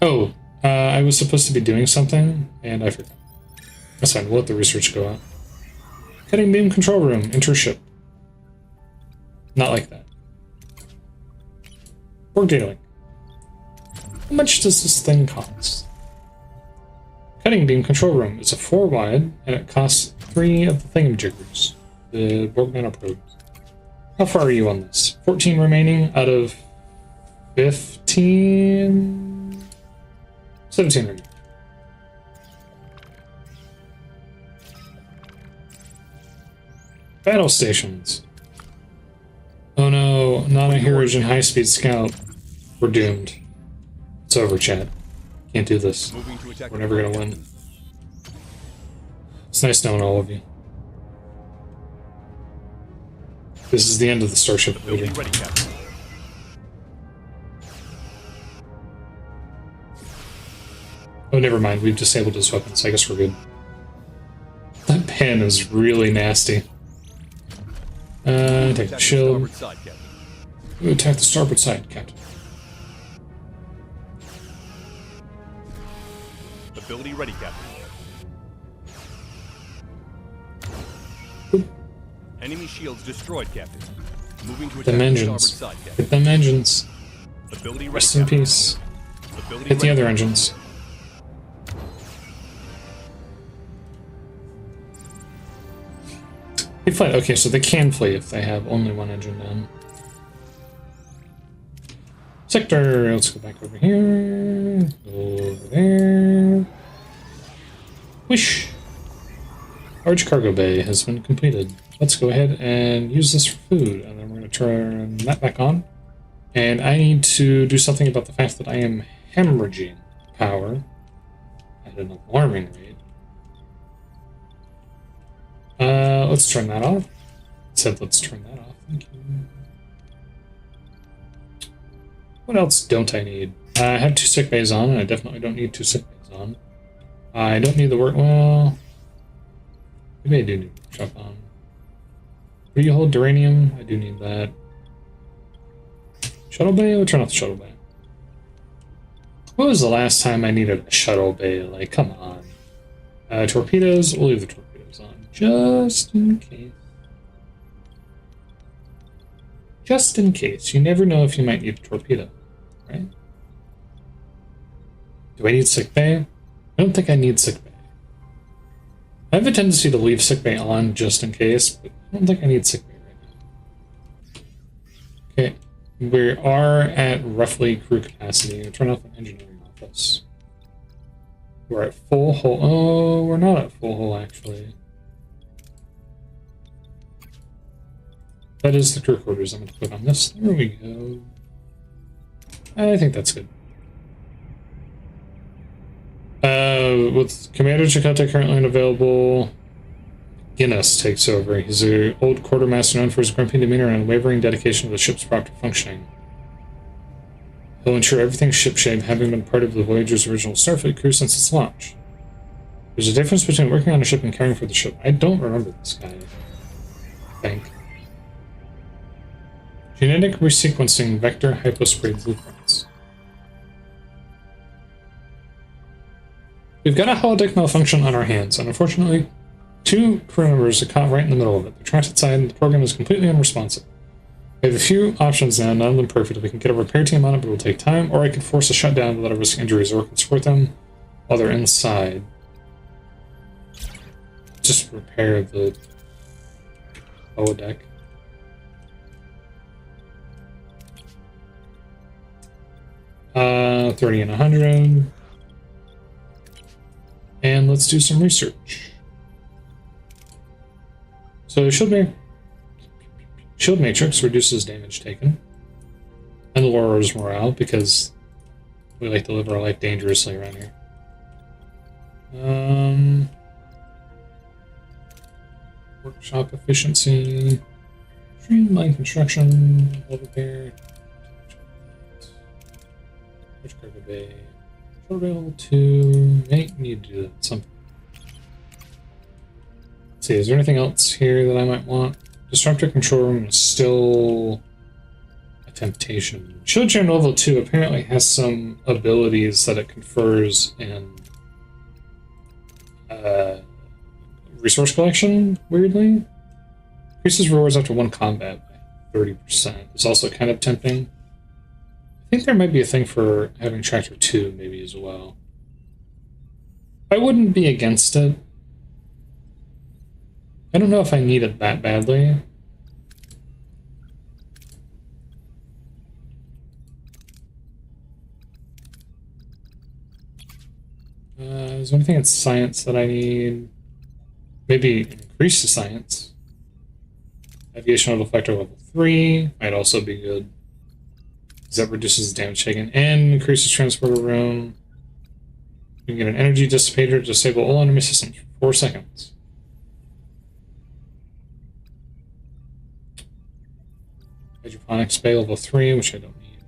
Oh, I was supposed to be doing something, and I forgot. That's fine, we'll let the research go out. Cutting beam control room, enter ship. Not like that. Borg data link. How much does this thing cost? Cutting beam control room is a 4 wide, and it costs 3 of the thingamajiggers, the Borg nanoprobes. How far are you on this? 14 remaining out of 15? 17 remaining. Battle stations. Oh no, not a Hirogen high-speed scout. We're doomed. It's over, chat. Can't do this. We're never gonna win. It's nice knowing all of you. This is the end of the Starship meeting. Oh, never mind. We've disabled his weapons. I guess we're good. That pen is really nasty. Take the shield. Attack the starboard side, Captain. Ability ready, Captain. Enemy shields destroyed, Captain. Moving to attack the starboard side, Captain. Hit them engines. Ability ready, Rest in Captain. peace. Ability Hit the ready. other engines. They fly. Okay, so they can flee if they have only one engine down. Sector. Let's go back over here. Go over there. Wish. Large cargo bay has been completed. Let's go ahead and use this for food, and then we're going to turn that back on. And I need to do something about the fact that I am hemorrhaging power at an alarming rate. Let's turn that off. It said let's turn that off. Thank you. What else don't I need? I have 2 sick bays on, and I definitely don't need 2 sick bays on. I don't need the work. Well, maybe I do need workshop on. Do you hold duranium? I do need that. Shuttle bay? We'll turn off the shuttle bay. When was the last time I needed a shuttle bay? Like, come on. Torpedoes? We'll leave the torpedoes on. Just in case. Just in case. You never know if you might need a torpedo, right? Do I need sick bay? I don't think I need sick bay. I have a tendency to leave sick bay on just in case, but I don't think I need sick bay right now. Okay. We are at roughly crew capacity. We'll turn off the engineering office. We're at full hull. Oh, we're not at full hull, actually. That is the crew quarters. I'm going to put on this. There we go. I think that's good. With Commander Chakotay currently unavailable, Guinness takes over. He's an old quartermaster known for his grumpy demeanor and unwavering dedication to the ship's proper functioning. He'll ensure everything's shipshape, having been part of the Voyager's original Starfleet crew since its launch. There's a difference between working on a ship and caring for the ship. I don't remember this guy, I think. Genetic resequencing vector hypospray blueprints. We've got a holodeck malfunction on our hands, and unfortunately, 2 crew members are caught right in the middle of it. They're trapped inside, and the program is completely unresponsive. We have a few options now, none of them perfect. We can get a repair team on it, but it will take time, or I could force a shutdown to let us risk injuries, or we can support them while they're inside. Just repair the holodeck. Uh, 30 and 100. And let's do some research. So shield matrix reduces damage taken. And lowers morale because we like to live our life dangerously around here. Workshop efficiency. Streamline construction. Level repair. Which cargo bay? Level 2. Might need to do that something. Let's see, is there anything else here that I might want? Disruptor control room is still a temptation. Shield Chair level 2 apparently has some abilities that it confers in resource collection, weirdly. Increases rewards after 1 combat by 30%. It's also kind of tempting. I think there might be a thing for having Tractor 2 maybe as well. I wouldn't be against it. I don't know if I need it that badly. Is there anything in science that I need? Maybe increase the science. Aviation auto factor level 3 might also be good. That reduces damage taken and increases transporter room. You can get an energy dissipator to disable all enemy systems for 4 seconds. Hydroponics bay level 3, which I don't need.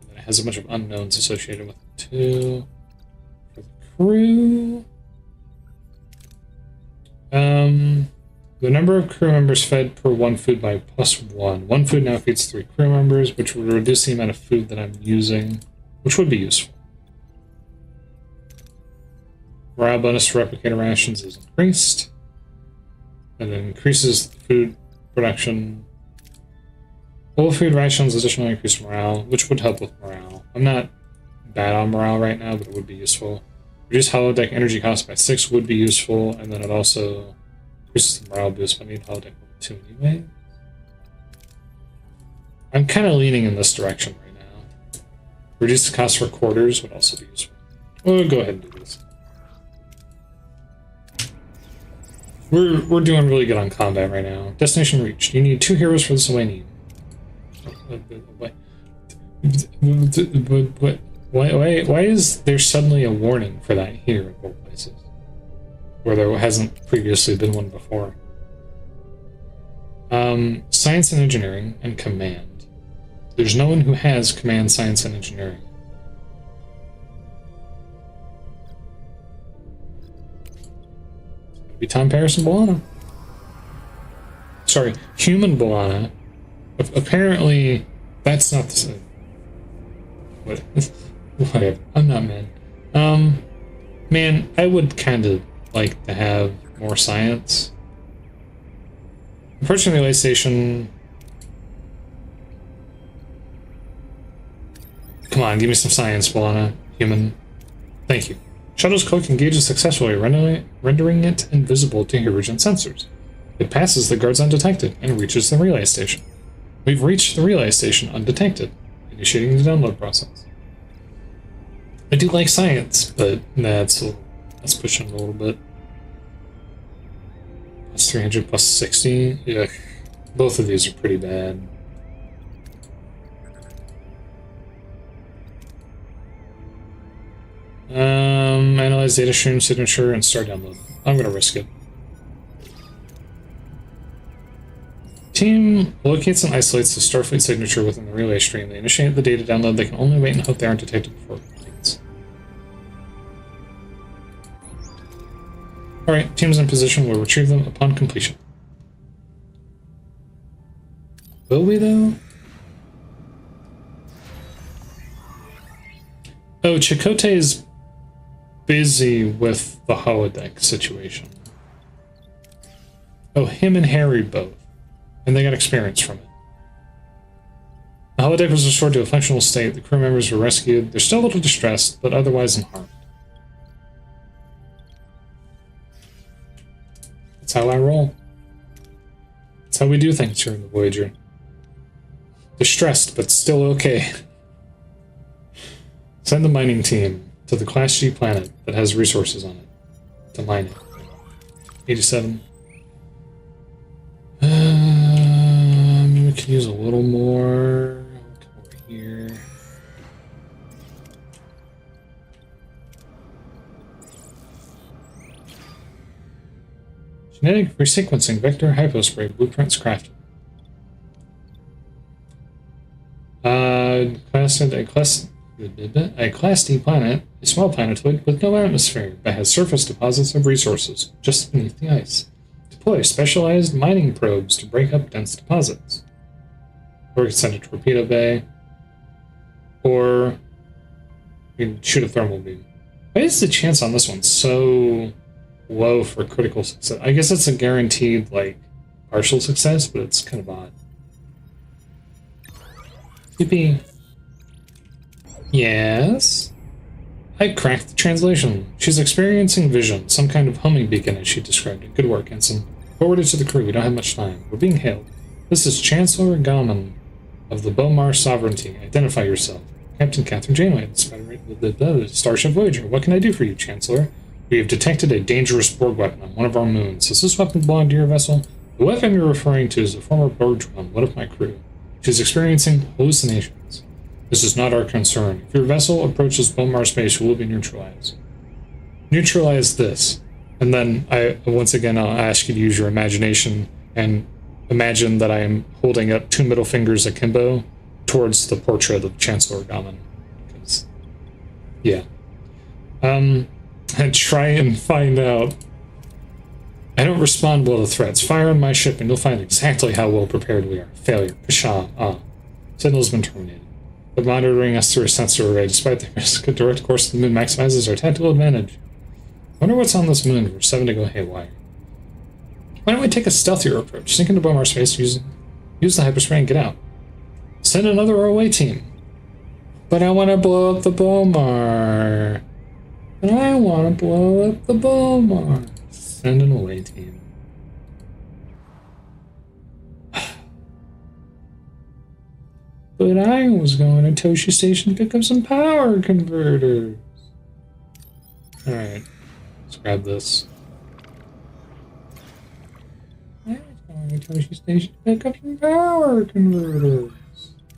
And then it has a bunch of unknowns associated with it too. For the crew. The number of crew members fed per 1 food by +1. 1 food now feeds 3 crew members, which would reduce the amount of food that I'm using, which would be useful. Morale bonus for replicator rations is increased. And it increases the food production. Full food rations additionally increase morale, which would help with morale. I'm not bad on morale right now, but it would be useful. Reduce holodeck energy cost by 6 would be useful, and then it also increases the morale boost, but I need holodeck level 2 anyway. I'm kind of leaning in this direction right now. Reduce the cost for quarters would also be useful. We'll go ahead and do this. We're doing really good on combat right now. Destination reached. You need 2 heroes for this away need. Why is there suddenly a warning for that here of all places? Where there hasn't previously been one before. Science and engineering and command. There's no one who has command, science, and engineering. Be Tom Paris and B'Elanna. Sorry, human B'Elanna. Apparently, that's not the same. What? Whatever. I'm not mad. Man, I would kind of like to have more science. Approaching the relay station. Come on, give me some science, B'Elanna. Human. Thank you. Shuttle's cloak engages successfully, rendering it invisible to heroes and sensors. It passes the guards undetected and reaches the relay station. We've reached the relay station undetected, initiating the download process. I do like science, but that's pushing a little bit. Plus 300, plus 60. Yeah, both of these are pretty bad. Analyze data stream signature and start download. I'm gonna risk it. Team locates and isolates the Starfleet signature within the relay stream. They initiate the data download. They can only wait and hope they aren't detected before it completes. Alright, teams in position will retrieve them upon completion. Will we, though? Oh, Chakotay is busy with the holodeck situation. Oh, him and Harry both. And they got experience from it. The holodeck was restored to a functional state. The crew members were rescued. They're still a little distressed, but otherwise unharmed. That's how I roll. That's how we do things here in the Voyager. Distressed, but still okay. Send the mining team to the Class G planet that has resources on it to mine it. 87. We can use a little more. Come over here. Genetic resequencing, vector hypospray, blueprints crafted. A Class D planet, a small planetoid with no atmosphere, but has surface deposits of resources just beneath the ice. Deploy specialized mining probes to break up dense deposits. Or we can send a torpedo bay. Or we can shoot a thermal beam. Why is the chance on this one so low for critical success? I guess it's a guaranteed, like, partial success, but it's kind of odd. Yippee. Yes? I cracked the translation. She's experiencing vision, some kind of homing beacon as she described it. Good work, Ensign. Forward it to the crew, we don't have much time. We're being hailed. This is Chancellor Gaumon of the Bomar Sovereignty. Identify yourself. Captain Catherine Janeway, the Starship Voyager. What can I do for you, Chancellor? We have detected a dangerous Borg weapon on one of our moons. Does this weapon belong to your vessel? The weapon you're referring to is a former Borg drone, one of my crew. She's experiencing hallucinations. This is not our concern. If your vessel approaches Bomar space, you will be neutralized. Neutralize this. And then, once again, I'll ask you to use your imagination and imagine that I am holding up 2 middle fingers akimbo towards the portrait of Chancellor Gaumon. Because, yeah. And try and find out. I don't respond well to threats. Fire on my ship and you'll find exactly how well prepared we are. Failure. Pshaw. Signal's been terminated. But monitoring us through a sensor array, despite the risk, a direct course to the moon maximizes our tactical advantage. Wonder what's on this moon for 7 to go haywire. Why don't we take a stealthier approach? Sink into Bomar space, use the hyperspray and get out. Send another away team. But I want to blow up the Bomar. But I want to blow up the Bomar. Send an away team. But I was going to Toshi Station to pick up some power converters. Alright. Let's grab this. I was going to Toshi Station to pick up some power converters.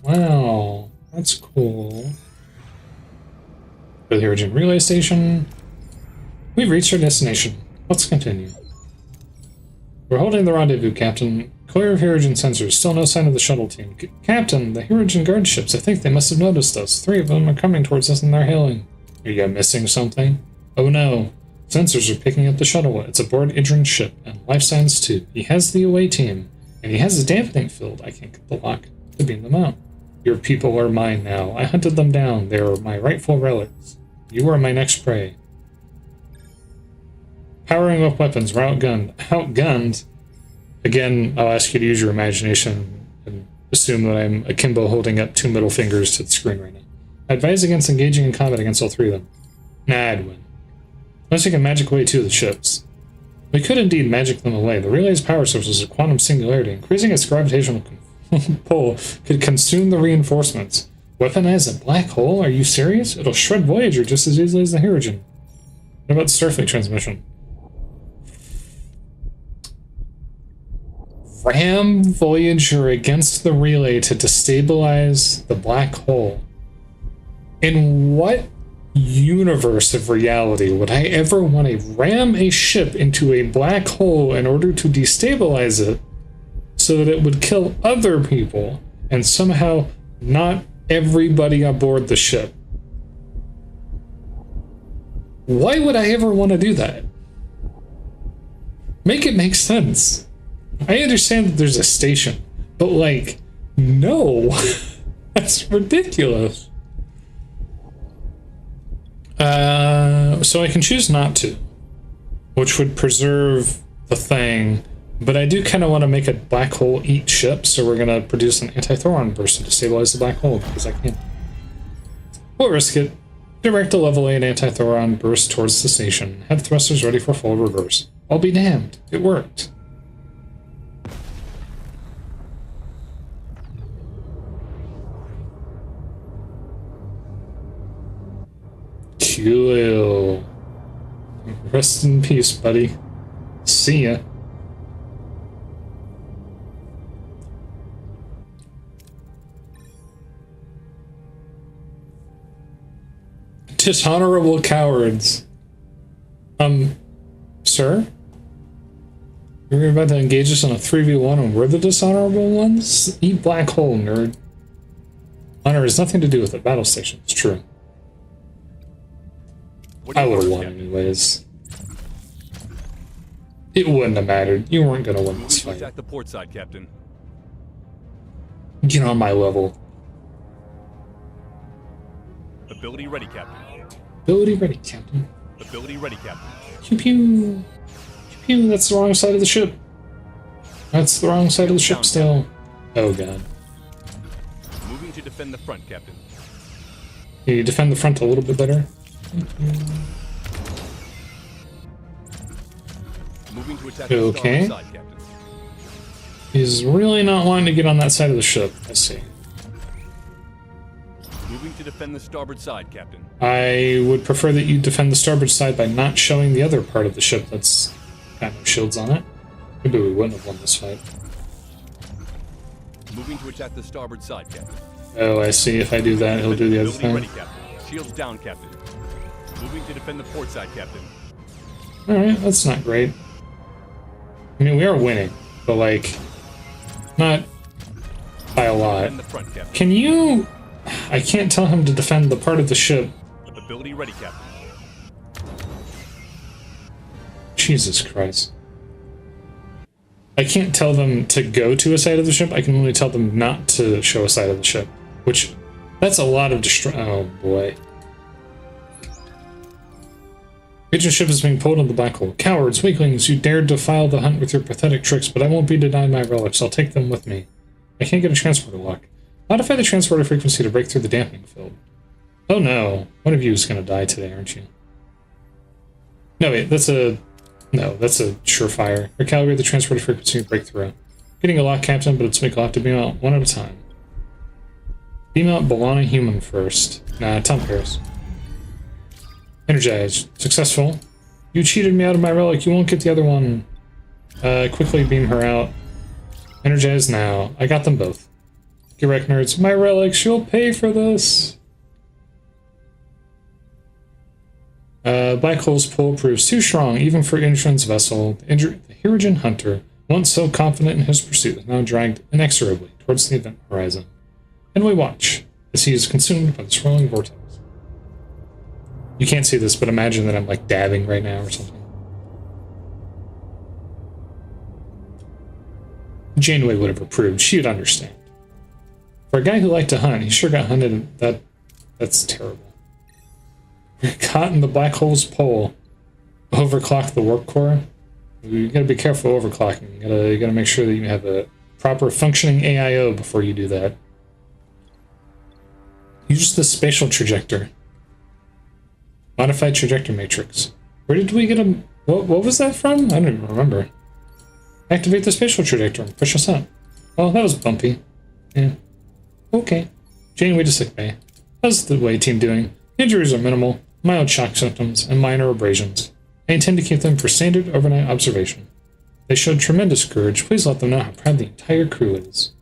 Wow. That's cool. For the Origin Relay Station. We've reached our destination. Let's continue. We're holding the rendezvous, Captain. Clear of Hirogen sensors. Still no sign of the shuttle team. Captain, the Hirogen guard ships. I think they must have noticed us. 3 of them are coming towards us and they're hailing. Are you missing something? Oh no. Sensors are picking up the shuttle. It's aboard Idrin's ship, and life signs too. He has the away team, and he has a dampening field. I can't get the lock to beam them out. Your people are mine now. I hunted them down. They are my rightful relics. You are my next prey. Powering up weapons. We're outgunned. Outgunned? Again, I'll ask you to use your imagination and assume that I'm akimbo holding up 2 middle fingers to the screen right now. I advise against engaging in combat against all 3 of them. Nah, I'd win. Unless we can magic away 2 of the ships. We could indeed magic them away. The relay's power source is a quantum singularity. Increasing its gravitational pull could consume the reinforcements. Weaponize a black hole? Are you serious? It'll shred Voyager just as easily as the Hirogen. What about Starfleet transmission? Ram Voyager against the relay to destabilize the black hole. In what universe of reality would I ever want to ram a ship into a black hole in order to destabilize it so that it would kill other people and somehow not everybody aboard the ship? Why would I ever want to do that? Make it make sense. I understand that there's a station, but like, no, that's ridiculous. So I can choose not to, which would preserve the thing, but I do kind of want to make a black hole eat ships, so we're going to produce an anti-Thoron burst to destabilize the black hole, because I can. We'll risk it. Direct a level 8 anti-Thoron burst towards the station. Have thrusters ready for full reverse. I'll be damned. It worked. Cool. Rest in peace, buddy. See ya. Dishonorable cowards. Sir? You're about to engage us in a 3v1 and we're the dishonorable ones? Eat black hole, nerd. Honor has nothing to do with the battle station, it's true. I would have won anyways. It wouldn't have mattered. You weren't gonna win this fight. Attack the port side, Captain. Get on my level. Ability ready, Captain. Ability ready, Captain. Ability ready, Captain. Pew pew. Pew pew, that's the wrong side of the ship. That's the wrong side of the ship still. Oh god. Moving to defend the front, Captain. Can you defend the front a little bit better? Moving to attack the okay. starboard side, Captain. He's really not wanting to get on that side of the ship. I see. Moving to defend the starboard side, Captain. I would prefer that you defend the starboard side by not showing the other part of the ship that's got no shields on it. Maybe we wouldn't have won this fight. Moving to attack the starboard side, Captain. Oh, I see. If I do that, he'll do the other thing. Ready, Captain. Shields down, Captain. Moving to defend the port side, Captain. Alright, that's not great. I mean, we are winning, but like, not by a lot. Defend the front, Captain. Can you... I can't tell him to defend the part of the ship. Ability ready, Captain. Jesus Christ. I can't tell them to go to a side of the ship, I can only tell them not to show a side of the ship. Which, that's a lot of oh boy. Agent ship is being pulled into the black hole. Cowards, weaklings, you dared defile the hunt with your pathetic tricks, but I won't be denied my relics. I'll take them with me. I can't get a transporter lock. Modify the transporter frequency to break through the dampening field. Oh no. One of you is going to die today, aren't you? No, wait, that's a surefire. Recalibrate the transporter frequency to break through. Getting a lock, Captain, but it's we'll have to beam out one at a time. Beam out Balana Human first. Nah, Tom Paris. Energized. Successful. You cheated me out of my relic. You won't get the other one. Quickly beam her out. Energized now. I got them both. Get wrecked, nerds. My relics. You'll pay for this. Black hole's pull proves too strong, even for Inchran's vessel. The Hirogen Hunter, once so confident in his pursuit, is now dragged inexorably towards the event horizon. And we watch as he is consumed by the swirling vortex. You can't see this, but imagine that I'm like dabbing right now or something. Janeway would have approved. She would understand. For a guy who liked to hunt, he sure got hunted. That's terrible. You're caught in the black hole's pole. Overclock the warp core. You gotta be careful overclocking. You gotta make sure that you have a proper functioning AIO before you do that. Use the spatial trajector. Modified trajector matrix. Where did we get a... What was that from? I don't even remember. Activate the spatial trajector and push us up. Oh, that was bumpy. Yeah. Okay. Janeway to sickbay. How's the way team doing? Injuries are minimal, mild shock symptoms, and minor abrasions. I intend to keep them for standard overnight observation. They showed tremendous courage. Please let them know how proud the entire crew is.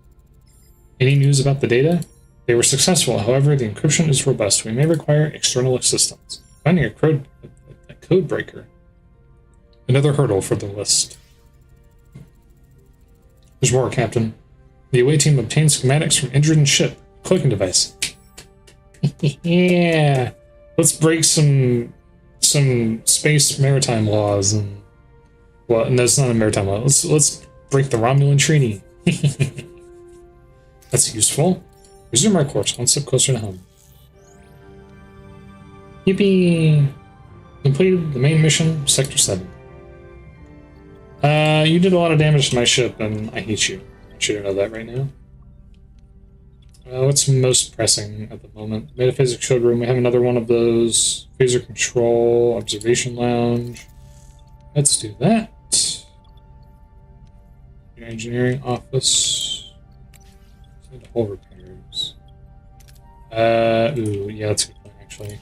Any news about the data? They were successful, however, the encryption is robust. We may require external assistance. Finding a code breaker. Another hurdle for the list. There's more, Captain. The away team obtained schematics from Indriden's ship. Cloaking device. Yeah. Let's break some space maritime laws and... Well, no, it's not a maritime law. Let's break the Romulan treaty. That's useful. Resume our course, one step closer to home. Yippee! Completed the main mission, Sector 7. You did a lot of damage to my ship, and I hate you. I want you to know that right now. What's most pressing at the moment? Metaphysics showroom, we have another one of those. Phaser control, observation lounge. Let's do that. Engineering office. Hull repairs. Ooh, yeah, that's a good plan, actually.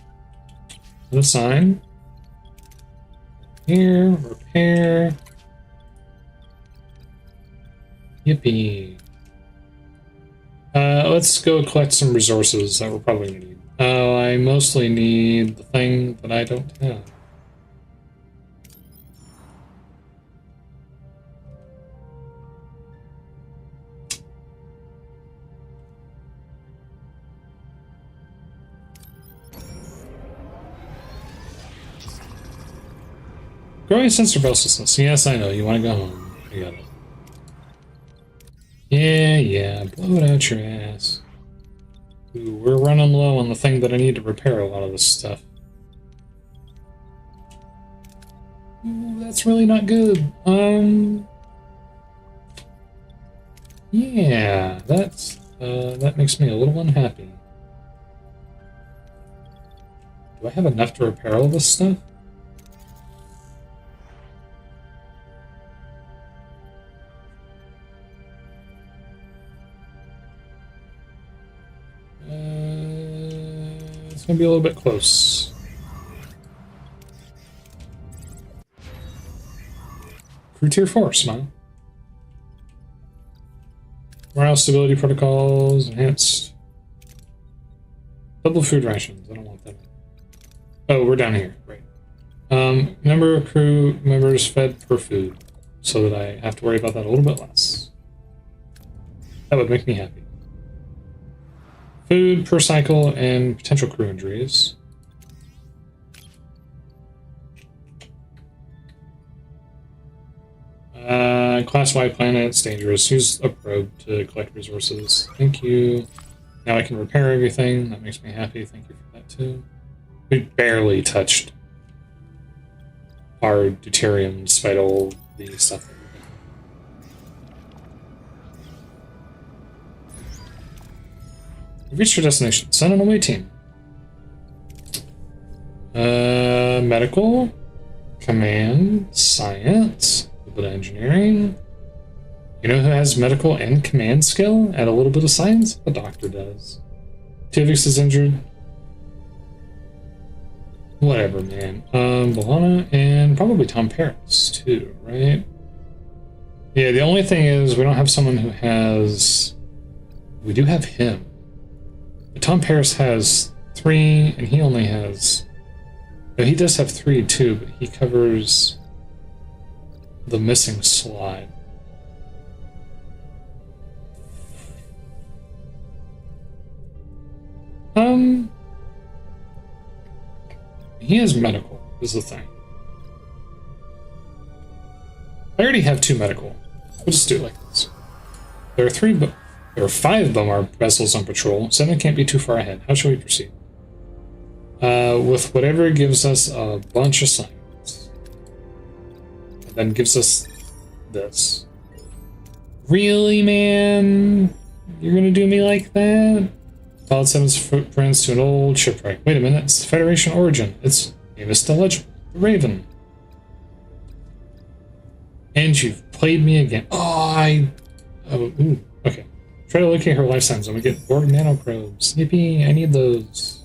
The sign. Here, repair. Yippee. Let's go collect some resources that we're probably gonna need. Oh, I mostly need the thing that I don't have. Growing sense of restlessness. Yes, I know. You want to go home. I got it. Yeah. Blow it out your ass. Ooh, we're running low on the thing that I need to repair a lot of this stuff. Ooh, that's really not good. Yeah, that makes me a little unhappy. Do I have enough to repair all this stuff? It's gonna be a little bit close. Crew tier 4, smile. Morale stability protocols, enhanced. Double food rations, I don't want that. Oh, we're down here, right. Number of crew members fed per food, so that I have to worry about that a little bit less. That would make me happy. Food per cycle and potential crew injuries. Class-wide planets, dangerous. Use a probe to collect resources. Thank you. Now I can repair everything. That makes me happy. Thank you for that too. We barely touched hard deuterium despite all the stuff. We've reached your destination. Send an away team. Medical, command, science, a little bit of engineering. You know who has medical and command skill and a little bit of science? The doctor does. Tivix is injured. Whatever, man. Bologna and probably Tom Paris too, right? Yeah, the only thing is we don't have someone who has... We do have him. But Tom Paris has 3, and he only has... No, he does have 3 too, but he covers the missing slide. He has medical, is the thing. I already have 2 medical. We'll just do it like this. There are 5 Bomar vessels on patrol. 7 can't be too far ahead. How shall we proceed? With whatever gives us a bunch of science. And then gives us this. Really, man? You're gonna do me like that? Followed 7's footprints to an old shipwreck. Wait a minute, it's the Federation origin. Its name is still legible. The Raven. And you've played me again. Oh, ooh, okay. Try to locate her life signs and we get Borg nanoprobes. Yippee, I need those.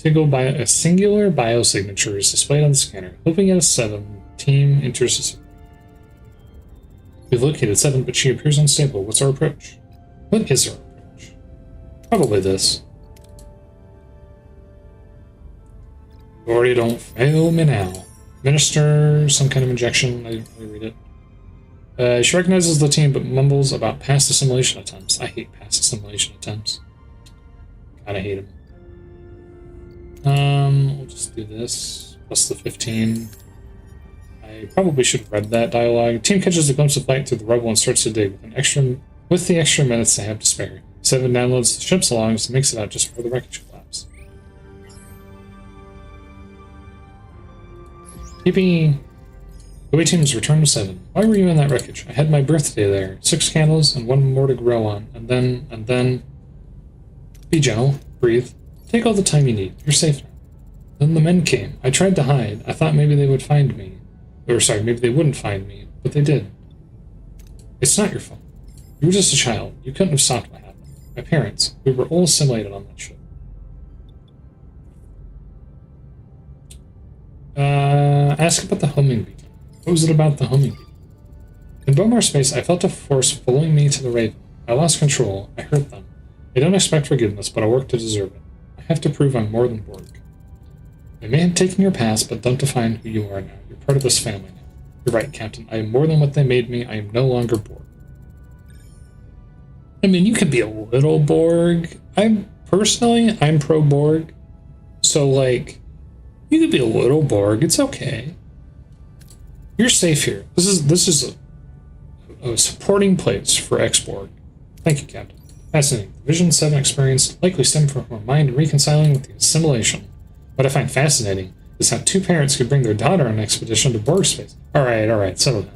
A singular biosignature is displayed on the scanner. Hoping at a 7, team enters. We've located 7, but she appears unstable. What's our approach? What is our approach? Probably this. Glory, don't fail me now. Minister, some kind of injection. I read it. She recognizes the team, but mumbles about past assimilation attempts. I hate past assimilation attempts. God, I hate them. We'll just do this. Plus the 15. I probably should have read that dialogue. Team catches a glimpse of light through the rubble and starts to dig with the extra minutes they have to spare. 7 downloads the ship's logs and makes it out just before the wreckage collapse. Yippee! The away team's returned to 7. Why were you in that wreckage? I had my birthday there. 6 candles and 1 more to grow on. And then... Be gentle. Breathe. Take all the time you need. You're safe now. Then the men came. I tried to hide. I thought maybe they would find me. Or sorry, maybe they wouldn't find me. But they did. It's not your fault. You were just a child. You couldn't have stopped what happened. My parents, we were all assimilated on that ship. Ask about the homing beacon. What was it about the homing beacon? In Bomar space, I felt a force pulling me to the Raven. I lost control. I hurt them. I don't expect forgiveness, but I'll work to deserve it. I have to prove I'm more than Borg. I may have taken your past, but don't define who you are now. You're part of this family now. You're right, Captain. I am more than what they made me. I am no longer Borg. I mean, you could be a little Borg. I'm pro Borg. So, like, you could be a little Borg. It's okay. You're safe here. This is a supporting place for ex-Borg. Thank you, Captain. Fascinating. The Vision 7 experience likely stemmed from her mind reconciling with the assimilation. What I find fascinating is how 2 parents could bring their daughter on an expedition to Borg space. Alright, settle down.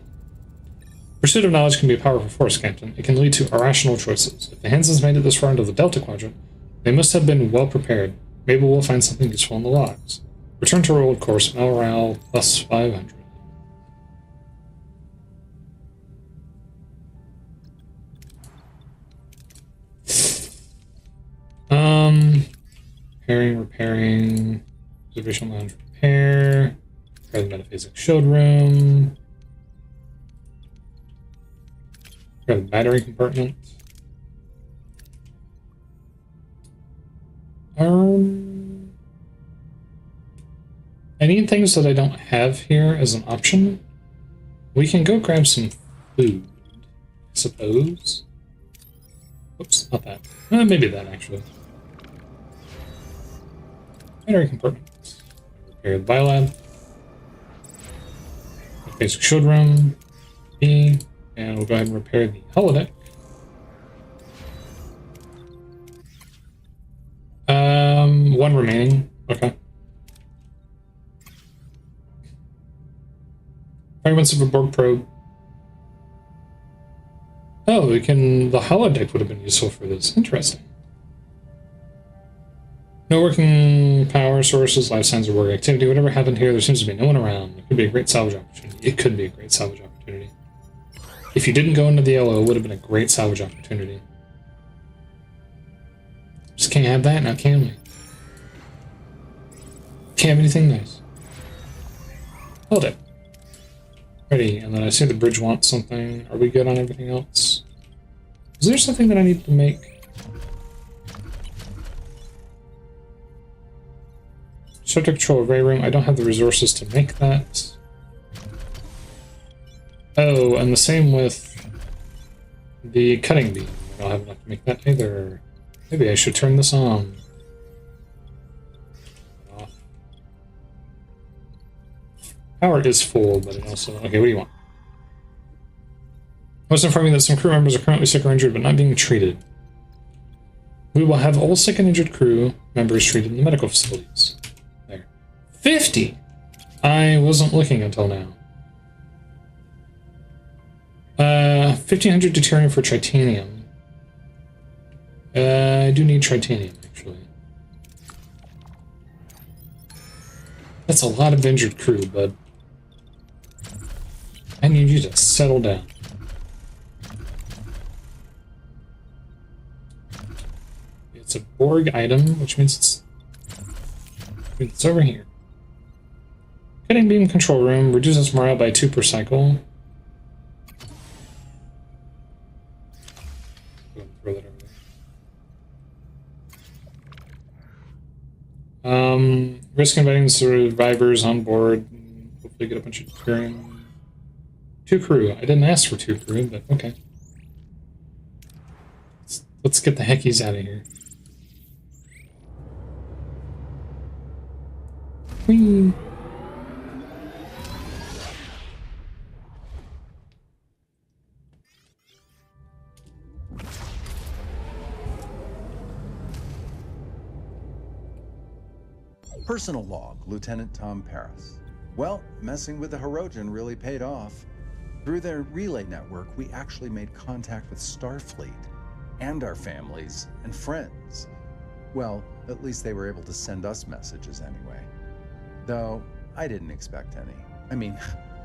Pursuit of knowledge can be a powerful force, Captain. It can lead to irrational choices. If the Hansons made it this far into the Delta Quadrant, they must have been well prepared. Maybe we'll find something useful in the logs. Return to our old course, morale plus 500. Repairing, observation lounge repair, the metaphasic showroom, the battery compartment. I need things that I don't have here as an option. We can go grab some food, I suppose. Oops, not that. Maybe that, actually. Battery compartment. Repair the biolab. Basic showroom. B. And we'll go ahead and repair the holodeck. One remaining. Okay. Fragments of a Borg probe. Oh, the holodeck would have been useful for this. Interesting. No working power sources, life signs, or work activity. Whatever happened here, there seems to be no one around. It could be a great salvage opportunity. It could be a great salvage opportunity. If you didn't go into the LO, it would have been a great salvage opportunity. Just can't have that now, can we? Can't have anything nice. Hold it. Ready, and then I see the bridge wants something. Are we good on everything else? Is there something that I need to make? Start to control a ray room. I don't have the resources to make that. Oh, and the same with the cutting beam. I don't have enough to make that either. Maybe I should turn this on. Off. Power is full, but it also... Okay, what do you want? I was informing that some crew members are currently sick or injured, but not being treated. We will have all sick and injured crew members treated in the medical facilities. There. 50! I wasn't looking until now. 1500 deuterium for tritanium. I do need tritanium, actually. That's a lot of injured crew, but I need you to settle down. It's a Borg item, which means it's over here. Cutting beam control room reduces morale by 2 per cycle. Throw that over there. Risk inviting survivors on board. Hopefully get a bunch of deuterium. 2 crew. I didn't ask for 2 crew, but okay. Let's get the heckies out of here. Whee! Personal log, Lieutenant Tom Paris. Well, messing with the Hirogen really paid off. Through their relay network, we actually made contact with Starfleet and our families and friends. Well, at least they were able to send us messages anyway. Though, I didn't expect any. I mean,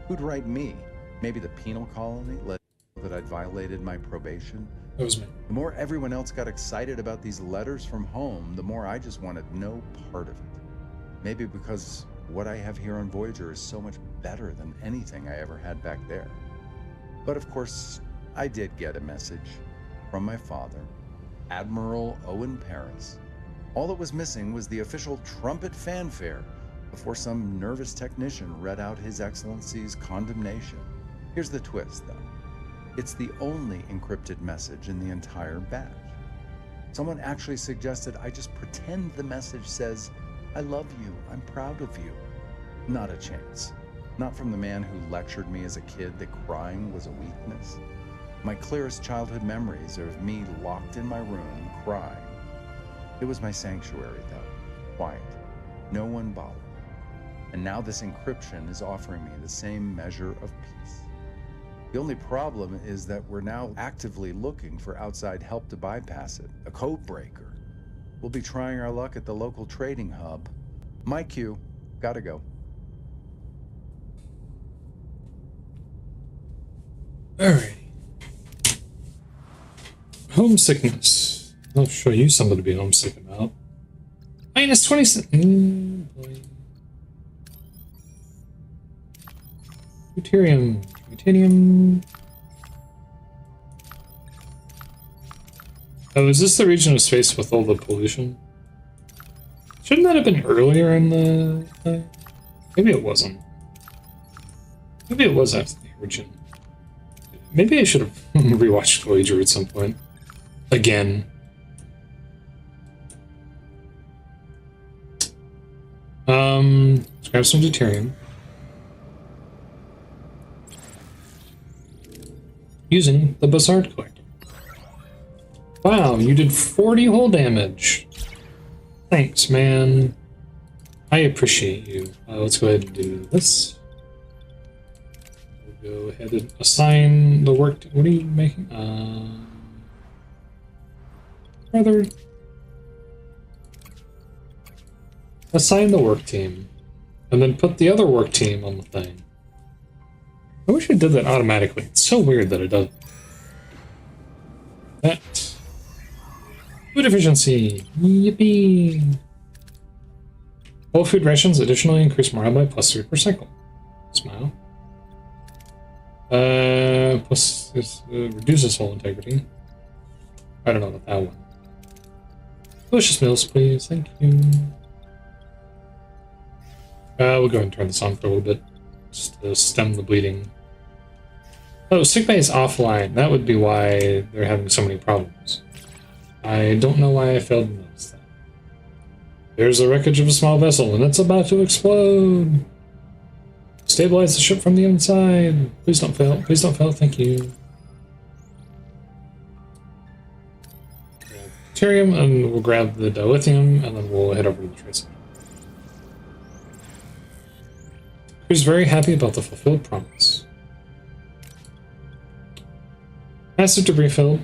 who'd write me? Maybe the penal colony let that I'd violated my probation? That was me. The more everyone else got excited about these letters from home, the more I just wanted no part of it. Maybe because what I have here on Voyager is so much better than anything I ever had back there. But of course, I did get a message from my father, Admiral Owen Paris. All that was missing was the official trumpet fanfare before some nervous technician read out His Excellency's condemnation. Here's the twist, though. It's the only encrypted message in the entire batch. Someone actually suggested I just pretend the message says, "I love you, I'm proud of you." Not a chance. Not from the man who lectured me as a kid that crying was a weakness. My clearest childhood memories are of me locked in my room, crying. It was my sanctuary, though. Quiet. No one bothered. And now this encryption is offering me the same measure of peace. The only problem is that we're now actively looking for outside help to bypass it, a code breaker. We'll be trying our luck at the local trading hub. My cue. Gotta go. Alrighty. Homesickness. I'll show you something to be homesick about. Minus 27. Boy. Deuterium. Titanium. Oh, is this the region of space with all the pollution? Shouldn't that have been earlier in the... maybe it wasn't. Maybe it was after the origin. Maybe I should have rewatched Voyager at some point. Again. Let's grab some deuterium. Using the Bassard Collector. Wow, you did 40 hull damage. Thanks, man. I appreciate you. Let's go ahead and do this. Go ahead and assign the work. What are you making? Brother. Assign the work team. And then put the other work team on the thing. I wish it did that automatically. It's so weird that it does. That. Food efficiency. Yippee. Whole food rations additionally increase morale by +3 per cycle. Smile. Plus this reduces hull integrity. I don't know about that one. Delicious meals, please. Thank you. We'll go ahead and turn this on for a little bit. Just to stem the bleeding. Oh, sickbay is offline. That would be why they're having so many problems. I don't know why I failed to notice that. There's the wreckage of a small vessel, and it's about to explode! Stabilize the ship from the inside! Please don't fail. Please don't fail. Thank you. Deuterium, and we'll grab the dilithium, and then we'll head over to the trade center. Who's very happy about the fulfilled promise. Massive debris field.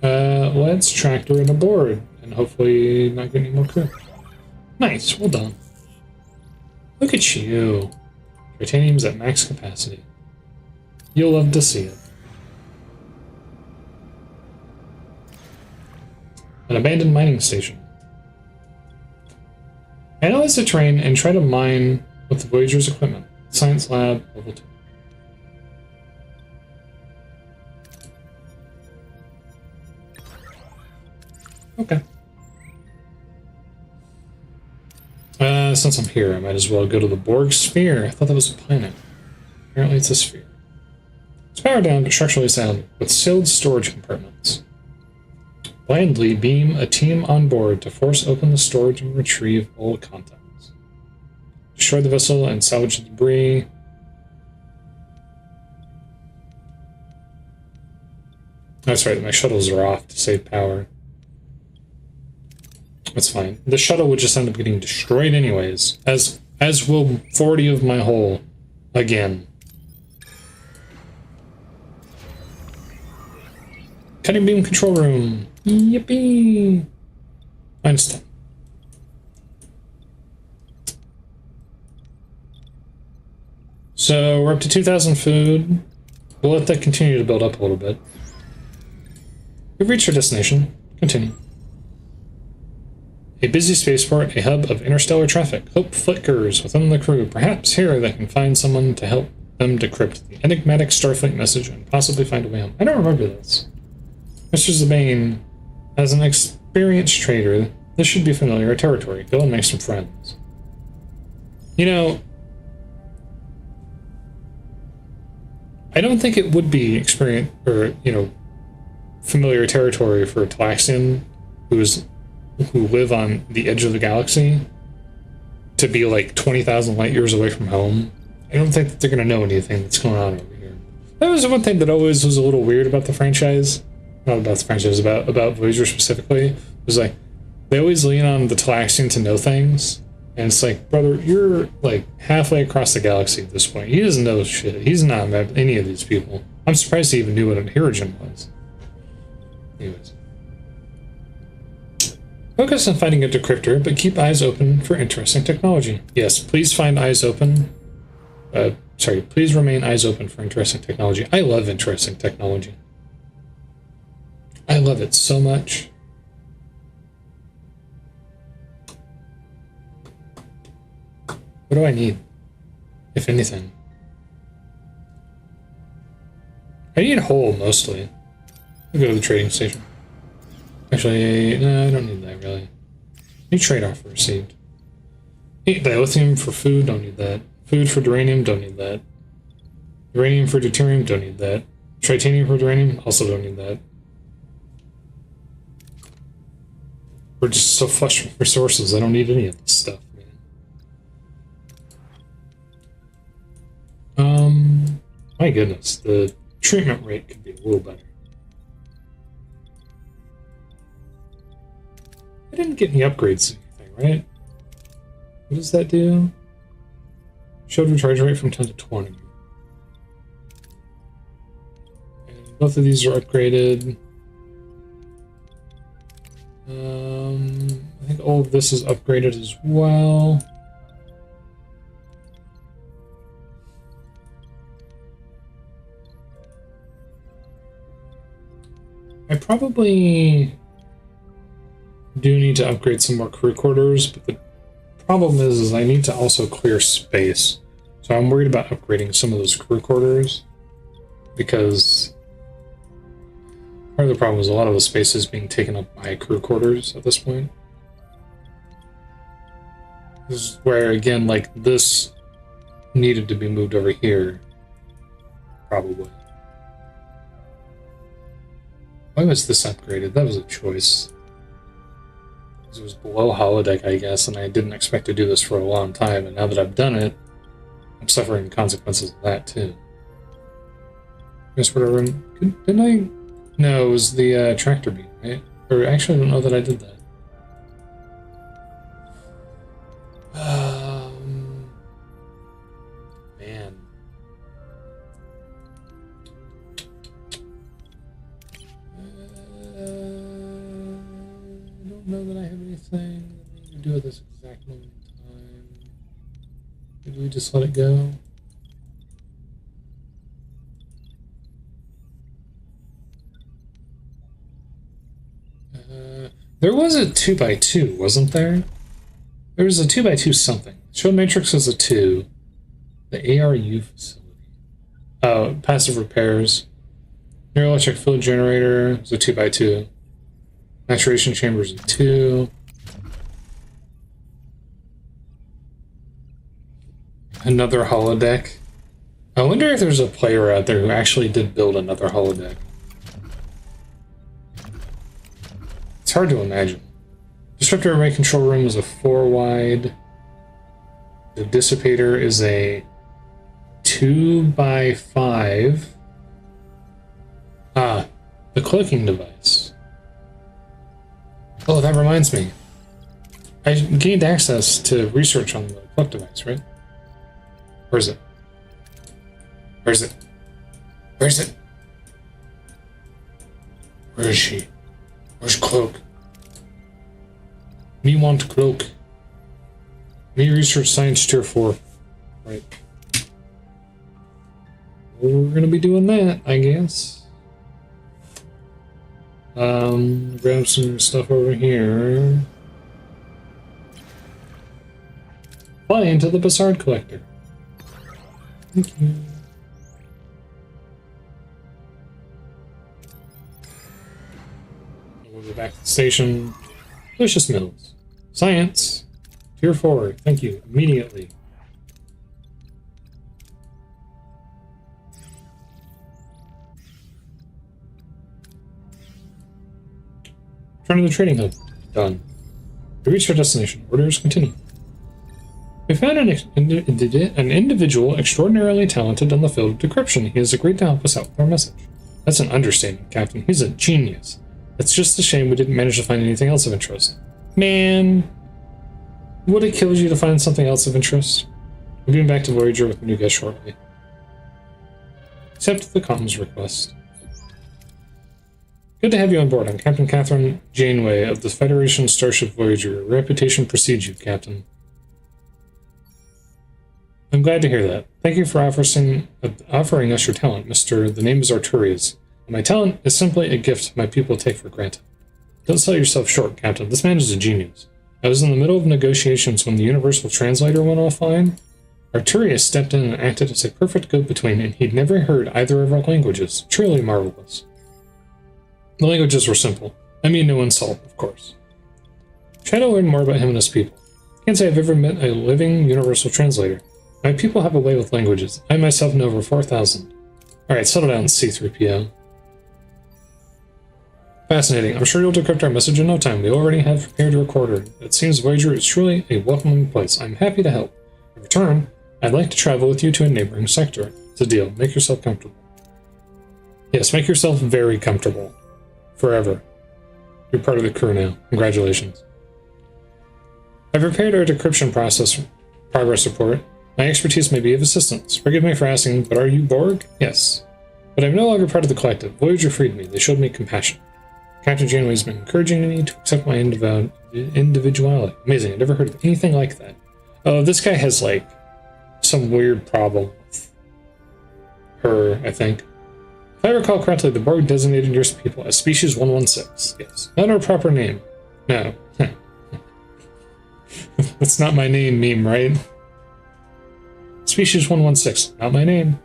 Let's tractor and aboard, and hopefully not get any more crew. Nice, well done. Look at you. Titanium's at max capacity. You'll love to see it. An abandoned mining station. Analyze the terrain and try to mine with the Voyager's equipment. Science lab, level 2. Okay. Since I'm here, I might as well go to the Borg sphere. I thought that was a planet. Apparently it's a sphere. It's powered down but structurally sound, with sealed storage compartments. Blindly beam a team on board to force open the storage and retrieve old contents. Destroy the vessel and salvage the debris. That's right, my shuttles are off to save power. That's fine. The shuttle would just end up getting destroyed anyways, as will 40 of my hull again. Cutting beam control room. Yippee! Einstein. So we're up to 2,000 food. We'll let that continue to build up a little bit. We've reached our destination. Continue. A busy spaceport, a hub of interstellar traffic. Hope flickers within the crew. Perhaps here they can find someone to help them decrypt the enigmatic Starfleet message and possibly find a way home. I don't remember this. Mr. Zabane, as an experienced trader, this should be familiar territory. Go and make some friends. You know, I don't think it would be experience or, familiar territory for a Talaxian who live on the edge of the galaxy to be like 20,000 light years away from home. I don't think that they're going to know anything that's going on over here. That was one thing that always was a little weird about the franchise. Not about the franchise, about Voyager specifically. It was like, they always lean on the Talaxian to know things. And it's like, brother, you're like halfway across the galaxy at this point. He doesn't know shit. He's not met any of these people. I'm surprised he even knew what an Hirogen was. Anyways. Focus on finding a decryptor, but keep eyes open for interesting technology. Yes, please find eyes open. Please remain eyes open for interesting technology. I love interesting technology. I love it so much. What do I need, if anything? I need a hole, mostly. I'll go to the trading station. Actually, no, I don't need that, really. New trade offer received. Dilithium for food, don't need that. Food for duranium, don't need that. Uranium for deuterium, don't need that. Tritanium for duranium, also don't need that. We're just so flush with resources, I don't need any of this stuff, man. My goodness, the treatment rate could be a little better. I didn't get any upgrades or anything, right? What does that do? Showed recharge rate from 10 to 20. Both of these are upgraded. I think all of this is upgraded as well. I probably do need to upgrade some more crew quarters, but the problem is I need to also clear space. So I'm worried about upgrading some of those crew quarters because part of the problem is a lot of the space is being taken up by crew quarters at this point. This is where, again, like, this needed to be moved over here. Probably. Why was this upgraded? That was a choice. It was below holodeck, I guess, and I didn't expect to do this for a long time, and now that I've done it, I'm suffering the consequences of that, too. Guess what I run... Didn't I... No, it was the tractor beam, right? Or actually, I don't know that I did that. Man. I don't know that I have anything that I need to do at this exact moment in time. Maybe we just let it go? There was a 2x2, wasn't there? There was a 2x2 something. Show matrix was a 2. The ARU facility. Passive repairs. Neuroelectric fluid generator is a 2x2. Maturation chamber is a 2. Another holodeck. I wonder if there's a player out there who actually did build another holodeck. It's hard to imagine. Disruptor array control room is a 4 wide. The dissipator is a 2x5. Ah, the cloaking device. Oh, that reminds me. I gained access to research on the cloak device, right? Where is it? Where is it? Where is it? Where is she? Where's Cloak? Me want Cloak. Me research science tier 4. Right. We're gonna be doing that, I guess. Grab some stuff over here. Fly into the Bassard Collector. Thank you. We'll go back to the station. Delicious Mills. Science. Tier 4. Thank you. Immediately. Return to the trading hub. Done. We reached our destination. Orders continue. We found an individual extraordinarily talented in the field of decryption. He has agreed to help us out with our message. That's an understatement, Captain. He's a genius. It's just a shame we didn't manage to find anything else of interest. Man, would it kill you to find something else of interest? We'll be back to Voyager with a new guest shortly. Accept the comms request. Good to have you on board. I'm Captain Catherine Janeway of the Federation Starship Voyager. Your reputation precedes you, Captain. I'm glad to hear that. Thank you for offering us your talent, Mr. The name is Arturius. My talent is simply a gift my people take for granted. Don't sell yourself short, Captain. This man is a genius. I was in the middle of negotiations when the Universal Translator went offline. Arturius stepped in and acted as a perfect go-between, and he'd never heard either of our languages. Truly marvelous. The languages were simple. I mean no insult, of course. Try to learn more about him and his people. Can't say I've ever met a living Universal Translator. My people have a way with languages. I myself know over 4,000. Alright, settle down, C-3PO. Fascinating. I'm sure you'll decrypt our message in no time. We already have prepared a recorder. It seems Voyager is truly a welcoming place. I'm happy to help. In return, I'd like to travel with you to a neighboring sector. It's a deal. Make yourself comfortable. Yes, make yourself very comfortable. Forever. You're part of the crew now. Congratulations. I've prepared our decryption process progress report. My expertise may be of assistance. Forgive me for asking, but are you Borg? Yes. But I'm no longer part of the collective. Voyager freed me. They showed me compassion. Captain Janeway's been encouraging me to accept my individuality. Amazing. I've never heard of anything like that. Oh, this guy has, like, some weird problem with her, I think. If I recall correctly, the Borg designated your people as Species 116. Yes. Not our proper name. No. That's not my name meme, right? Species 116. Not my name.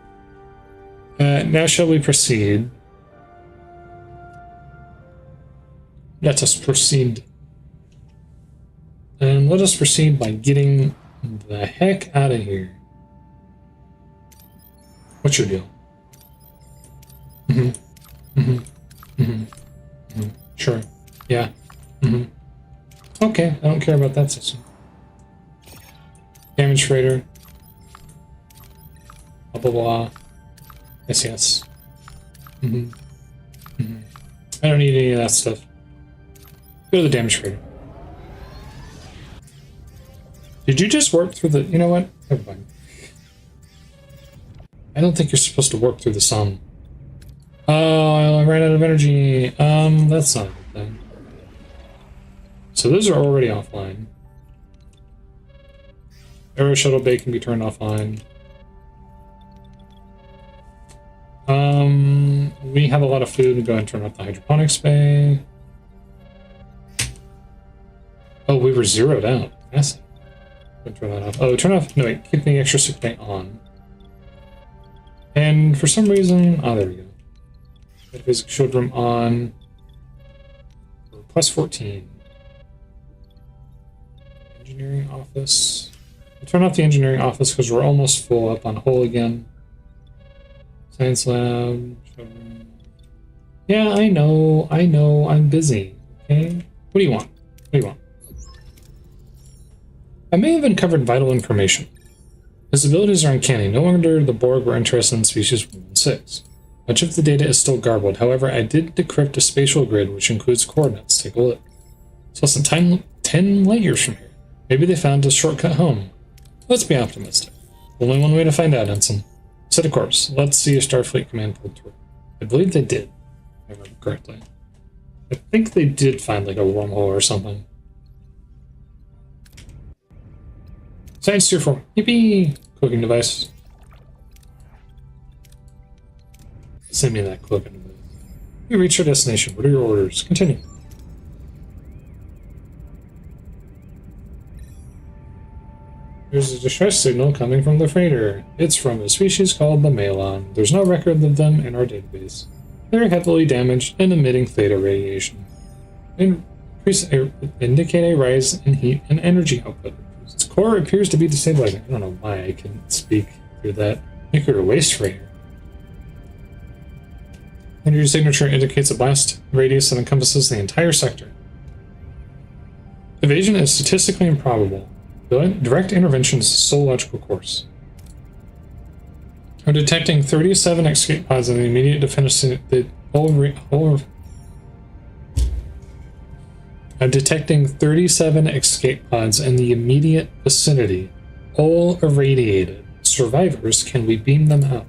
Now shall we proceed? Let us proceed. And let us proceed by getting the heck out of here. What's your deal? Sure. Yeah. Okay, I don't care about that system. Damage freighter. Blah blah blah. Yes. I don't need any of that stuff. Go to the damage freighter. Did you just warp through the... You know what? Never mind. I don't think you're supposed to warp through the sun. Oh, I ran out of energy. That's not a good thing. So those are already offline. Aero shuttle bay can be turned offline. We have a lot of food. We go ahead and turn off the hydroponics bay. Oh, we were zeroed out. Yes. Turn that off. Oh, turn off. No, wait. Keep the extra sick bay on. And for some reason, oh, there we go. Metaphysics shield room on. Plus 14. Engineering office. We'll turn off the engineering office because we're almost full up on hull again. Science lab. Yeah, I know. I'm busy. Okay. What do you want? What do you want? I may have uncovered vital information. His abilities are uncanny. No wonder the Borg were interested in species 116. Much of the data is still garbled. However, I did decrypt a spatial grid which includes coordinates. Take a look. It's less than 10 light years from here. Maybe they found a shortcut home. Let's be optimistic. Only one way to find out, Ensign. Set a course. Let's see if Starfleet Command pulled through. I believe they did, if I remember correctly. I think they did find like a wormhole or something. Science tier 4. Yippee! Cloaking device. Send me that cloaking device. We reached our destination. What are your orders? Continue. There's a distress signal coming from the freighter. It's from a species called the Malon. There's no record of them in our database. They're heavily damaged and emitting theta radiation. Indicate a rise in heat and energy output. Its core appears to be destabilizing. I don't know why I can speak through that. Nuclear waste freighter. Energy signature indicates a blast radius that encompasses the entire sector. Evasion is statistically improbable. Direct intervention is the sole logical course. We're detecting 37 escape pods in the immediate vicinity. Detecting 37 escape pods in the immediate vicinity, all irradiated. Survivors, can we beam them out?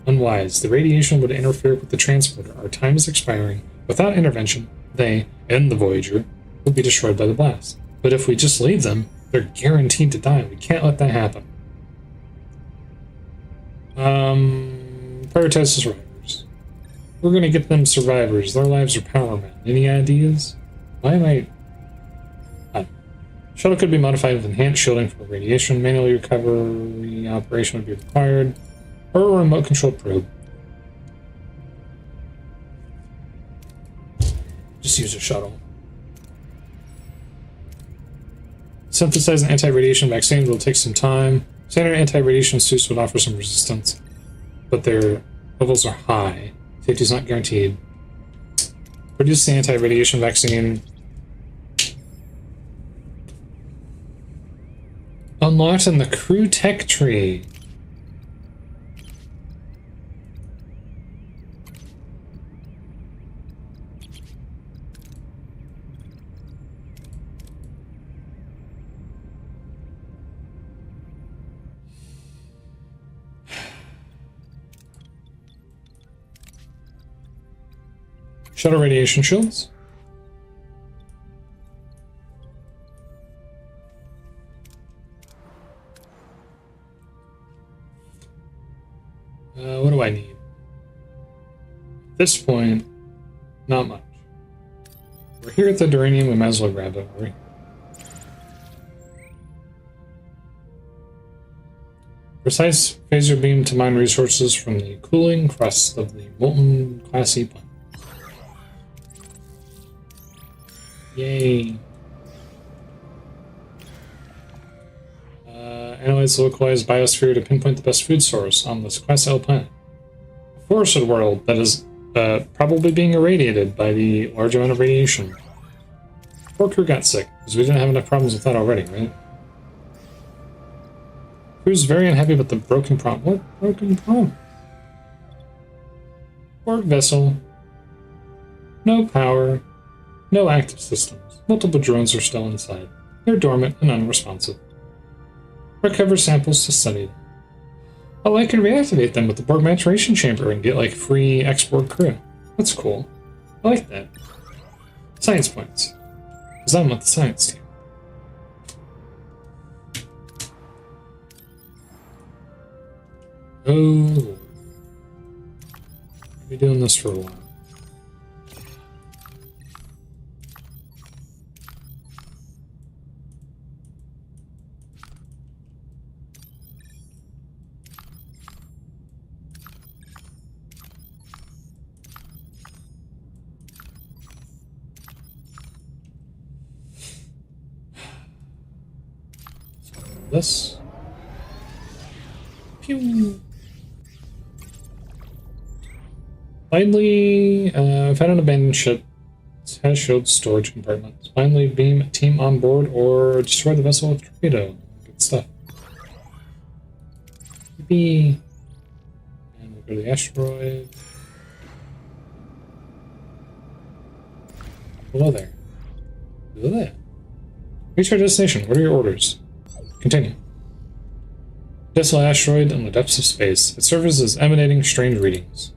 Unwise. The radiation would interfere with the transporter. Our time is expiring. Without intervention, they, and the Voyager, will be destroyed by the blast. But if we just leave them, they're guaranteed to die. We can't let that happen. Prioritize the survivors. We're gonna get them survivors. Their lives are paramount. Any ideas? Why am I... Shuttle could be modified with enhanced shielding for radiation. Manually recovery operation would be required. Or a remote controlled probe. Just use a shuttle. Synthesizing anti-radiation vaccines will take some time. Standard anti-radiation suits would offer some resistance, but their levels are high. Safety is not guaranteed. Produce the anti-radiation vaccine. Unlocked in the crew tech tree. Shuttle radiation shields. What do I need? At this point, not much. We're here at the Duranium, we might as well grab it. Precise phaser beam to mine resources from the cooling crust of the molten Class E planet. Yay. Analyze the localized biosphere to pinpoint the best food source on this Class L planet. A forested world that is probably being irradiated by the large amount of radiation. Poor crew got sick, because we didn't have enough problems with that already, right? Crew's very unhappy about the broken prompt. What broken prompt? Borg vessel. No power. No active systems. Multiple drones are still inside. They're dormant and unresponsive. Recover samples to study them. Oh, I can reactivate them with the Borg maturation chamber and get, like, free export crew. That's cool. I like that. Science points. Because I'm with the science team. Oh. I'll be doing this for a while. This. Pew. Finally, found an abandoned ship. It has shield storage compartments. Finally, beam a team on board or destroy the vessel with torpedo. Good stuff. Yippee. And we'll go to the asteroid. Hello there. Hello there. Reach our destination. What are your orders? Continue. Desolate asteroid in the depths of space. Its surface is emanating strange readings.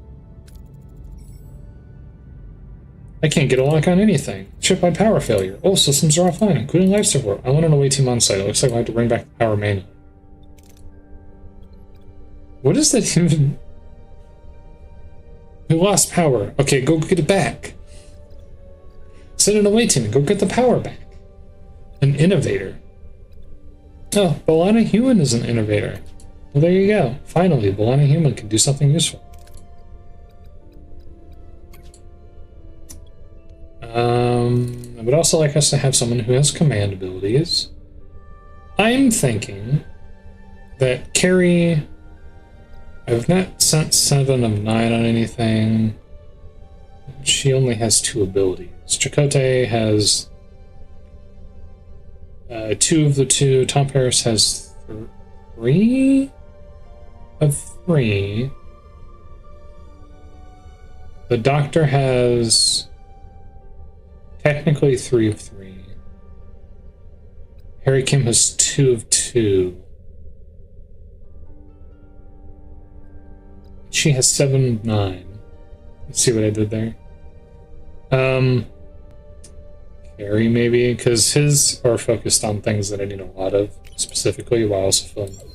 I can't get a lock on anything. Ship by power failure. All systems are offline, including life support. I want an away team on site. It looks like I'll have to bring back the power manually. What is that even? We lost power. Okay, go get it back. Send an away team and go get the power back. An innovator. Oh, B'Elanna Human is an innovator. Well, there you go. Finally, B'Elanna Human can do something useful. I would also like us to have someone who has command abilities. I'm thinking that Carrie... I've not sent 7 of 9 on anything. She only has 2 abilities. Chakotay has 2 of the 2. Tom Paris has 3 of 3. The Doctor has technically 3 of 3. Harry Kim has 2 of 2. She has 7 of 9. Let's see what I did there. Carrie, maybe, because his are focused on things that I need a lot of, specifically, while also filling them.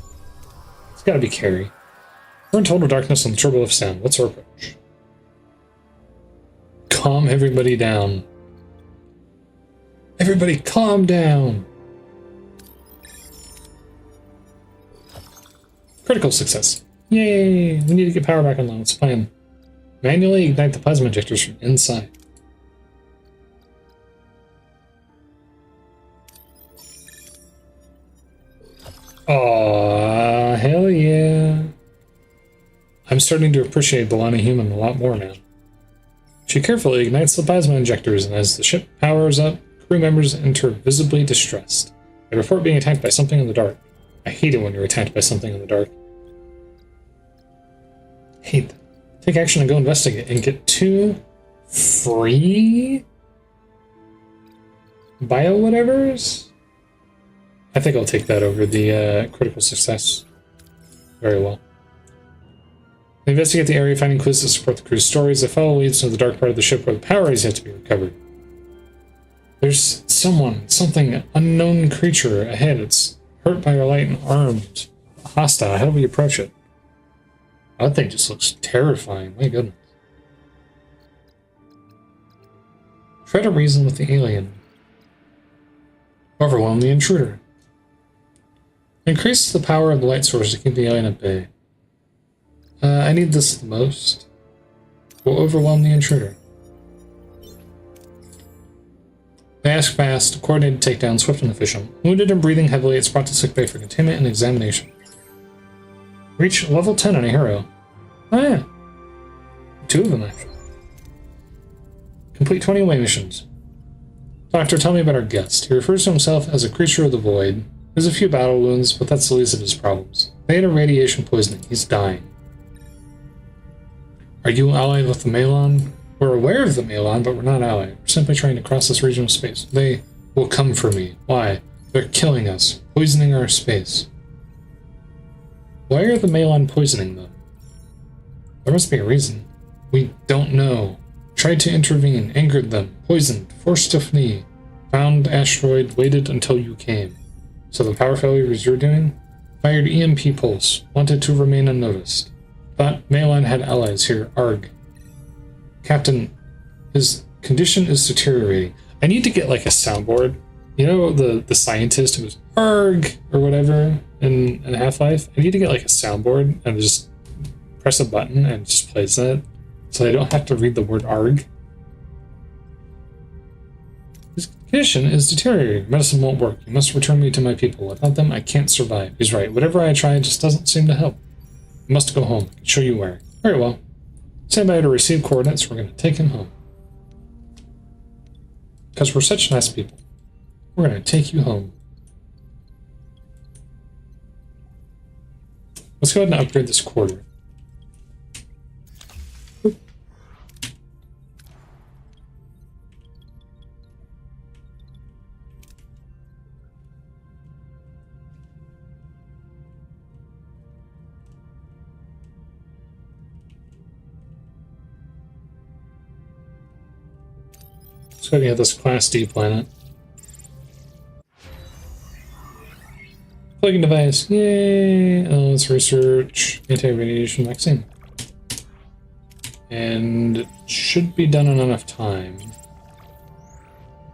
It's gotta be Carrie. We're in total darkness on the turbolift sound. What's our approach? Calm everybody down. Everybody calm down! Critical success. Yay! We need to get power back online. Let's plan. Manually ignite the plasma injectors from inside. Aww, hell yeah. I'm starting to appreciate B'Elanna Human a lot more now. She carefully ignites the plasma injectors, and as the ship powers up, crew members enter visibly distressed. They report being attacked by something in the dark. I hate it when you're attacked by something in the dark. Hate that. Take action and go investigate and get 2 free bio whatevers? I think I'll take that over the critical success. Very well. They investigate the area, finding clues to support the crew's stories. They follow leads to the dark part of the ship where the power is yet to be recovered. There's something, unknown creature ahead. It's hurt by our light and armed. Hostile. How do we approach it? That thing just looks terrifying. My goodness. Try to reason with the alien. Overwhelm the intruder. Increase the power of the light source to keep the alien at bay. I need this the most. We'll overwhelm the intruder. They ask fast, coordinated takedown, swift and efficient. Wounded and breathing heavily, it's brought to sickbay for containment and examination. Reach level 10 on a hero. Oh yeah. 2 of them, actually. Complete 20 away missions. Doctor, tell me about our guest. He refers to himself as a creature of the void. There's a few battle wounds, but that's the least of his problems. They had a radiation poisoning. He's dying. Are you allied with the Malon? We're aware of the Malon, but we're not allied. We're simply trying to cross this region of space. They will come for me. Why? They're killing us, poisoning our space. Why are the Malon poisoning them? There must be a reason. We don't know. Tried to intervene, angered them, poisoned, forced to flee. Found asteroid, waited until you came. So the power failure was your doing? Fired EMP pulse, wanted to remain unnoticed. Thought Malon had allies here, Arg. Captain, his condition is deteriorating. I need to get like a soundboard. You know the scientist who was Arg or whatever in Half-Life? I need to get like a soundboard and just press a button and it just plays that. So I don't have to read the word Arg. His condition is deteriorating. Medicine won't work. You must return me to my people. Without them, I can't survive. He's right. Whatever I try just doesn't seem to help. I must go home. I can show you where. Very well. Stand by to receive coordinates. We're going to take him home. Because we're such nice people. We're going to take you home. Let's go ahead and upgrade this quarter. So we have this Class D planet. Plugging device, yay! Let's research anti-radiation vaccine. And it should be done in enough time.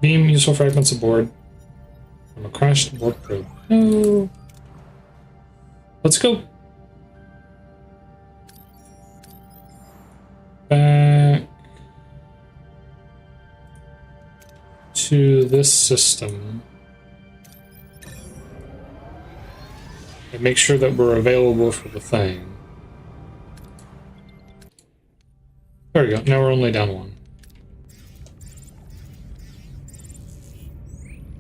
Beam useful fragments aboard from a crashed warp probe. No! Let's go! Back to this system and make sure that we're available for the thing. There we go. Now we're only down 1.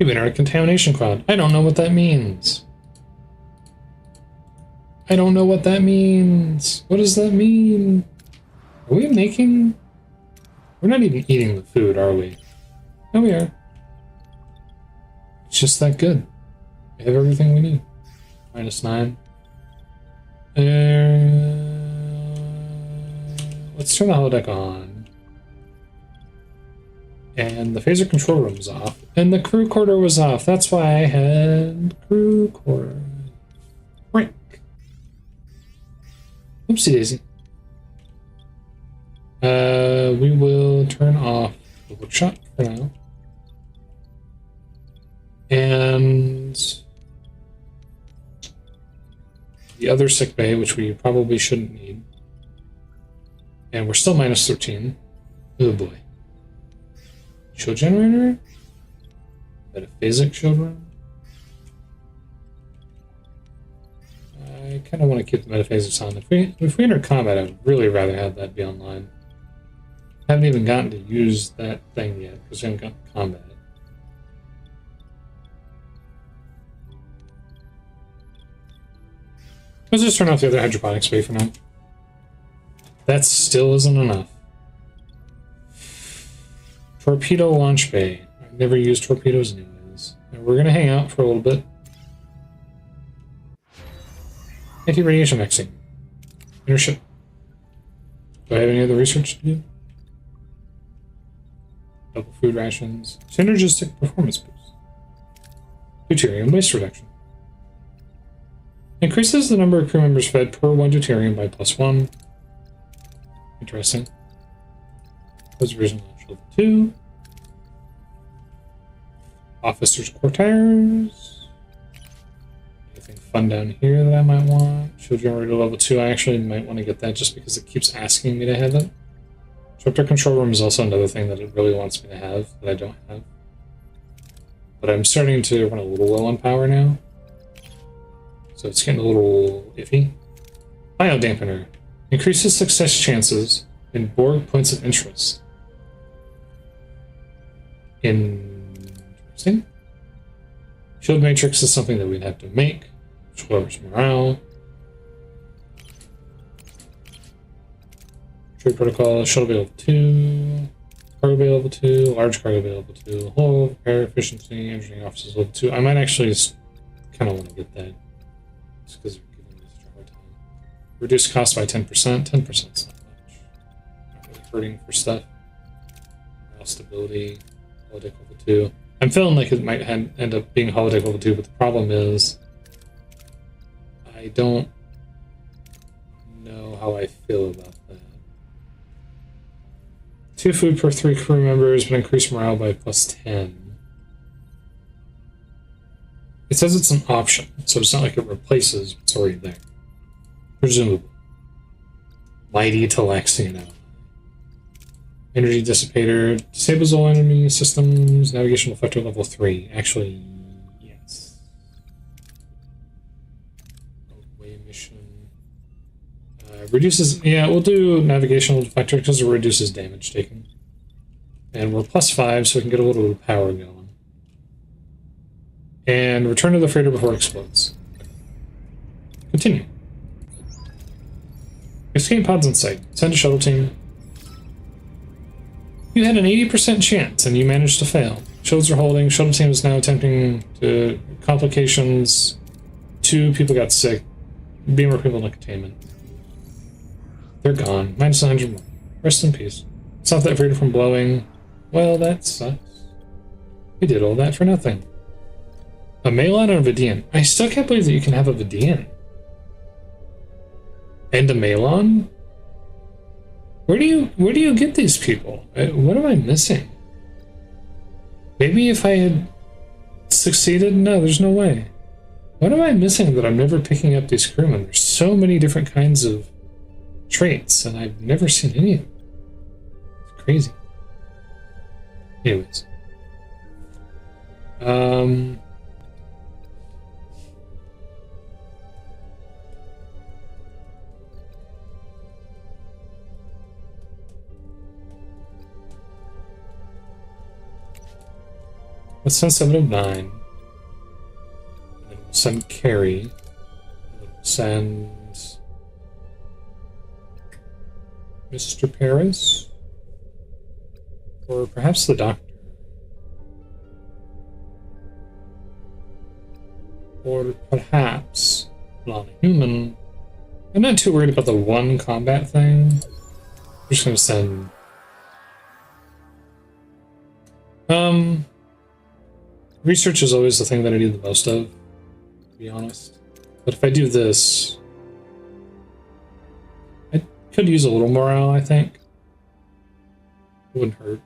You enter a contamination cloud. I don't know what that means. I don't know what that means. What does that mean? Are we making... We're not even eating the food, are we? No, we are. It's just that good. We have everything we need. -9. Let's turn the holodeck on. And the phaser control room was off. And the crew quarter was off. That's why I had crew quarter. Right. Oopsie daisy. We will turn off the workshop for now. And the other sick bay, which we probably shouldn't need. And we're still -13. Oh boy. Shield generator? Metaphasic shield run? I kind of want to keep the metaphasics on. If we enter combat, I would really rather have that be online. I haven't even gotten to use that thing yet, because we haven't gotten to combat. Let's just turn off the other hydroponics bay for now. That still isn't enough. Torpedo launch bay. I've never used torpedoes anyways. And we're gonna hang out for a little bit. Anti-radiation vaccine. Intership. Do I have any other research to do? Double food rations. Synergistic performance boost. Deuterium waste reduction. Increases the number of crew members fed per 1 deuterium by +1. Interesting. Preservation launch level 2. Officers' quarters. Anything fun down here that I might want? Shield generator level 2. I actually might want to get that just because it keeps asking me to have it. Disruptor control room is also another thing that it really wants me to have that I don't have. But I'm starting to run a little low on power now. So it's getting a little iffy. Biodampener. Increases success chances in Borg points of interest. Interesting. Shield matrix is something that we'd have to make, which lowers morale. Trade protocol, shuttle bay level 2, cargo bay level 2, large cargo bay level 2, hull repair efficiency, engineering offices level 2. I might actually just kind of want to get that just because they're giving me such a hard time. Reduce cost by 10%. 10% is not much. Not really hurting for stuff. Morale stability, holodeck level 2. I'm feeling like it might end up being holodeck level 2, but the problem is I don't know how I feel about that. 2 food per 3 crew members, but increase morale by +10. It says it's an option, so it's not like it replaces what's already there. Presumably. Mighty Telexian. Energy dissipator. Disables all enemy systems. Navigation reflector level 3. Actually, yes. Away mission. Reduces... Yeah, we'll do navigational deflector because it reduces damage taken. And we're +5, so we can get a little bit of power going. And return to the freighter before it explodes. Continue. Escape pods in sight. Send a shuttle team. You had an 80% chance, and you managed to fail. Shields are holding. Shuttle team is now attempting to... Complications. 2 people got sick. Beamer people in containment. They're gone. Minus 100 more. Rest in peace. Stop that freighter from blowing. Well, that sucks. We did all that for nothing. A Malon and a Vidian. I still can't believe that you can have a Vidian. And a Malon? Where do you get these people? What am I missing? Maybe if I had succeeded? No, there's no way. What am I missing that I'm never picking up these crewmen? There's so many different kinds of traits, and I've never seen any of them. It's crazy. Anyways. Let's send 7 of 9. And then we'll send Carrie. And then we'll send Mr. Paris. Or perhaps the Doctor. Or perhaps Lonnie Newman. I'm not too worried about the one combat thing. I'm just gonna send... Research is always the thing that I do the most of, to be honest. But if I do this... I could use a little morale, I think. It wouldn't hurt.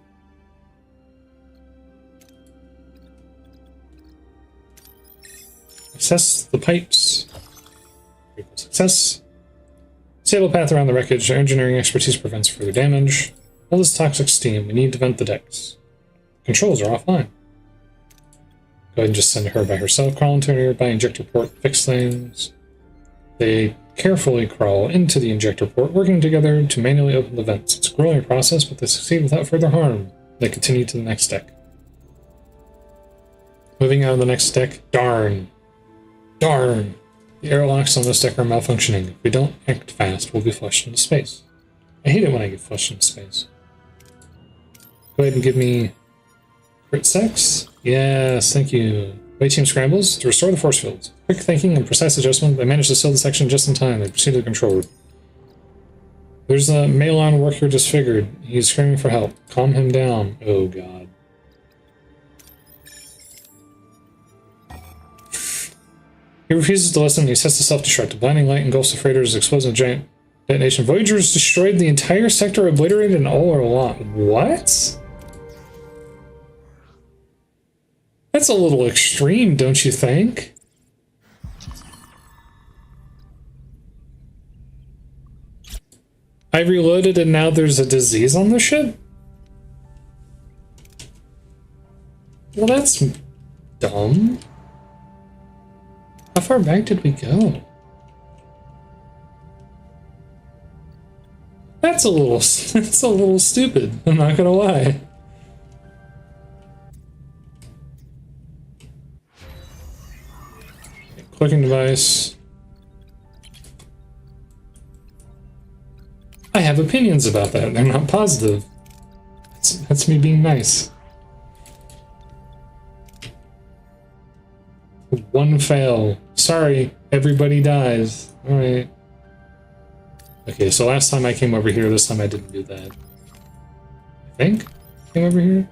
Assess the pipes. Critical success. Disable path around the wreckage. Our engineering expertise prevents further damage. All this toxic steam. We need to vent the decks. Controls are offline. Go ahead and just send her by herself. Crawl into a nearby injector port. Fix things. They carefully crawl into the injector port, working together to manually open the vents. It's a grueling process, but they succeed without further harm. They continue to the next deck. Moving out of the next deck. Darn. Darn! The airlocks on this deck are malfunctioning. If we don't act fast, we'll be flushed into space. I hate it when I get flushed into space. Go ahead and give me crit sex. Yes, thank you. Away team scrambles to restore the force fields. Quick thinking and precise adjustment. They managed to seal the section just in time. They proceed to the control room. There's a Malon worker disfigured. He's screaming for help. Calm him down. Oh, God. He refuses to listen. He sets to self-destruct. A blinding light engulfs the freighter's explosive giant detonation. Voyager has destroyed the entire sector, obliterated and all are lost. What? That's a little extreme, don't you think? I reloaded and now there's a disease on the ship? Well, that's dumb. How far back did we go? That's a little stupid, I'm not gonna lie. Clicking device. I have opinions about that. They're not positive. That's me being nice. One fail. Sorry, everybody dies. Alright. Okay, so last time I came over here, this time I didn't do that. I think? Came over here?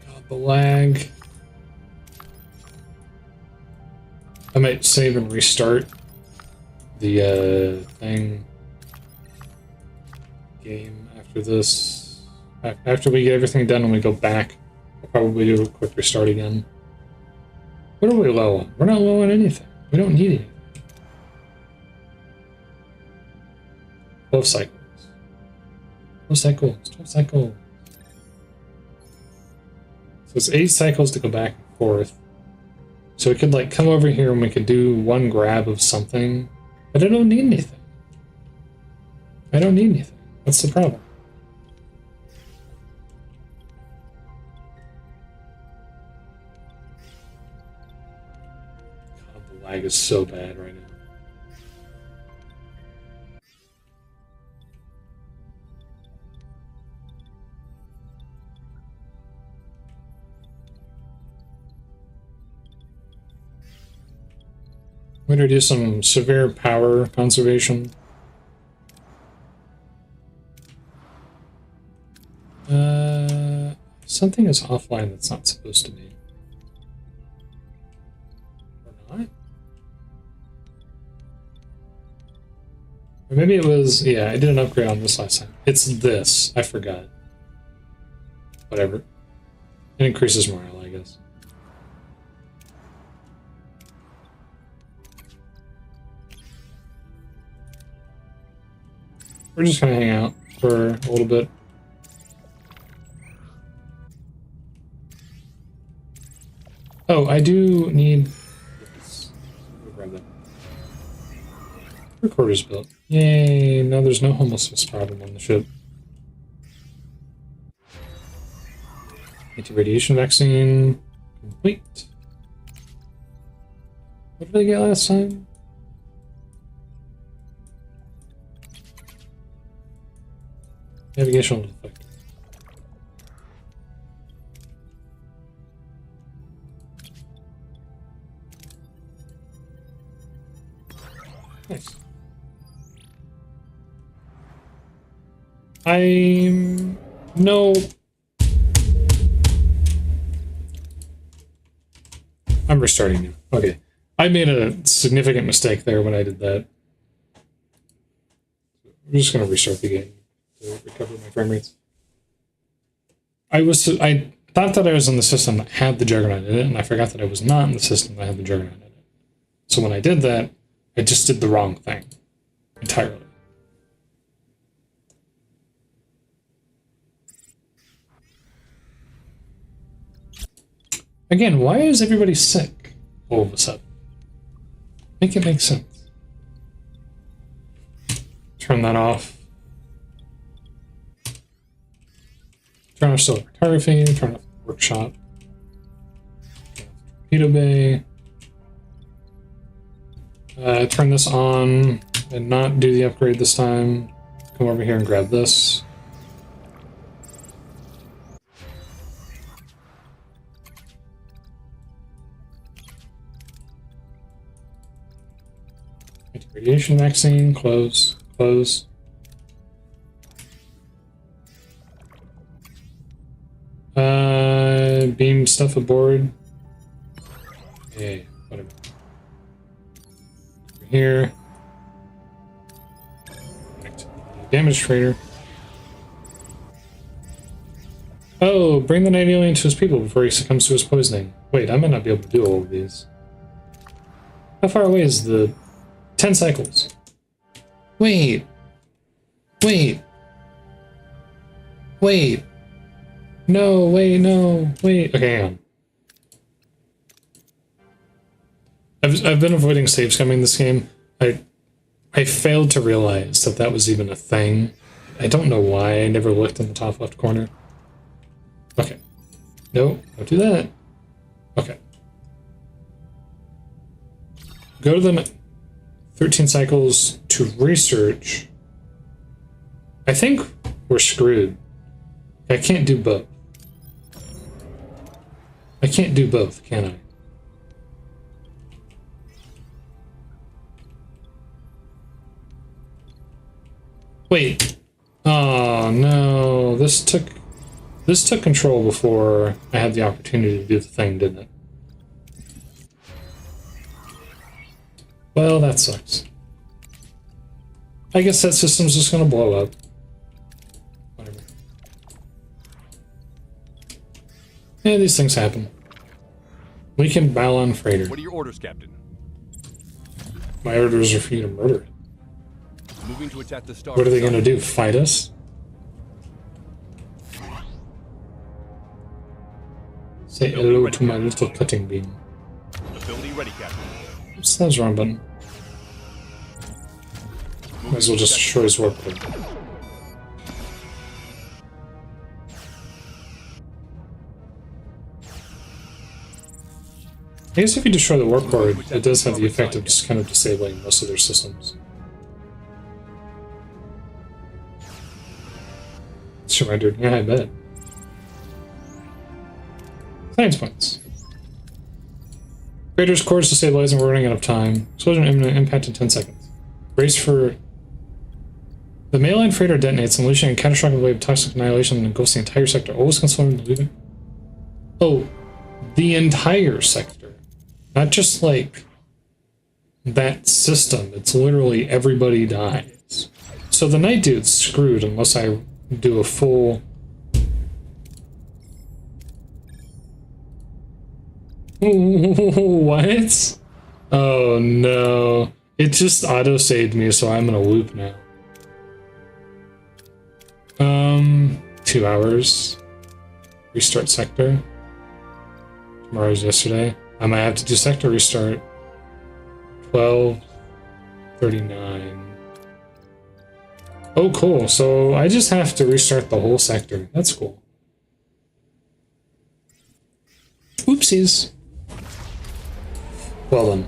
God, the lag. I might save and restart the game after this. After we get everything done and we go back, I'll probably do a quick restart again. What are we low on? We're not low on anything. We don't need anything. 12 cycles. 12 cycles. 12 cycles. So it's 8 cycles to go back and forth. So we could like come over here and we could do one grab of something, but I don't need anything. I don't need anything. That's the problem. God, the lag is so bad right now. I'm going to do some severe power conservation. Something is offline that's not supposed to be. Or not? Or maybe it was, yeah, I did an upgrade on this last time. It's this. I forgot. Whatever. It increases morale, I guess. We're just gonna hang out for a little bit. Oh, I do need this. Grab that. Recorder's built. Yay! Now there's no homelessness problem on the ship. Anti-radiation vaccine complete. What did I get last time? Navigational defect. Nice. I'm restarting now. Okay. I made a significant mistake there when I did that. I'm just gonna restart the game to recover my frame rates. I thought that I was in the system that had the Juggernaut in it, and I forgot that I was not in the system that had the Juggernaut in it. So when I did that, I just did the wrong thing. Entirely. Again, why is everybody sick all of a sudden? Make it make sense. Turn that off. Turn off solar photography, turn off the workshop. Torpedo bay. Turn this on and not do the upgrade this time. Come over here and grab this. Anti-radiation vaccine, close, close. Beam stuff aboard. Hey, whatever. Over here. Back to the damage trader. Oh, bring the night alien to his people before he succumbs to his poisoning. Wait, I might not be able to do all of these. How far away is the 10 cycles? Wait. Wait. Wait. No, wait, no, wait. Okay, hang on. I've been avoiding save scumming this game. I failed to realize that that was even a thing. I don't know why I never looked in the top left corner. Okay. No, don't do that. Okay. Go to the 13 cycles to research. I think we're screwed. I can't do both. I can't do both, can I? Wait. Oh no, this took control before I had the opportunity to do the thing, didn't it? Well, that sucks. I guess that system's just gonna blow up. Whatever. Yeah, these things happen. We can bow on freighter. What are your orders, Captain? My orders are for you to murder it. Moving to attack the star. What are they gonna do? Fight us? Say hello to my little cutting beam. Ability ready, Captain. Oops, that was the wrong button. Might as well just destroy his warp core. I guess if you destroy the warp core, it does have the effect of just kind of disabling most of their systems. Surrendered. Yeah, I bet. Science points. Freighter's core is destabilizing. We're running out of time. Explosion imminent. Impact in 10 seconds. Brace for... The mainline freighter detonates, unleashing a catastrophic wave of toxic annihilation and engulfs the entire sector. Always consuming the leaving. Oh, the entire sector. Not just, like, that system. It's literally everybody dies. So the night dude's screwed unless I do a full... What? Oh no. It just auto-saved me, so I'm in a loop now. 2 hours. Restart sector. Tomorrow's yesterday. I might have to do sector restart. 12:39. Oh, cool. So I just have to restart the whole sector. That's cool. Oopsies. Well done.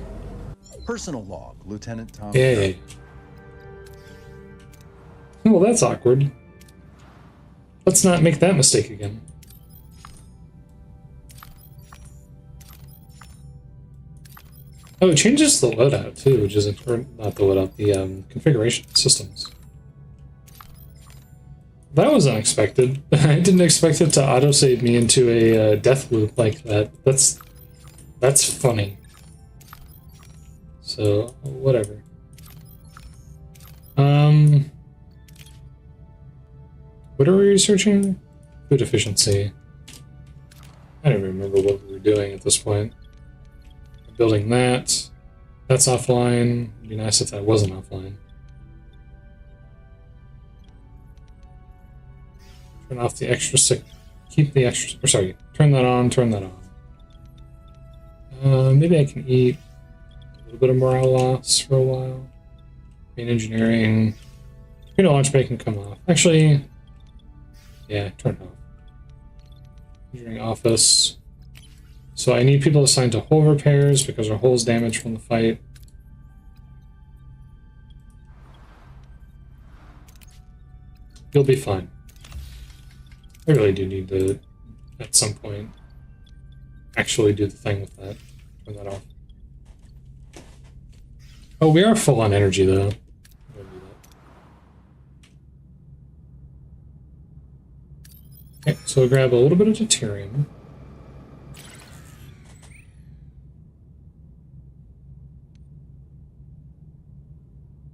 Personal log, Lieutenant Tom. Yay. Well, that's awkward. Let's not make that mistake again. Oh, it changes the loadout too, which isn't, or not the loadout, the configuration systems. That was unexpected. I didn't expect it to autosave me into a death loop like that. That's funny. So, whatever. What are we researching? Food efficiency. I don't even remember what we were doing at this point. Building that. That's offline. It'd be nice if that wasn't offline. Turn off the extra sick. Keep the extra. Or sorry, turn that on. Turn that on. Maybe I can eat a little bit of morale loss for a while. Main engineering. Launch bay can come off. Actually, yeah, turn it off. Engineering office. So I need people assigned to hull repairs because our hull's damaged from the fight. You'll be fine. I really do need to, at some point, actually do the thing with that. Turn that off. Oh, we are full on energy, though. Okay, so we'll grab a little bit of deuterium.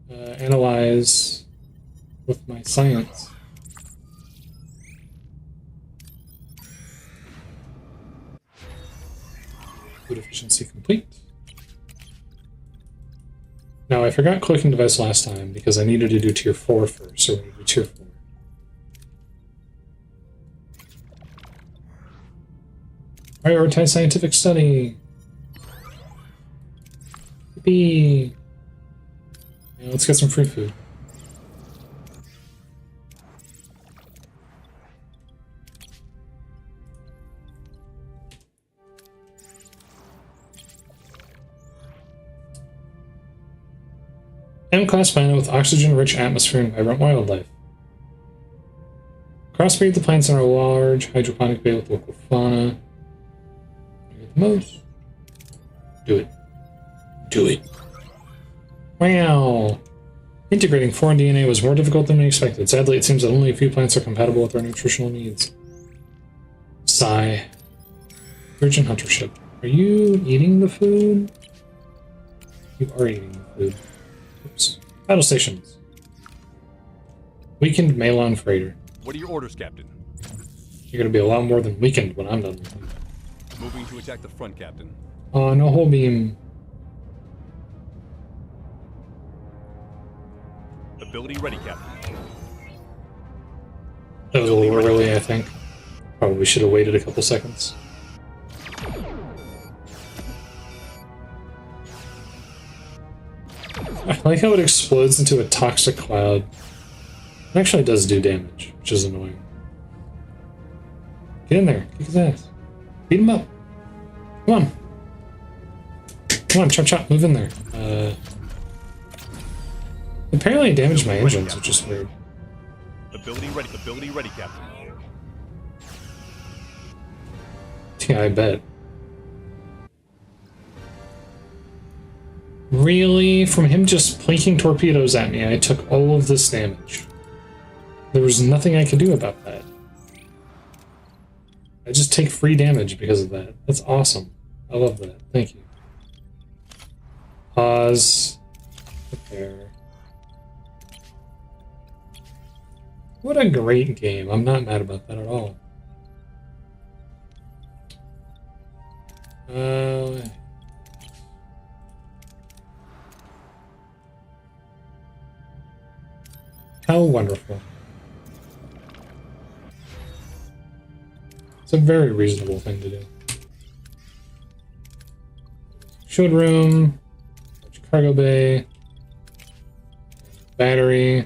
Analyze with my science. Food efficiency complete. Now, I forgot cloaking device last time because I needed to do tier 4 first, so we're going to do tier 4. Prioritize scientific study. Yippee! Yeah, let's get some free food. M-class planet with oxygen-rich atmosphere and vibrant wildlife. Crossbreed the plants in our large hydroponic bay with local fauna. Get the most. Do it. Do it. Wow. Integrating foreign DNA was more difficult than we expected. Sadly, it seems that only a few plants are compatible with our nutritional needs. Sigh. Virgin Hunter ship. Are you eating the food? You are eating the food. Oops. Battle stations. Weakened Malon freighter. What are your orders, Captain? You're gonna be a lot more than weakened when I'm done with them. Moving to attack the front, Captain. No whole beam. Ability ready, Captain. That was a little early, I think. Probably should have waited a couple seconds. I like how it explodes into a toxic cloud. It actually does do damage, which is annoying. Get in there. Kick his ass. Beat him up. Come on. Come on, chop chop. Move in there. Apparently it damaged my engines, which is weird. Ability ready, Captain. Yeah, I bet. Really? From him just plinking torpedoes at me, I took all of this damage. There was nothing I could do about that. I just take free damage because of that. That's awesome. I love that. Thank you. Pause. Prepare. What a great game. I'm not mad about that at all. How wonderful. It's a very reasonable thing to do. Shield room, cargo bay, battery,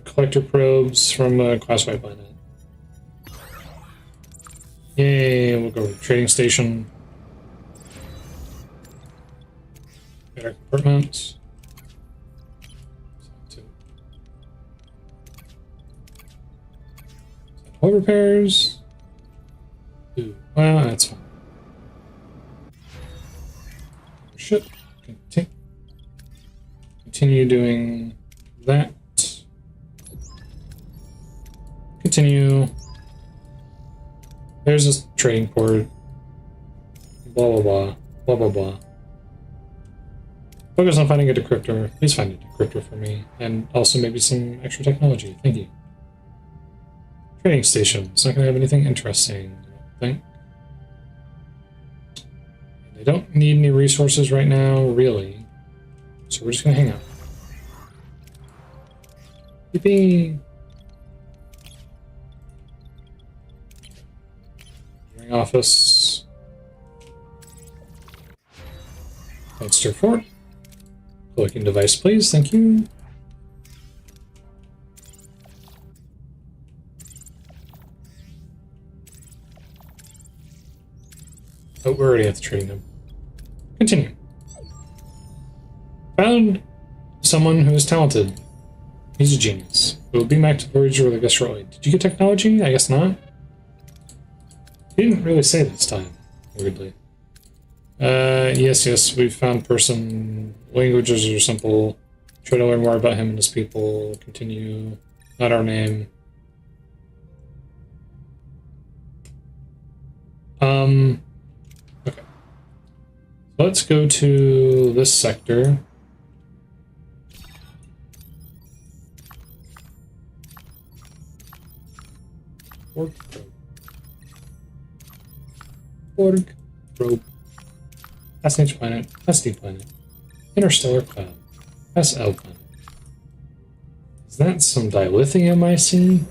collector probes from a classified planet. Yay, we'll go to the trading station. Get our compartments. Hull repairs. Ooh, well, that's fine. Ship. Continue doing that. Continue. There's this trading port. Blah blah blah. Blah blah blah. Focus on finding a decryptor. Please find a decryptor for me. And also maybe some extra technology. Thank you. Trading station. It's not going to have anything interesting, I don't think. They don't need any resources right now, really. So we're just going to hang out. Yippee! Ring office. Monster Fort. Cloaking device, please. Thank you. Oh, we're already at the trading hub. Continue. Found someone who is talented. He's a genius. We'll be back to Voyager with, I guess, shortly. Did you get technology? I guess not. He didn't really say this time. weirdly. Yes, we found person. Languages are simple. Try to learn more about him and his people. Continue. Not our name. Okay. Let's go to this sector. Borg probe. SH planet. SD planet. Interstellar cloud. SL planet. Is that some dilithium I see?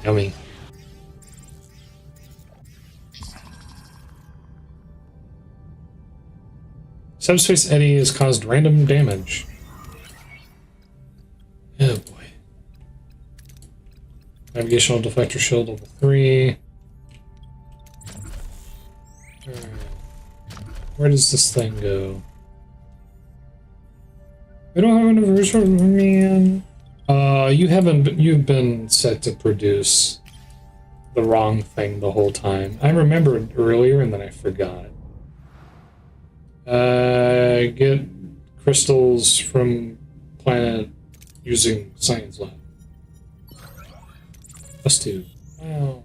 Yummy. Subspace eddy has caused random damage. Oh boy. Navigational deflector shield level 3. Alright. Where does this thing go? We don't have enough resources, man. You've been set to produce the wrong thing the whole time. I remembered earlier and then I forgot. Get crystals from planet using science lab. Us two. Wow.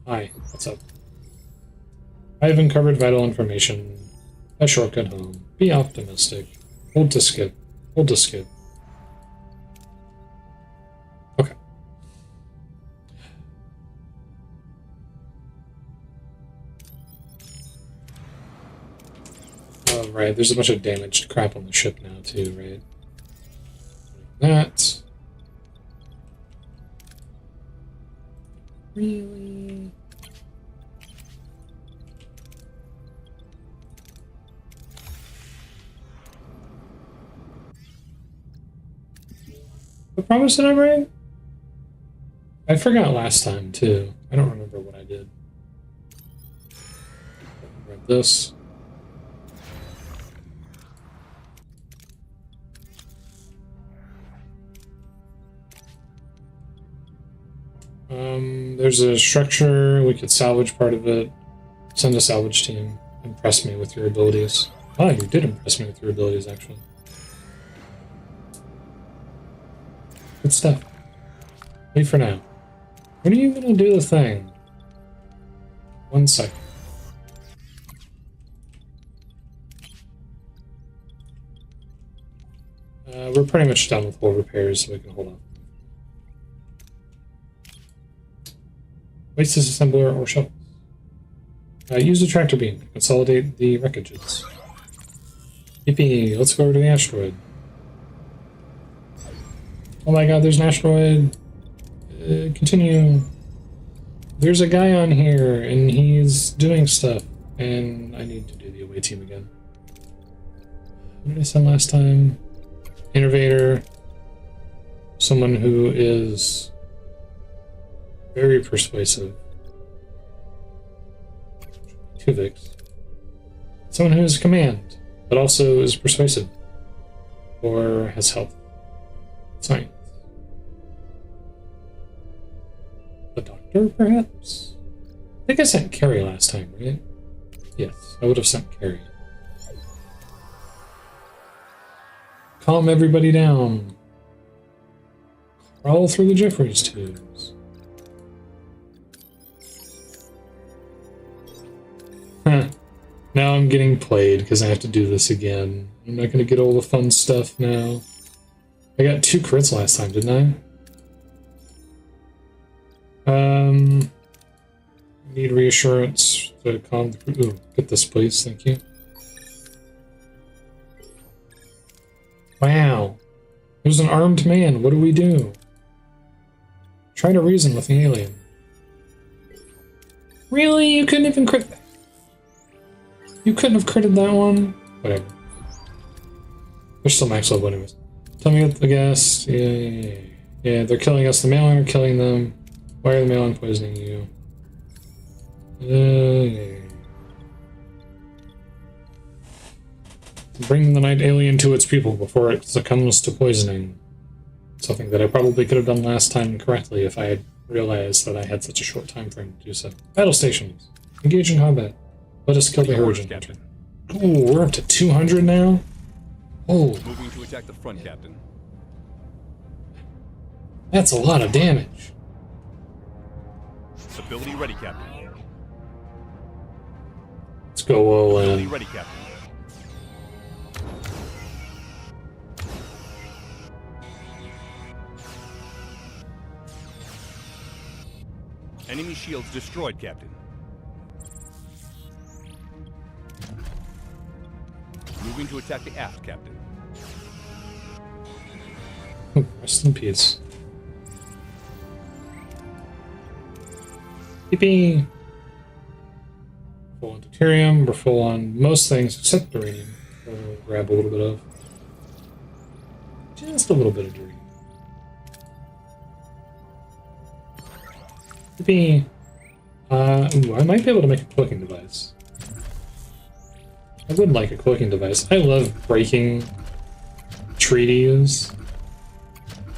Hi, what's up? I have uncovered vital information. A shortcut home. Be optimistic. Hold to skip. Hold to skip. Okay. Oh, right. There's a bunch of damaged crap on the ship now, too, right? That. Really? What promise did I bring? I forgot last time, too. I don't remember what I did. Grab this. There's a structure. We could salvage part of it. Send a salvage team. Impress me with your abilities. Oh, you did impress me with your abilities, actually. Good stuff. Wait for now. When are you gonna do the thing? 1 second. We're pretty much done with hull repairs, so we can hold on. Waste disassembler or shovels. Use the tractor beam to consolidate the wreckages. Yippee, let's go over to the asteroid. Oh my god, there's an asteroid. Continue. There's a guy on here, and he's doing stuff. And I need to do the away team again. What did I send last time? Innovator. Someone who is very persuasive. Tuvix. Someone who has command, but also is persuasive. Or has health. Science. The doctor, perhaps? I think I sent Carrie last time, right? Yes, I would have sent Carrie. Calm everybody down. Crawl through the Jeffries tubes. Huh. Now I'm getting played because I have to do this again. I'm not going to get all the fun stuff now. I got 2 crits last time, didn't I? Need reassurance to calm the crew. Ooh, get this, please. Thank you. Wow. There's an armed man. What do we do? Try to reason with the alien. Really? You couldn't even crit that? You couldn't have critted that one? Whatever. They're still max level anyways. Tell me what the gas. Yeah, they're killing us. The Malin are killing them. Why are the Malin poisoning you? Bring the night alien to its people before it succumbs to poisoning. Something that I probably could have done last time correctly if I had realize that I had such a short time frame to do so. Battle stations. Engage in combat. Let us kill the Origin. Captain. Ooh, we're up to 200 now? Oh, Moving to attack the front, Captain. that's a lot of damage. Ability ready, Captain. Let's go all Ability in. ready, Captain. Enemy shields destroyed, Captain. Moving to attack the aft, Captain. Rest in peace. Yippee! Full on deuterium, we're full on most things except uranium. We'll grab a little bit of. Just a little bit of uranium. Yippee! Ooh, I might be able to make a cloaking device. I would like a cloaking device. I love breaking treaties.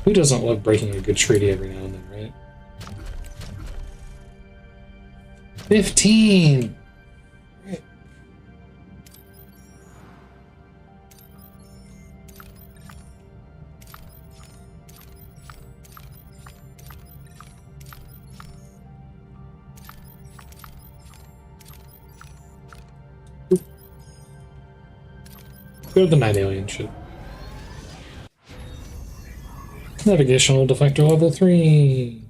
Who doesn't love breaking a good treaty every now and then, right? 15! Right. Go to the Night Alien ship. Navigational deflector level 3.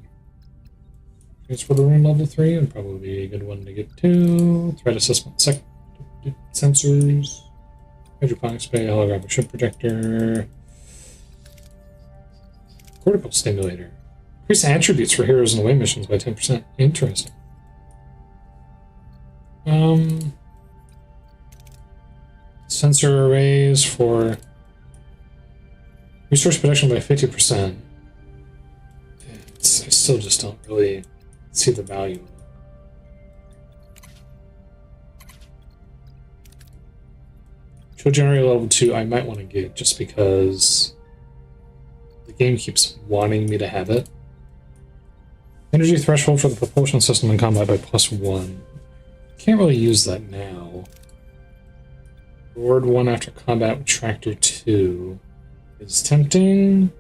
Transfer the room level 3 would probably be a good one to get to. Threat assessment sensors. Hydroponics bay, holographic ship projector. Cortical stimulator. Increase attributes for heroes and away missions by 10%. Interesting. Sensor arrays for resource protection by 50%. I still just don't really see the value of it. Show generator level 2 I might want to get just because the game keeps wanting me to have it. Energy threshold for the propulsion system in combat by +1. Can't really use that now. Reward 1 after combat with Tractor 2 is tempting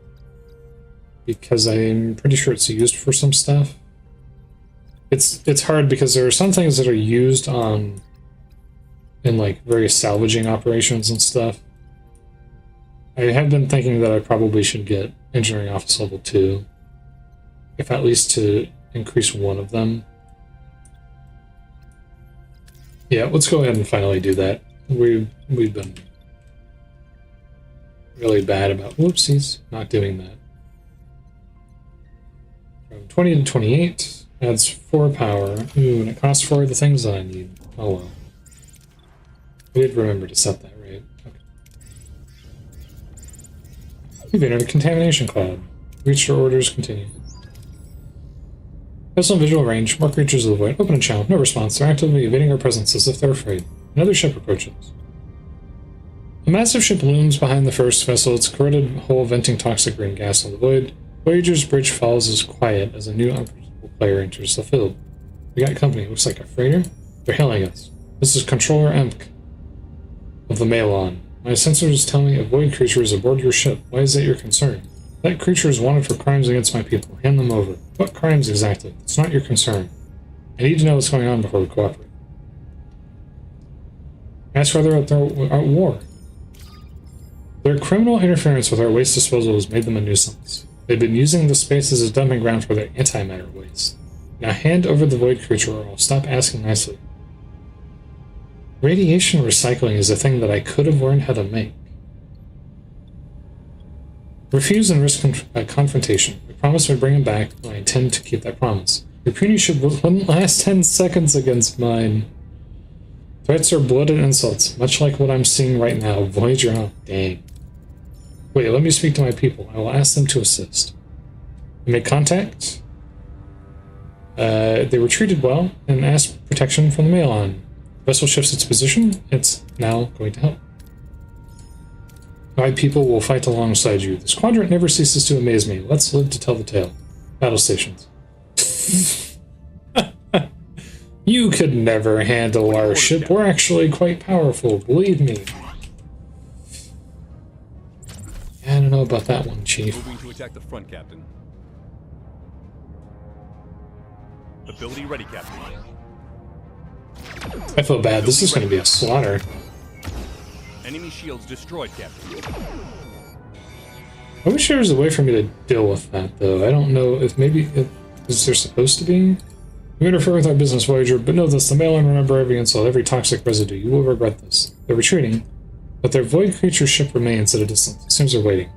because I'm pretty sure it's used for some stuff. It's hard because there are some things that are used in like various salvaging operations and stuff. I have been thinking that I probably should get Engineering Office level 2, if at least to increase one of them. Yeah, let's go ahead and finally do that. We've been really bad about whoopsies not doing that. From 20 to 28 adds 4 power. Ooh, and it costs 4 of the things that I need. Oh well. I did remember to set that right. Okay. We've entered a contamination cloud. Reach your orders, continue. Vessel visual range, more creatures of the void. Open and channel, no response. They're actively evading our presence as if they're afraid. Another ship approaches. A massive ship looms behind the first vessel, its corroded hull venting toxic green gas on the void. Voyager's bridge falls as quiet as a new unpredictable player enters the field. We got company. Looks like a freighter. They're hailing us. This is Controller Emk of the Malon. My sensors tell me a void creature is aboard your ship. Why is that your concern? That creature is wanted for crimes against my people. Hand them over. What crimes exactly? It's not your concern. I need to know what's going on before we cooperate. Ask whether they're at war. Their criminal interference with our waste disposal has made them a nuisance. They've been using the space as a dumping ground for their antimatter waste. Now hand over the void creature or I'll stop asking nicely. Radiation recycling is a thing that I could have learned how to make. Refuse and risk confrontation. I promise I'd bring him back, and I intend to keep that promise. Your puny ship wouldn't last 10 seconds against mine. Threats are blooded insults, much like what I'm seeing right now. Voyager, oh, dang. Wait, let me speak to my people. I will ask them to assist. I make contact. They were treated well and asked protection from the Malon. Vessel shifts its position. It's now going to help. My people will fight alongside you. This quadrant never ceases to amaze me. Let's live to tell the tale. Battle stations. You could never handle our ship. We're actually quite powerful, believe me. I don't know about that one, Chief. Moving to attack the front, Captain. Ability ready, Captain. I feel bad. This is going to be a slaughter. Enemy shields destroyed, Captain. I wish there was a way for me to deal with that, though. I don't know if maybe... Is there supposed to be? You interfere with our business, Voyager, but know this, the mail and remember every insult, every toxic residue. You will regret this. They're retreating, but their void creature ship remains at a distance. It seems they're waiting.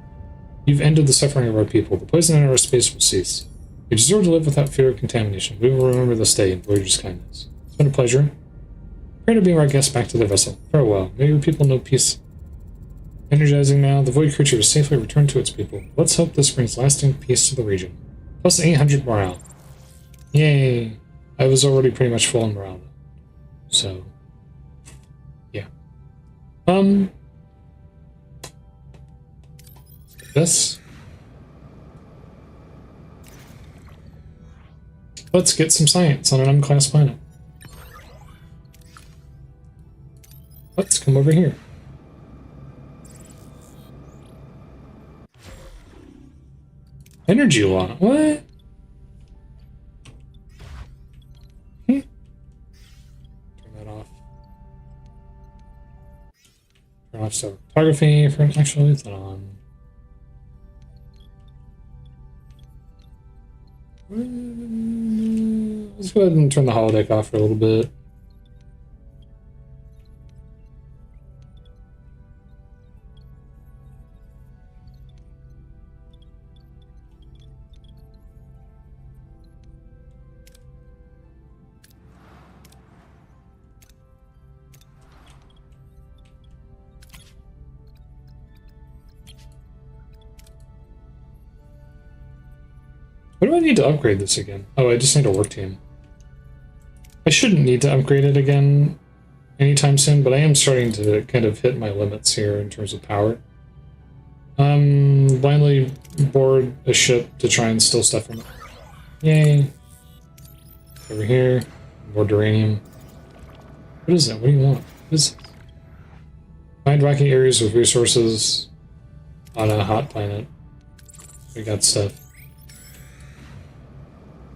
You've ended the suffering of our people. The poison in our space will cease. We deserve to live without fear of contamination. We will remember this day in Voyager's kindness. It's been a pleasure. Pray to bring our guests back to their vessel. Farewell. May your people know peace. Energizing now, the void creature is safely returned to its people. Let's hope this brings lasting peace to the region. Plus 800 morale. Yay! I was already pretty much full on morale. So, yeah. This. Let's get some science on an M-class planet. Let's come over here. Energy law. What? Turn that off. Turn off photography for an actual leave that on. Let's go ahead and turn the holodeck off for a little bit. What do I need to upgrade this again? Oh, I just need a work team. I shouldn't need to upgrade it again anytime soon, but I am starting to kind of hit my limits here in terms of power. Blindly board a ship to try and steal stuff from it. Yay. Over here, more uranium. What is that? What do you want? What is it? Find rocky areas with resources on a hot planet. We got stuff.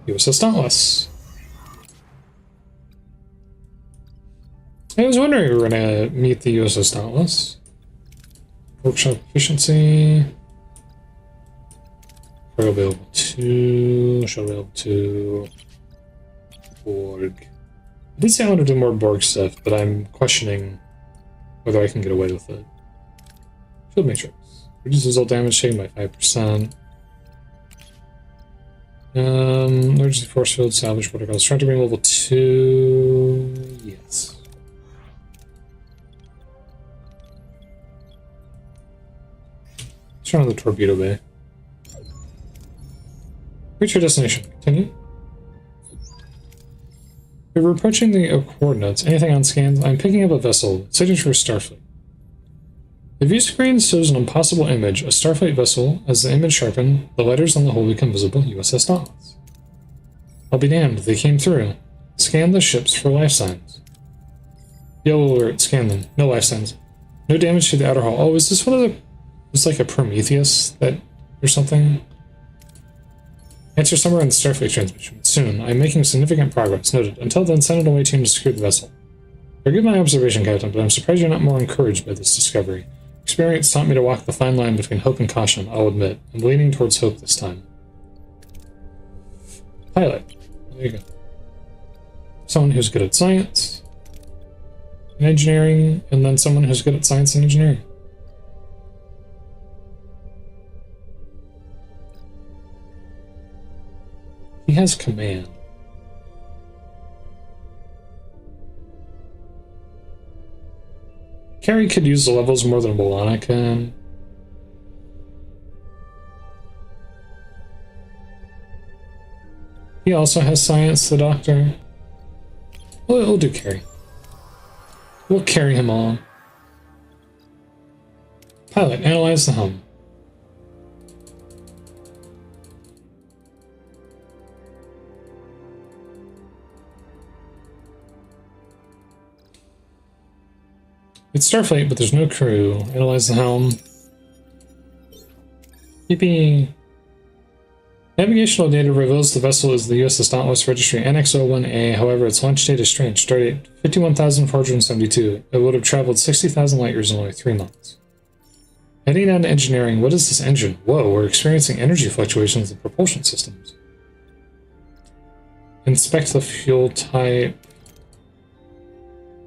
USS Dauntless. I was wondering if we were going to meet the USS Dauntless. Workshop efficiency. Cargo available 2. Shuttle available 2. Borg. I did say I want to do more Borg stuff, but I'm questioning whether I can get away with it. Field matrix. Reduces all damage taken by 5%. Emergency force field, salvage protocols. Trying to bring level 2. Yes. Let's turn on the torpedo bay. Reach your destination. Continue. We were approaching the coordinates. Anything on scans? I'm picking up a vessel. Signature Starfleet. The view screen shows an impossible image, a Starfleet vessel. As the image sharpened, the letters on the hull become visible. USS Dauntless. I'll be damned, they came through. Scan the ships for life signs. Yellow alert, scan them. No life signs. No damage to the outer hull. Oh, is this one of the... It's like a Prometheus that... or something? Answer somewhere in the Starfleet transmission. Soon. I'm making significant progress. Noted. Until then, send an away team to secure the vessel. Forgive my observation, Captain, but I'm surprised you're not more encouraged by this discovery. Experience taught me to walk the fine line between hope and caution, I'll admit. I'm leaning towards hope this time. Pilot. There you go. Someone who's good at science and engineering, and then someone who's good at science and engineering. He has command. Carrie could use the levels more than Bolana can. He also has science, the doctor. We'll do Carrie. We'll carry him along. Pilot, analyze the helm. It's Starfleet, but there's no crew. Analyze the helm. Yippee! Navigational data reveals the vessel is the USS Dauntless Registry NX-01A. However, its launch date is strange. Stardate 51,472. It would have traveled 60,000 light years in only 3 months. Heading down to engineering. What is this engine? Whoa, we're experiencing energy fluctuations in propulsion systems. Inspect the fuel type.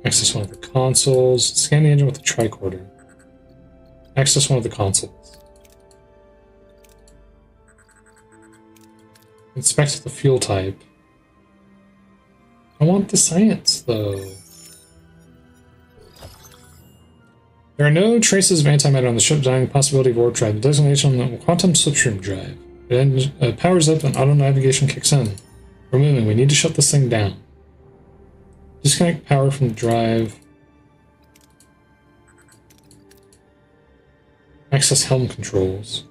Access one of the consoles. Scan the engine with the tricorder. Access one of the consoles. Inspect the fuel type. I want the science, though. There are no traces of antimatter on the ship, denying the possibility of warp drive. The designation on the quantum slipstream drive. It powers up and auto navigation kicks in. We're moving. We need to shut this thing down. Disconnect power from the drive. Access helm controls.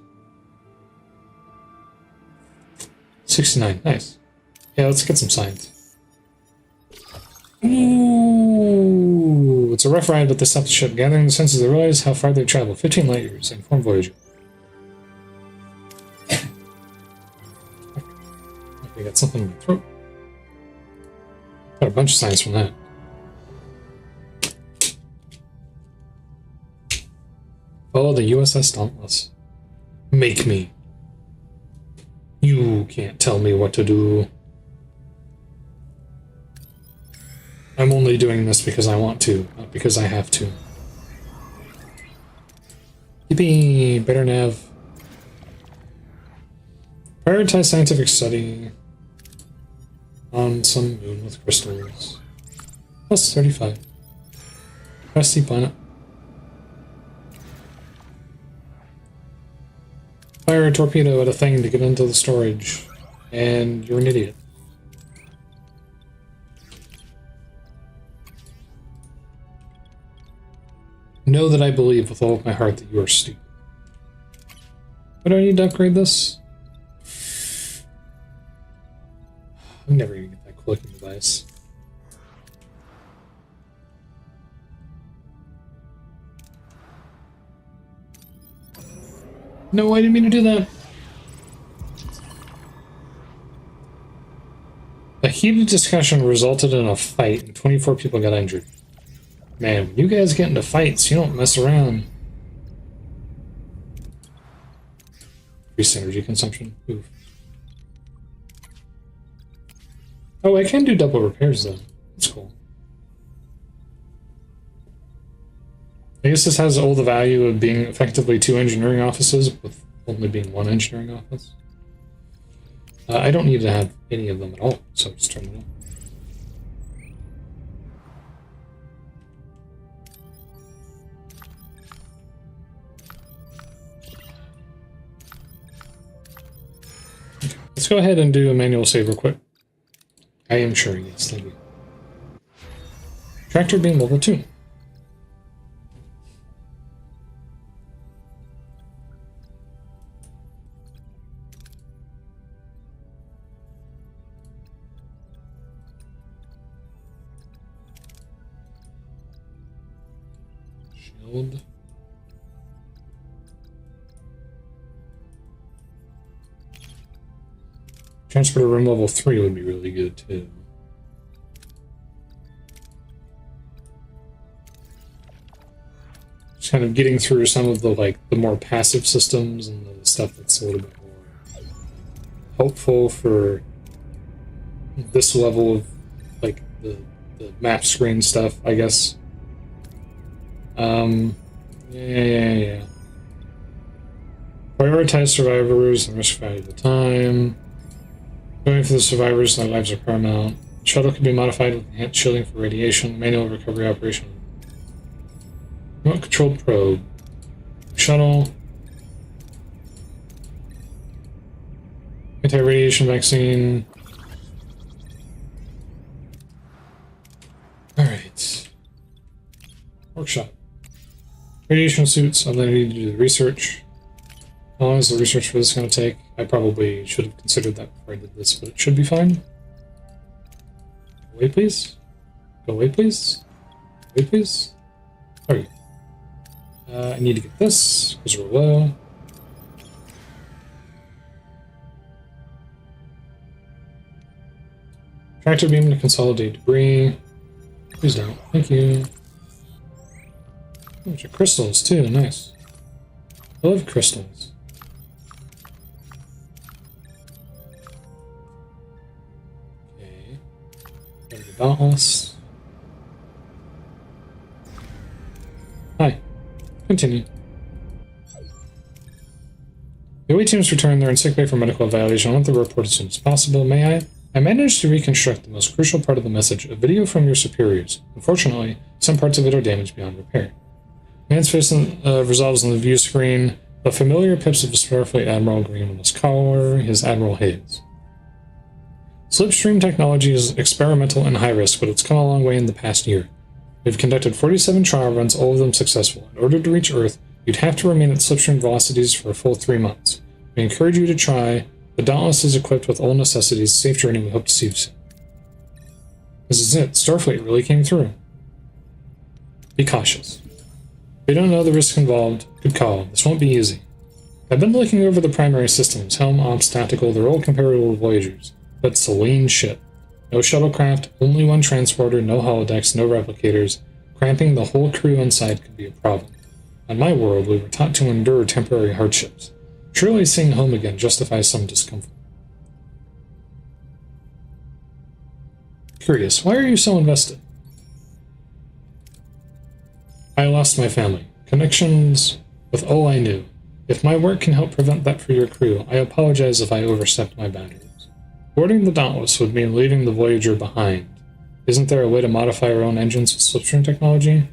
69. Nice. Yeah, let's get some science. Ooh, it's a rough ride, but they stopped the ship. Gathering the senses, they realize how far they travel. 15 light years. Inform Voyager. I got something in my throat. Got a bunch of science from that. Follow the USS Dauntless. Make me. You can't tell me what to do. I'm only doing this because I want to, not because I have to. Yippee! Better nav. Prioritize scientific study on some moon with crystals. Plus 35. Rusty planet. Fire a torpedo at a thing to get into the storage, and you're an idiot. Know that I believe with all of my heart that you are stupid. Why do I need to upgrade this? I'm never gonna get that clicking device. No, I didn't mean to do that. A heated discussion resulted in a fight, and 24 people got injured. Man, when you guys get into fights, you don't mess around. Increased energy consumption. Oof. Oh, I can do double repairs, though. That's cool. I guess this has all the value of being effectively 2 engineering offices, with only being 1 engineering office. I don't need to have any of them at all, so just turn it on. Okay, let's go ahead and do a manual save real quick. I am sure, yes, thank you. Tractor beam level 2. Shield. Transporter room level 3 would be really good too. Just kind of getting through some of the the more passive systems and the stuff that's a little bit more helpful for this level of the map screen stuff, I guess. Yeah. Prioritize survivors and risk value of the time. Going for the survivors, their lives are paramount. Shuttle can be modified with enhanced shielding for radiation. Manual recovery operation. Remote controlled probe. Shuttle. Anti-radiation vaccine. Alright. Workshop. Radiation suits. I'm going to need to do the research. How long is the research for this going to take? I probably should have considered that before I did this, but it should be fine. Go away, please. Go away, please. Wait, please. There we go. I need to get this because we're low. Tractor beam to consolidate debris. Please don't. Thank you. A bunch of crystals too. Nice. I love crystals. Okay. Go to the Dauntless. Hi. Continue. The away team's returned. They're in sick bay for medical evaluation. I want the report as soon as possible. May I? I managed to reconstruct the most crucial part of the message, a video from your superiors. Unfortunately, some parts of it are damaged beyond repair. Man's face resolves on the view screen. The familiar pips of Starfleet Admiral Green on his collar, his Admiral Hayes. Slipstream technology is experimental and high risk, but it's come a long way in the past year. We've conducted 47 trial runs, all of them successful. In order to reach Earth, you'd have to remain at slipstream velocities for a full 3 months. We encourage you to try. The Dauntless is equipped with all necessities. Safe journey. We hope to see you soon. This is it. Starfleet really came through. Be cautious. We don't know the risk involved. Good call. This won't be easy. I've been looking over the primary systems. Helm, Ops, Tactical. They're all comparable to Voyagers. But it's a lean ship. No shuttlecraft, only one transporter, no holodecks, no replicators. Cramping the whole crew inside could be a problem. On my world, we were taught to endure temporary hardships. Surely seeing home again justifies some discomfort. Curious, why are you so invested? I lost my family. Connections with all I knew. If my work can help prevent that for your crew, I apologize if I overstepped my boundaries. Boarding the Dauntless would mean leaving the Voyager behind. Isn't there a way to modify our own engines with slipstream technology?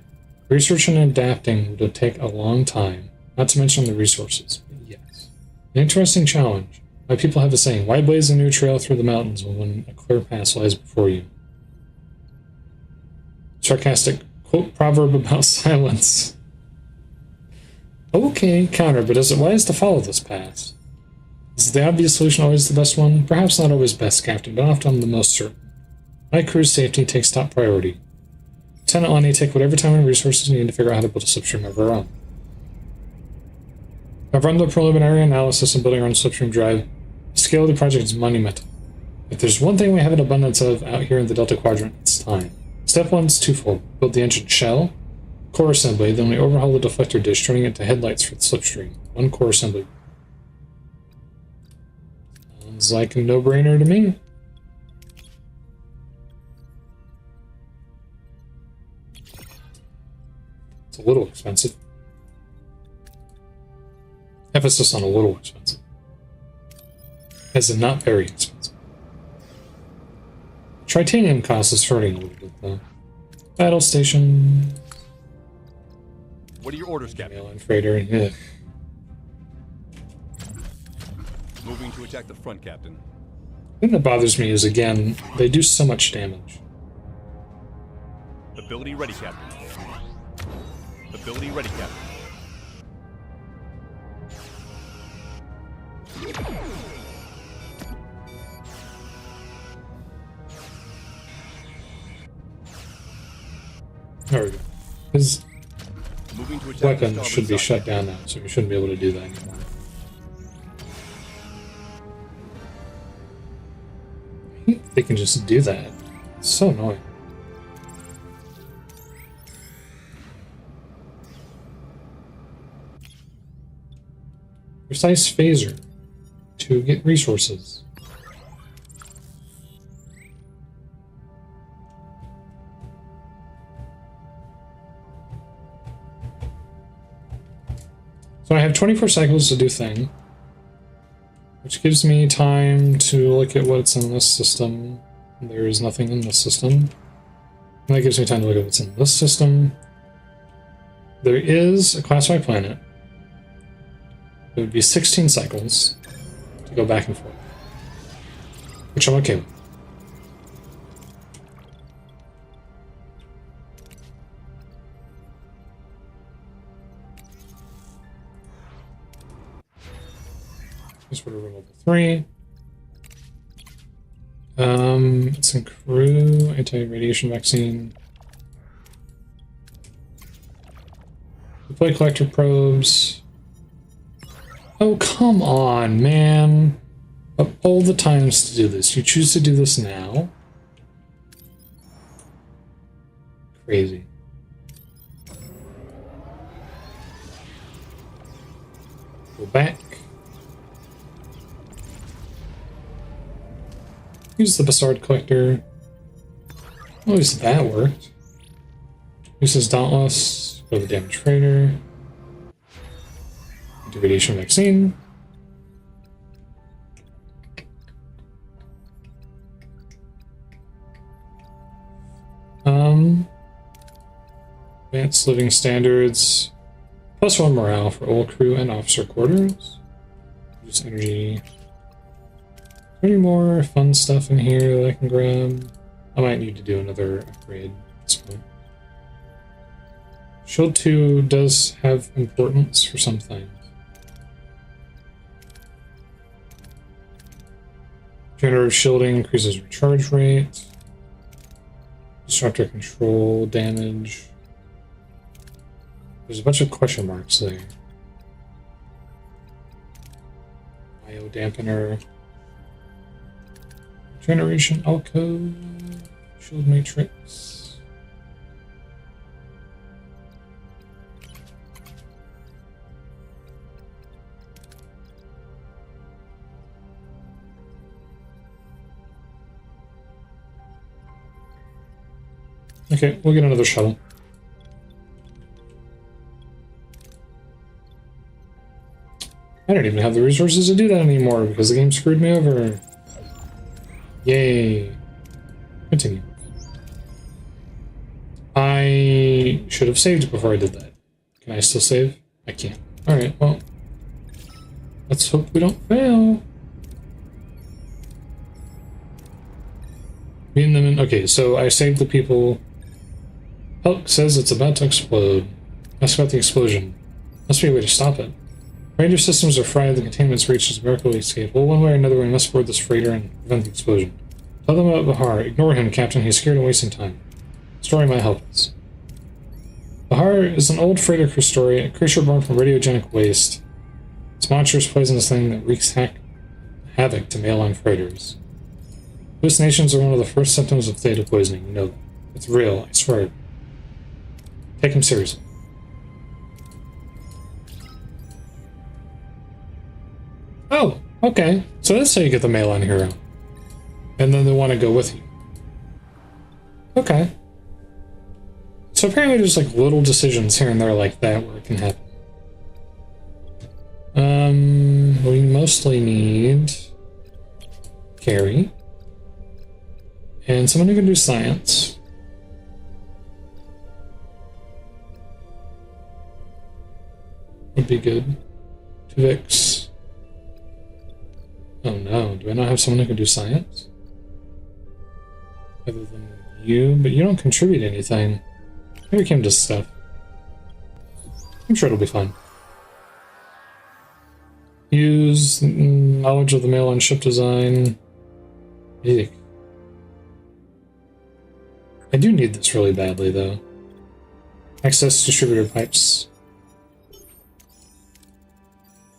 Research and adapting would take a long time, not to mention the resources. An interesting challenge. My people have a saying, why blaze a new trail through the mountains when a clear path lies before you? Sarcastic quote proverb about silence. Okay, counter, but is it wise to follow this path? Is the obvious solution always the best one? Perhaps not always best, Captain, but often the most certain. My crew's safety takes top priority. Lieutenant Lonnie, take whatever time and resources you need to figure out how to build a slipstream of our own. I've run the preliminary analysis and building our own slipstream drive. The scale of the project is monumental. If there's one thing we have an abundance of out here in the Delta Quadrant, it's time. Step 1 is twofold. Build the engine shell, core assembly, then we overhaul the deflector dish, turning it to headlights for the slipstream. 1 core assembly. Sounds like a no-brainer to me. It's a little expensive. Emphasis on a little expensive. As in not very expensive. Tritanium cost is hurting a little bit though. Battle station. What are your orders, Captain? Mail-in freighter. Ugh. Moving to attack the front, Captain. The thing that bothers me is, again, they do so much damage. Ability ready, Captain. Ability ready, Captain. There we go. His Moving to attack weapon the should be starboard shut side. down now, so we shouldn't be able to do that anymore. I hate they can just do that. It's so annoying. Precise phaser to get resources. So I have 24 cycles to do thing, which gives me time to look at what's in this system. There is nothing in this system. And that gives me time to look at what's in this system. There is a Class Y planet. It would be 16 cycles to go back and forth, which I'm okay with. This would have level 3. It's in crew, anti-radiation vaccine. Deploy collector probes. Oh, come on, man. Of all the times to do this, you choose to do this now? Crazy. Go back. Use the Bassard collector. At least that worked. Use his Dauntless. Go to the damage freighter. Deviation vaccine. Advanced living standards. +1 morale for all crew and officer quarters. Reduce energy. Any more fun stuff in here that I can grab? I might need to do another upgrade at this point. Shield 2 does have importance for some things. Generative shielding increases recharge rate. Disruptor control damage. There's a bunch of question marks there. Bio dampener. Generation alcove. Shield matrix. Okay, we'll get another shuttle. I don't even have the resources to do that anymore because the game screwed me over. Yay. Continue. I should have saved before I did that. Can I still save? I can't. Alright, well. Let's hope we don't fail. Beam them in. Okay, so I saved the people. Hulk says it's about to explode. Ask about the explosion. Must be a way to stop it. Ranger systems are fried, the containment's reached its miracle escape. Well, one way or another, we must board this freighter and prevent the explosion. Tell them about Bahar. Ignore him, Captain. He's scared and wasting time. Story might help us. Bahar is an old freighter crew story, a creature born from radiogenic waste. It's a monstrous, poisonous thing that wreaks havoc to mail on freighters. Hallucinations are one of the first symptoms of theta poisoning. You know that. It's real, I swear. Take him seriously. Oh, okay. So that's how you get the mail on hero. And then they want to go with you. Okay. So apparently there's like little decisions here and there like that where it can happen. We mostly need Carrie. And someone who can do science. Would be good. Tuvix. Oh no, do I not have someone who can do science? Other than you, but you don't contribute anything. Maybe Kim does stuff. I'm sure it'll be fine. Use knowledge of the mail on ship design. Eek. I do need this really badly, though. Access distributor pipes.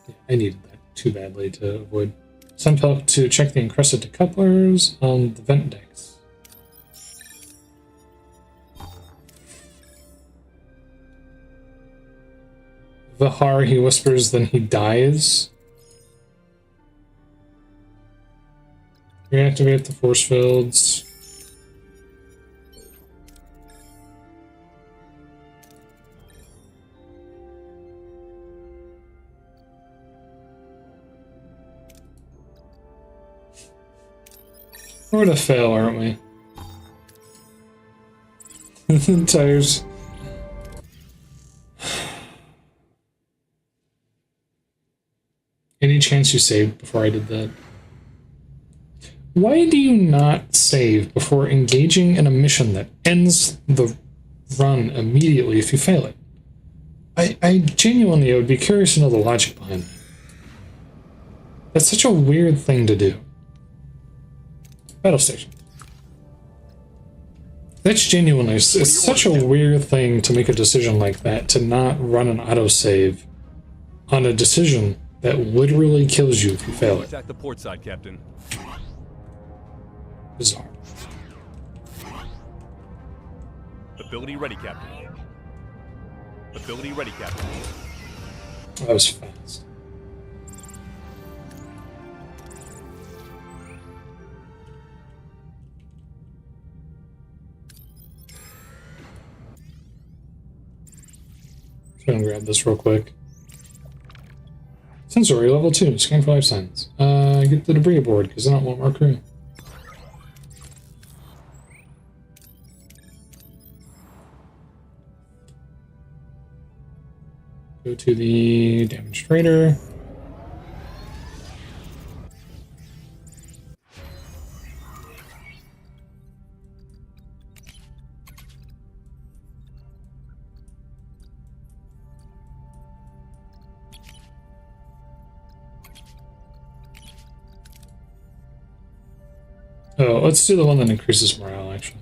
Yeah, I needed that too badly to avoid. Send help to check the encrusted decouplers on the vent decks. Vahar, he whispers, then he dies. Reactivate the force fields. We're gonna fail, aren't we? Tires. Any chance you saved before I did that? Why do you not save before engaging in a mission that ends the run immediately if you fail it? I genuinely would be curious to know the logic behind that. That's such a weird thing to do. Battle station. That's genuinely, it's such a weird thing to make a decision like that, to not run an autosave on a decision that literally kills you if you fail it. Attack the port side, Captain. Bizarre. Ability ready, Captain. Ability ready, Captain. That was fast. Just gonna grab this real quick. Sensory level 2, scan for life signs. Get the debris aboard because I don't want more crew. Go to the damaged freighter. Oh, let's do the one that increases morale, actually.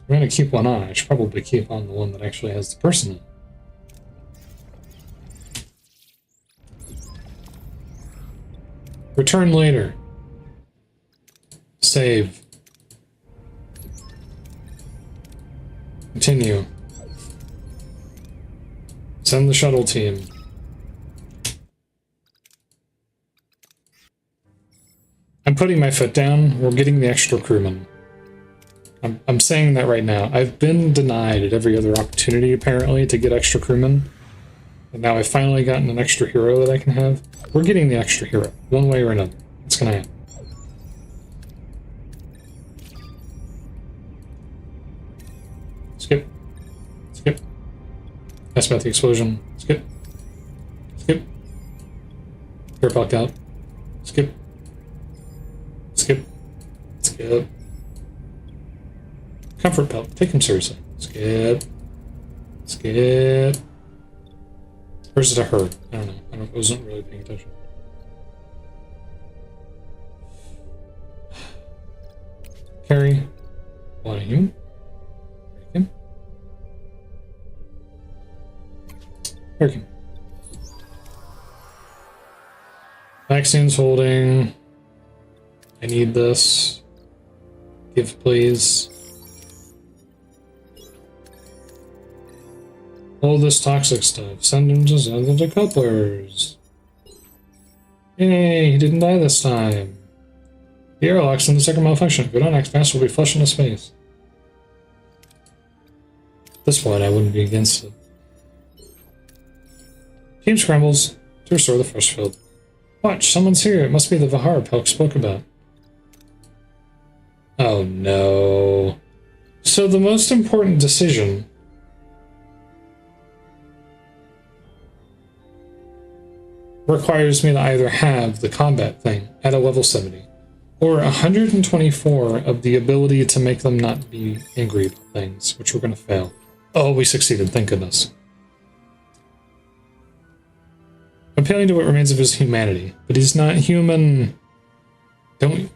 I'm gonna keep one on. I should probably keep on the one that actually has the person in it. Return later. Save. Continue. Send the shuttle team. I'm putting my foot down. We're getting the extra crewman. I'm saying that right now. I've been denied at every other opportunity, apparently, to get extra crewmen. And now I've finally gotten an extra hero that I can have. We're getting the extra hero, one way or another. It's gonna happen. Skip. Skip. Ask about the explosion. Skip. Skip. Airlock out. Skip. Skip. Skip. Comfort belt. Take him seriously. Skip. Skip. Or is it a her? I don't know. I wasn't really paying attention. Carry. Volume. Break him. Break him. Vaccine's holding. I need this. Give, please. All this toxic stuff. Send him to couplers. Yay, he didn't die this time. The airlock's in the second malfunction. If we don't act fast, we'll be flushed into space. At this point, I wouldn't be against it. Team scrambles to restore the fresh field. Watch, someone's here. It must be the Vahar Pelk spoke about. Oh no. So the most important decision requires me to either have the combat thing at a level 70 or 124 of the ability to make them not be angry about things, which we're going to fail. Oh, we succeeded, thank goodness. Appealing to what remains of his humanity, but he's not human. Don't...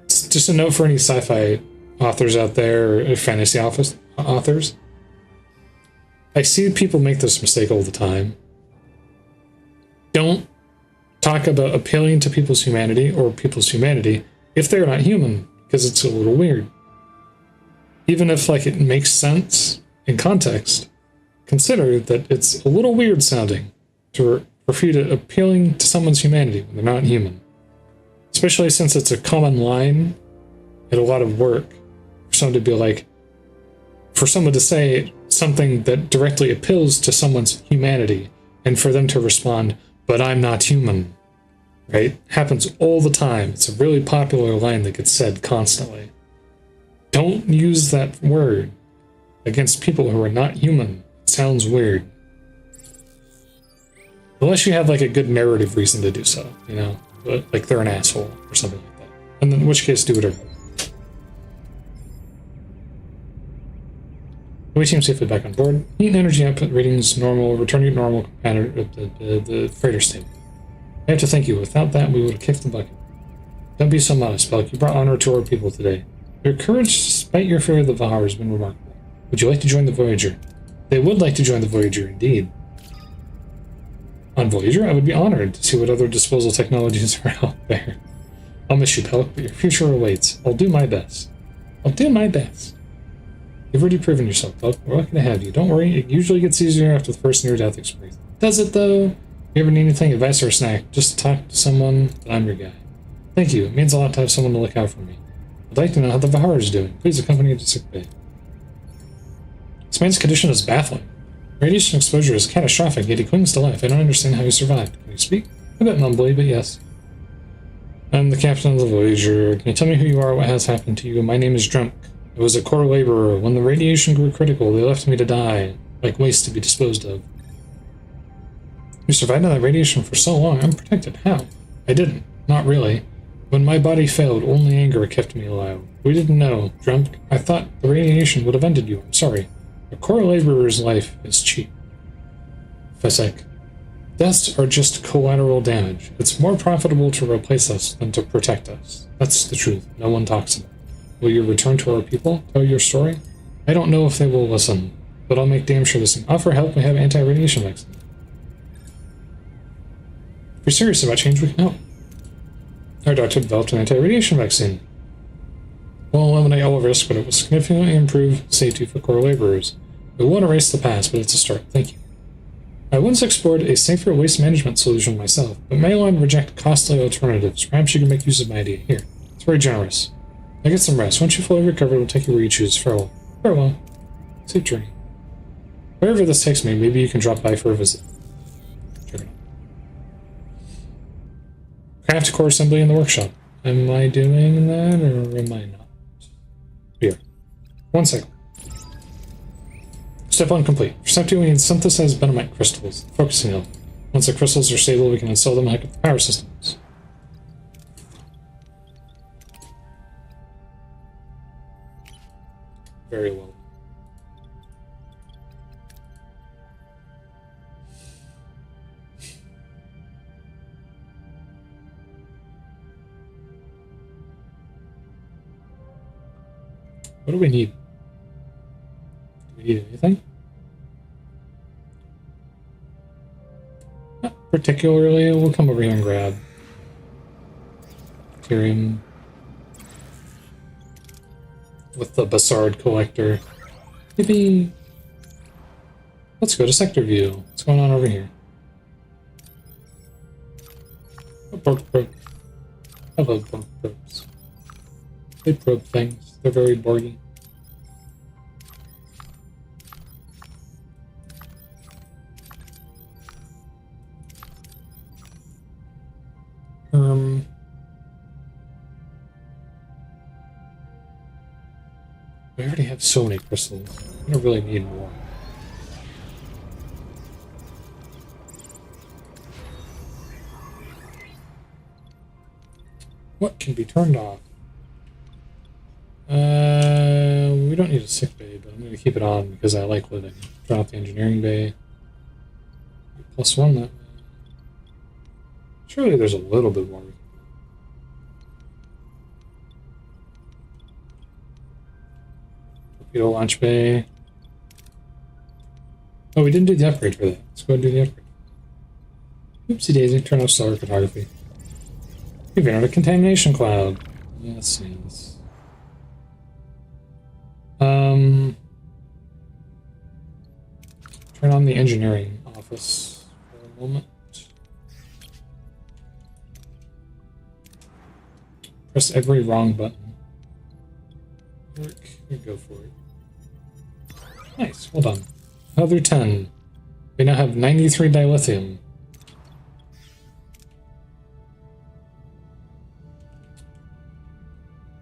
It's just a note for any sci-fi authors out there, or fantasy authors. I see people make this mistake all the time. Don't talk about appealing to people's humanity or people's humanity if they're not human, because it's a little weird. Even if, like, it makes sense in context, consider that it's a little weird sounding to refute it appealing to someone's humanity when they're not human. Especially since it's a common line at a lot of work for someone to be like, for someone to say something that directly appeals to someone's humanity and for them to respond, but I'm not human, right? Happens all the time. It's a really popular line that gets said constantly. Don't use that word against people who are not human. It sounds weird. Unless you have like a good narrative reason to do so, you know? Like they're an asshole or something like that. And in which case, do whatever. We seem safely back on board. Heat and energy output readings normal, returning to normal pattern at the freighter state. I have to thank you. Without that, we would have kicked the bucket. Don't be so modest, Belk. You brought honor to our people today. Your courage, despite your fear of the Vahar, has been remarkable. Would you like to join the Voyager? They would like to join the Voyager, indeed. On Voyager, I would be honored to see what other disposal technologies are out there. I'll miss you, Belk, but your future awaits. I'll do my best. I'll do my best. You've already proven yourself, Belk. We're lucky to have you. Don't worry, it usually gets easier after the first near-death experience. Does it, though? If you ever need anything, advice or a snack, just talk to someone, but I'm your guy. Thank you. It means a lot to have someone to look out for me. I'd like to know how the Vahar is doing. Please accompany me to sickbay. This man's condition is baffling. Radiation exposure is catastrophic, yet he clings to life. I don't understand how he survived. Can you speak? A bit mumbly, but yes. I'm the captain of the Voyager. Can you tell me who you are, what has happened to you? My name is Drunk. I was a core laborer. When the radiation grew critical, they left me to die, like waste to be disposed of. You survived on that radiation for so long. I'm protected. How? I didn't. Not really. When my body failed, only anger kept me alive. We didn't know, Drunk. I thought the radiation would have ended you. I'm sorry. A core laborer's life is cheap. Fesek. Deaths are just collateral damage. It's more profitable to replace us than to protect us. That's the truth. No one talks about it. Will you return to our people? Tell your story? I don't know if they will listen, but I'll make damn sure this thing. Offer help, we have anti-radiation vaccine. If you're serious about change, we can help. Our doctor developed an anti-radiation vaccine. It will eliminate all risk, but it will significantly improve safety for core laborers. It won't erase the past, but it's a start. Thank you. I once explored a safer waste management solution myself, but may want reject costly alternatives. Perhaps you can make use of my idea. Here. It's very generous. Now get some rest. Once you fully recover, we'll take you where you choose. Farewell. Farewell. Safe journey. Wherever this takes me, maybe you can drop by for a visit. Check it out. Craft core assembly in the workshop. Am I doing that, or am I not? Here. 1 second. Step 1 complete. For step 2, we need synthesized benamite crystals. Focusing on them. Once the crystals are stable, we can install them and hook up the power systems. Very well. What do we need? Do we need anything? Not particularly. We'll come over here and grab Tyrium with the Bassard collector. Maybe let's go to sector view. What's going on over here? Oh, Borg probe. I love Borg probes. They probe things. They're very Borgy. We already have so many crystals. I don't really need more. What can be turned off? We don't need a sick bay, but I'm going to keep it on because I like living. Turn off the engineering bay. +1 that way. Surely there's a little bit more. Torpedo launch bay. Oh, we didn't do the upgrade for that. Let's go and do the upgrade. Oopsie daisy, turn off stellar cartography. We've entered a contamination cloud. Yes, yes. Turn on the engineering office for a moment. Press every wrong button. Work. Go for it. Nice. Well done. Another 10. We now have 93 dilithium.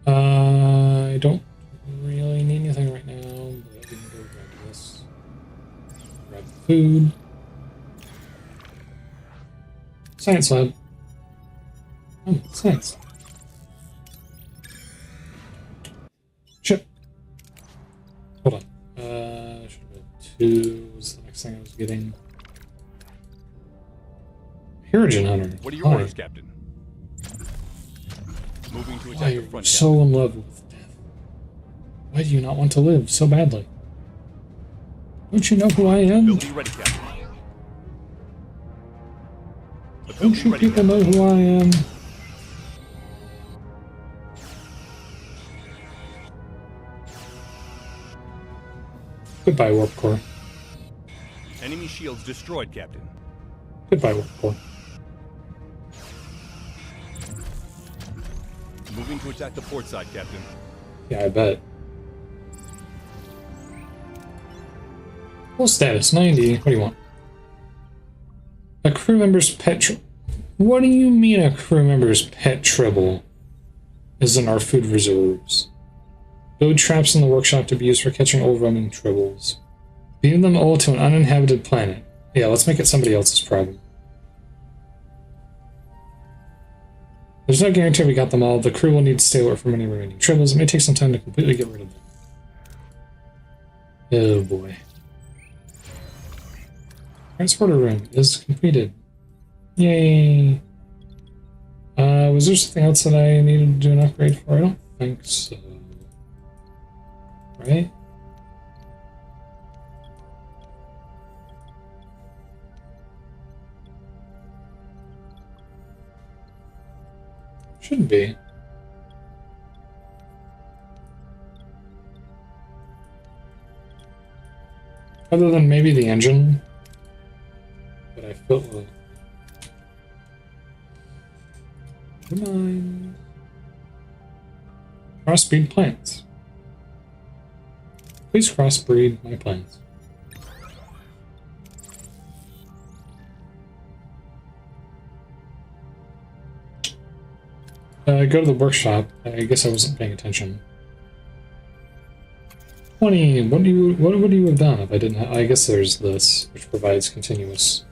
I don't really need anything right now, but I can go grab this. Grab the food. Science lab. Oh, science. Ship. Hold on. 2 was the next thing I was getting. Hydrogen Hunter. What are your orders, Captain? Moving to Why attack are the you front. so in love with death? Why do you not want to live so badly? Don't you know who I am? Ability ready, Captain. Don't Ability you ready, people Captain. know who I am? Goodbye, Warp Core. Enemy shields destroyed, Captain. Goodbye, Warp Core. Moving to attack the port side, Captain. Yeah, I bet. Full status, 90. What do you want? A crew member's pet What do you mean a crew member's pet tribble is in our food reserves? Build traps in the workshop to be used for catching old roaming tribbles. Beam them all to an uninhabited planet. Yeah, let's make it somebody else's problem. There's no guarantee we got them all. The crew will need to stay alert from any remaining tribbles. It may take some time to completely get rid of them. Oh boy. Transporter room is completed. Yay! Was there something else that I needed to do an upgrade for? I don't think so. Right? Shouldn't be. Other than maybe the engine. But I feel like... Come on. Crossbreed plants. Please crossbreed my plants. Go to the workshop. I guess I wasn't paying attention. 20. What would you have done if I didn't? I guess there's this, which provides continuous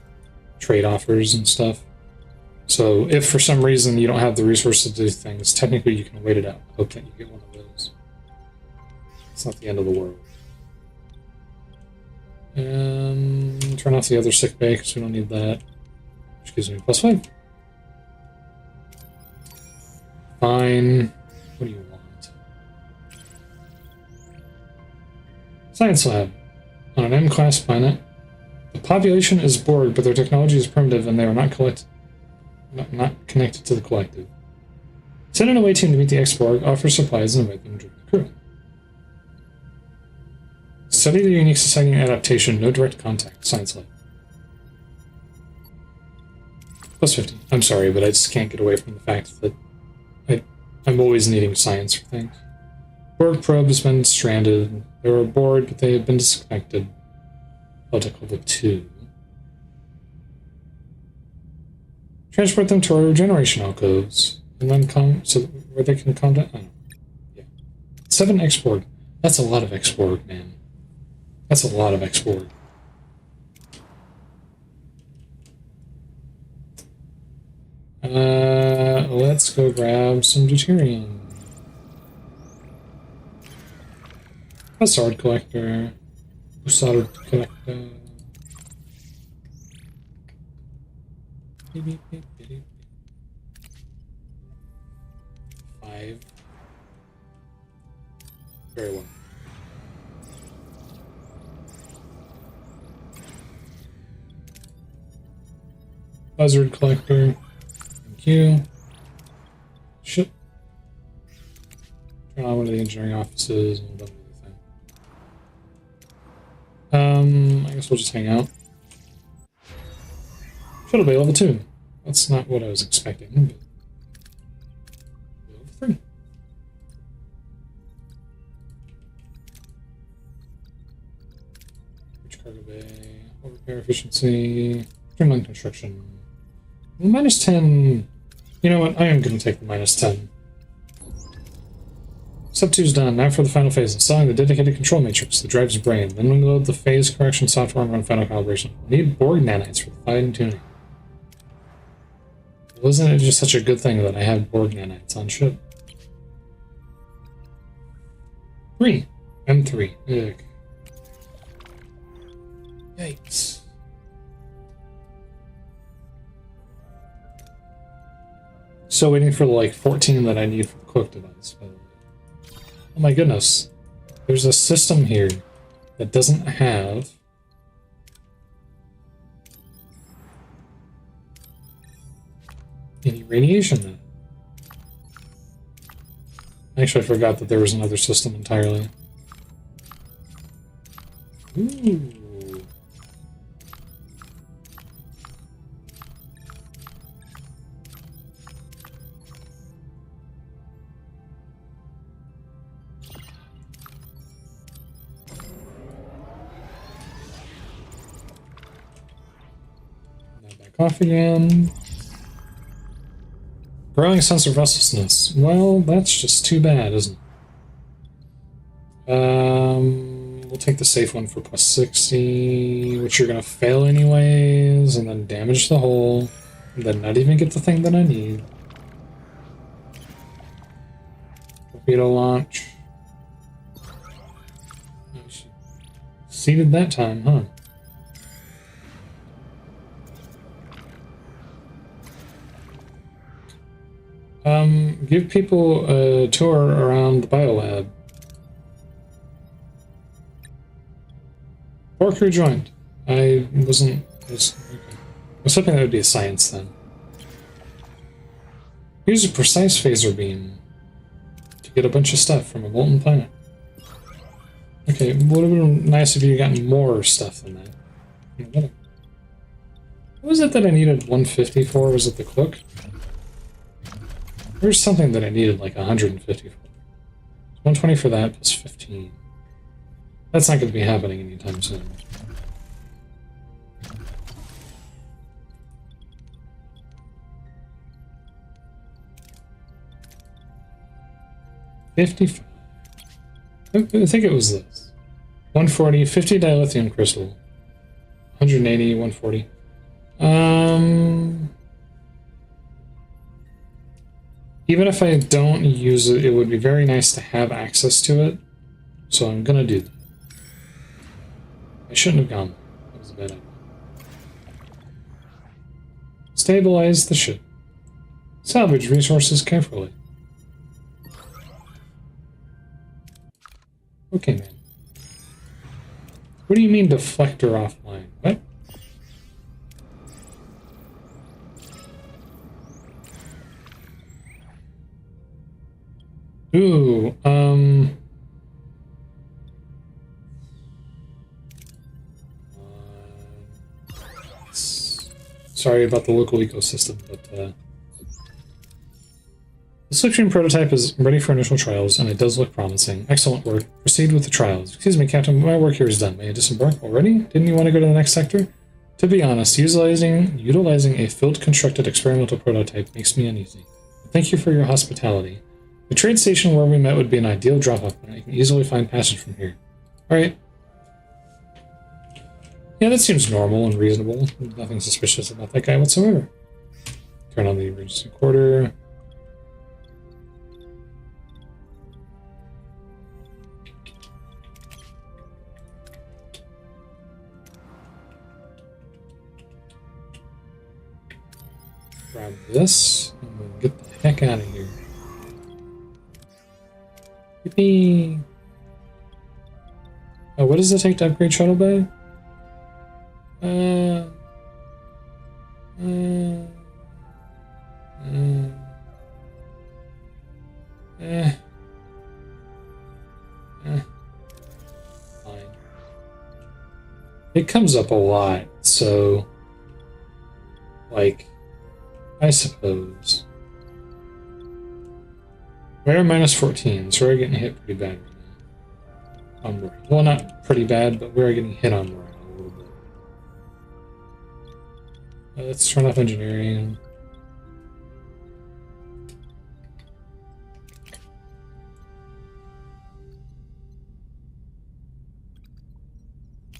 trade offers and stuff. So if for some reason you don't have the resources to do things, technically you can wait it out. Hope that you get one of those. It's not the end of the world. Turn off the other sick bay because we don't need that. Which gives me +5. Fine. What do you want? Science lab. On an M-class planet. The population is Borg, but their technology is primitive and they are not connected to the collective. Send an away team to meet the X-Borg, offer supplies, and invite them to join the crew. Study the unique society adaptation, no direct contact. Science lab. +50. I'm sorry, but I just can't get away from the fact that I'm always needing science for things. Borg probe has been stranded. They were aboard, but they have been disconnected. Baltic level 2. Transport them to our regeneration alcoves, and then where they can contact. Oh, yeah. 7 X-Borg. That's a lot of X-Borg, man. That's a lot of X-Borg. Let's go grab some deuterium. A sword collector. Sword collector. Beep, beep, beep, beep. 5. Very well. Buzzard collector. Thank you. Ship. Turn on one of the engineering offices and done the thing. I guess we'll just hang out. Shuttle bay level 2. That's not what I was expecting, but level 3. Which cargo bay? Repair efficiency. Streamline construction. -10. You know what? I am going to take the -10. Step 2 is done. Now for the final phase. Installing the dedicated control matrix that drives brain. Then we load the phase correction software and run final calibration. We need Borg nanites for the fine-tuning. Wasn't it just such a good thing that I had Borg nanites on ship? 3. M3. Ugh. Yikes. Still waiting for the, like, 14 that I need for the cloak device, by the way. Oh my goodness. There's a system here that doesn't have any radiation in it. Actually, I forgot that there was another system entirely. Ooh. Off again. Growing sense of restlessness. Well, that's just too bad, isn't it? We'll take the safe one for plus 60, which you're gonna fail anyways, and then damage the hull, and then not even get the thing that I need. Torpedo launch. Oh, she succeeded that time, huh? Give people a tour around the biolab. 4 crew joined. I wasn't... I was hoping that would be a science then. Use a precise phaser beam to get a bunch of stuff from a molten planet. Okay, would have been nice if you had gotten more stuff than that. What was it that I needed 150 for? Was it the cloak? There's something that I needed like 150 for. 120 for that, plus 15. That's not going to be happening anytime soon. $55. I think it was this. 140, 50 dilithium crystal. 180, 140. Even if I don't use it, it would be very nice to have access to it. So I'm gonna do that. I shouldn't have gone. That was a bad idea. Stabilize the ship. Salvage resources carefully. Okay, man. What do you mean deflector offline? What? Ooh, sorry about the local ecosystem, but, the slipstream prototype is ready for initial trials, and it does look promising. Excellent work. Proceed with the trials. Excuse me, Captain, my work here is done. May I disembark already? Didn't you want to go to the next sector? To be honest, utilizing a field-constructed experimental prototype makes me uneasy. Thank you for your hospitality. The trade station where we met would be an ideal drop-off point. I can easily find passage from here. Alright. Yeah, that seems normal and reasonable. Nothing suspicious about that guy whatsoever. Turn on the emergency quarter. Grab this, and we'll get the heck out of here. Yippee! Oh, what does it take to upgrade Shuttle Bay? Fine. It comes up a lot, so, like, I suppose. We're minus 14, so we're getting hit pretty bad right now. On morale. Well, not pretty bad, but we're getting hit on morale a little bit. Let's turn off engineering.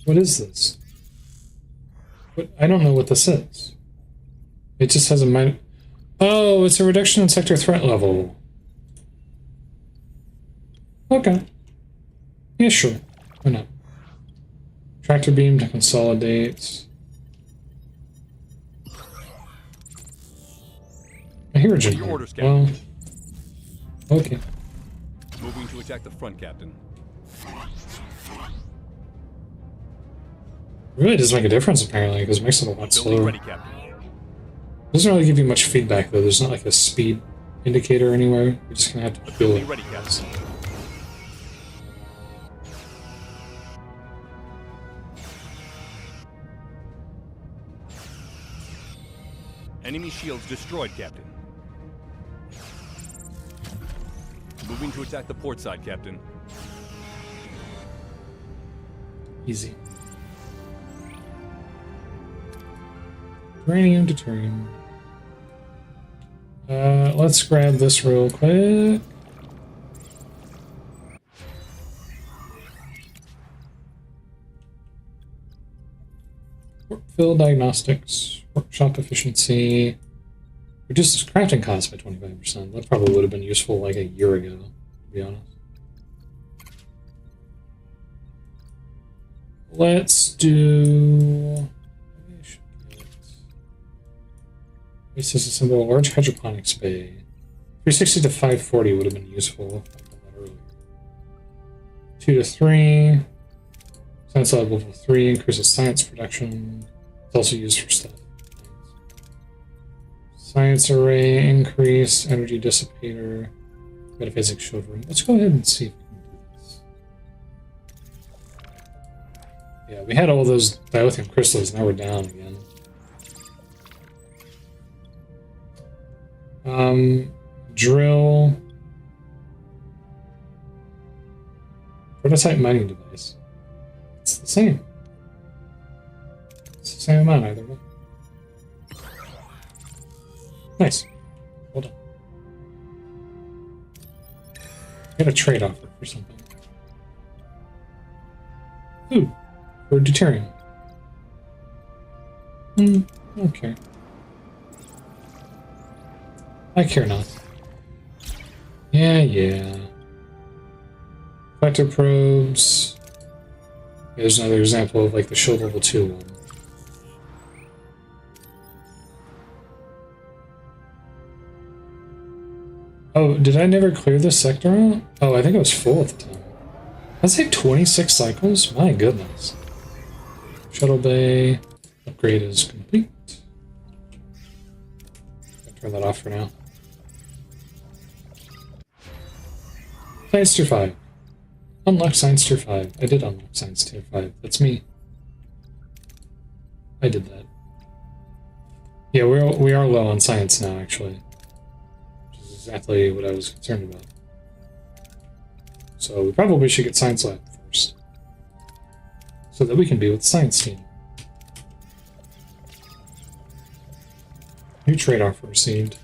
What is this? What? I don't know what this is. It just has a minus... Oh, it's a reduction in sector threat level. Okay. Yeah, sure. Why not? Tractor beam to consolidate. I hear a Your generator. orders, Captain. Well, okay. Moving to attack the front, Captain. It really does make a difference, apparently, because it makes it a lot Building slower. ready, Captain. Doesn't really give you much feedback, though. There's not like a speed indicator anywhere. You're just gonna have to feel Building it. ready, Captain. Enemy shields destroyed, Captain. Moving to attack the port side, Captain. Easy. Uranium deuterium. Let's grab this real quick. Warp field diagnostics, workshop efficiency, reduces crafting costs by 25%. That probably would have been useful like a year ago, to be honest. Let's do. Disassemble a large hydroponics bay. 360 to 540 would have been useful. I've done that earlier. 2 to 3. Science lab level 3 increases science production. It's also used for stuff. Science array increase, energy dissipator, metaphysics shield room. Let's go ahead and see if we can do this. Yeah, we had all those dilithium crystals, now we're down again. Drill. Prototype mining device. It's the same. It's the same amount either way. Nice. Well done. Get a trade offer for something. Food. For deuterium. Okay. I care not. Yeah. Vector probes. There's another example of like the shield level 2 one. Oh, did I never clear this sector out? Oh, I think it was full at the time. That's like 26 cycles? My goodness. Shuttle bay. Upgrade is complete. I'll turn that off for now. Science Tier 5. Unlock Science Tier 5. I did unlock Science Tier 5. That's me. I did that. Yeah, we are low on science now, actually. Which is exactly what I was concerned about. So we probably should get Science Lab first. So that we can be with the science team. New trade offer received.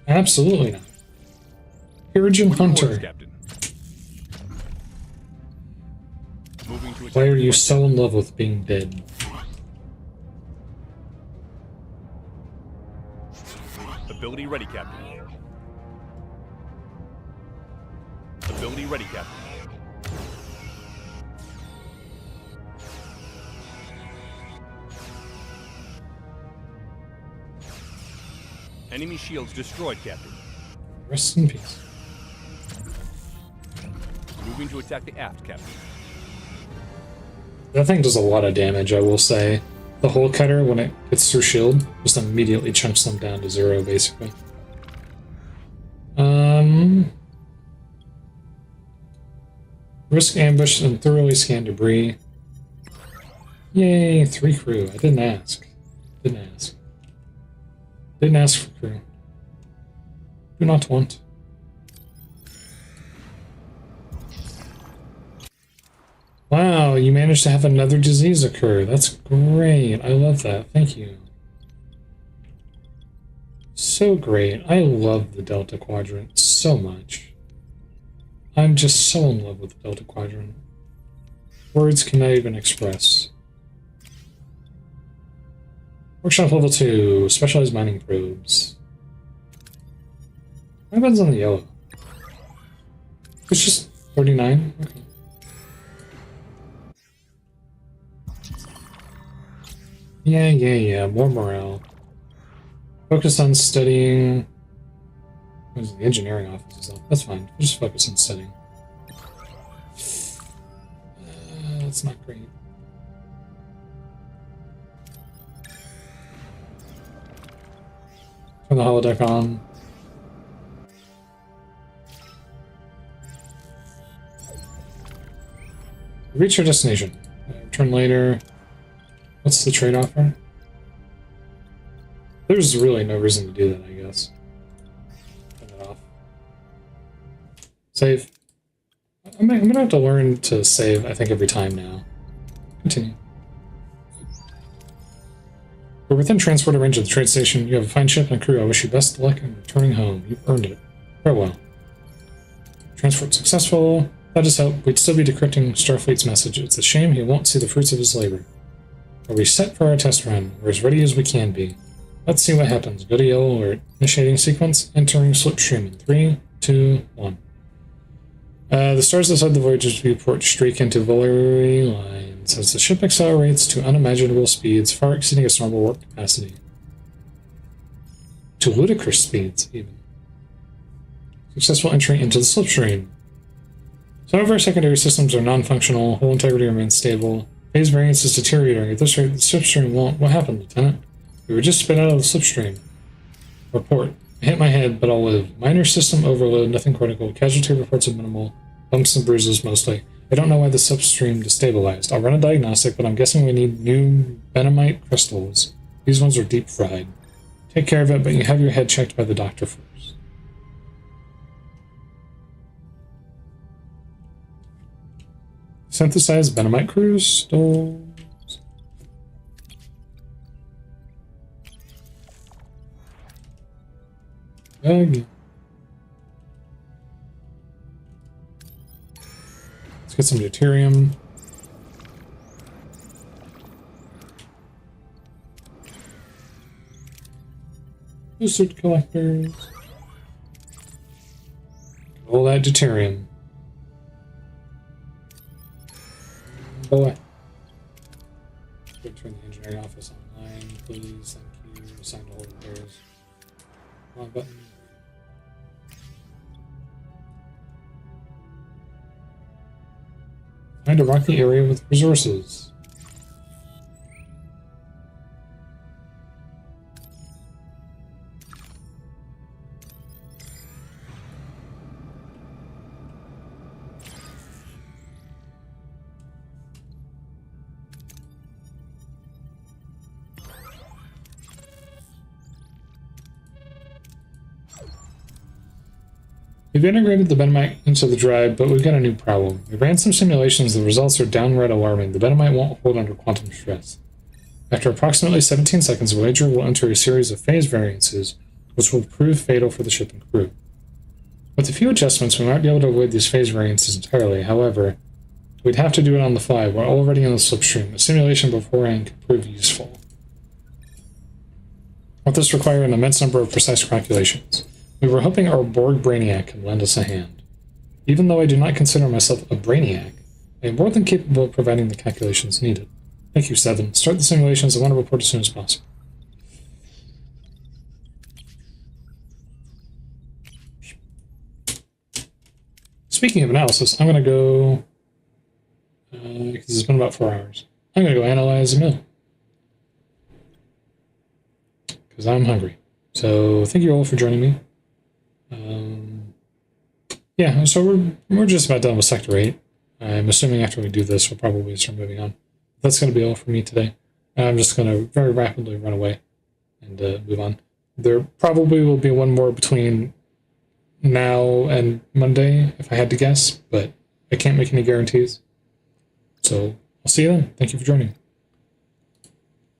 Absolutely not. Purigen Hunter. Captain. Moving to Why are you so in love with being dead? Ability ready, Captain. Ability ready, Captain. Enemy shields destroyed, Captain. Rest in peace. Moving to attack the aft, Captain. That thing does a lot of damage, I will say. The hole cutter, when it gets through shield, just immediately chunks them down to 0, basically. Risk ambush and thoroughly scan debris. Yay, 3 crew. I didn't ask. Didn't ask for crew. Do not want. Wow, you managed to have another disease occur. That's great. I love that. Thank you. So great. I love the Delta Quadrant so much. I'm just so in love with the Delta Quadrant. Words cannot even express. Workshop level 2, specialized mining probes. My bed's on the yellow. It's just 39? Okay. Yeah. More morale. Focus on studying. What is it? The engineering office is up. That's fine. Just focus on studying. That's not great. Turn the holodeck on. Reach your destination. Return later. What's the trade offer? There's really no reason to do that, I guess. Turn it off. Save. I'm gonna have to learn to save, I think, every time now. Continue. We're within transporter range of the trade station. You have a fine ship and crew. I wish you best of luck in returning home. You've earned it. Farewell. Transport successful. That is help. We'd still be decrypting Starfleet's message. It's a shame he won't see the fruits of his labor. Are we set for our test run? We're as ready as we can be. Let's see what happens. Go to yellow alert. Initiating sequence. Entering slipstream in 3, 2, 1. The stars outside the Voyager's viewport streak into vulnerary lines as the ship accelerates to unimaginable speeds, far exceeding its normal warp capacity. To ludicrous speeds, even. Successful entry into the slipstream. Some of our secondary systems are non-functional, hull integrity remains stable, phase variance is deteriorating. At this rate, the slipstream won't. What happened, Lieutenant? We were just spit out of the slipstream. Report. I hit my head, but I'll live. Minor system overload, nothing critical. Casualty reports are minimal. Bumps and bruises, mostly. I don't know why the slipstream destabilized. I'll run a diagnostic, but I'm guessing we need new Benamite crystals. These ones are deep fried. Take care of it, but you have your head checked by the doctor first. Synthesized Benamite crystals. Again. Let's get some deuterium. Lucid collectors. All that deuterium. Boy. Turn the engineering office online, please. Thank you. Assign to all repairs. Wrong button. Find a rocky area with resources. We've integrated the Benamite into the drive, but we've got a new problem. We ran some simulations, the results are downright alarming. The Benamite won't hold under quantum stress. After approximately 17 seconds, Voyager will enter a series of phase variances, which will prove fatal for the ship and crew. With a few adjustments, we might be able to avoid these phase variances entirely. However, we'd have to do it on the fly. We're already in the slipstream. A simulation beforehand could prove useful. Will this require an immense number of precise calculations? We were hoping our Borg Brainiac could lend us a hand. Even though I do not consider myself a Brainiac, I am more than capable of providing the calculations needed. Thank you, Seven. Start the simulations. I want to report as soon as possible. Speaking of analysis, I'm going to go... because it's been about 4 hours. I'm going to go analyze a meal. Because I'm hungry. So thank you all for joining me. Yeah, so we're just about done with Sector 8. I'm assuming after we do this, we'll probably start moving on. That's going to be all for me today. I'm just going to very rapidly run away and move on. There probably will be one more between now and Monday, if I had to guess, but I can't make any guarantees. So I'll see you then. Thank you for joining.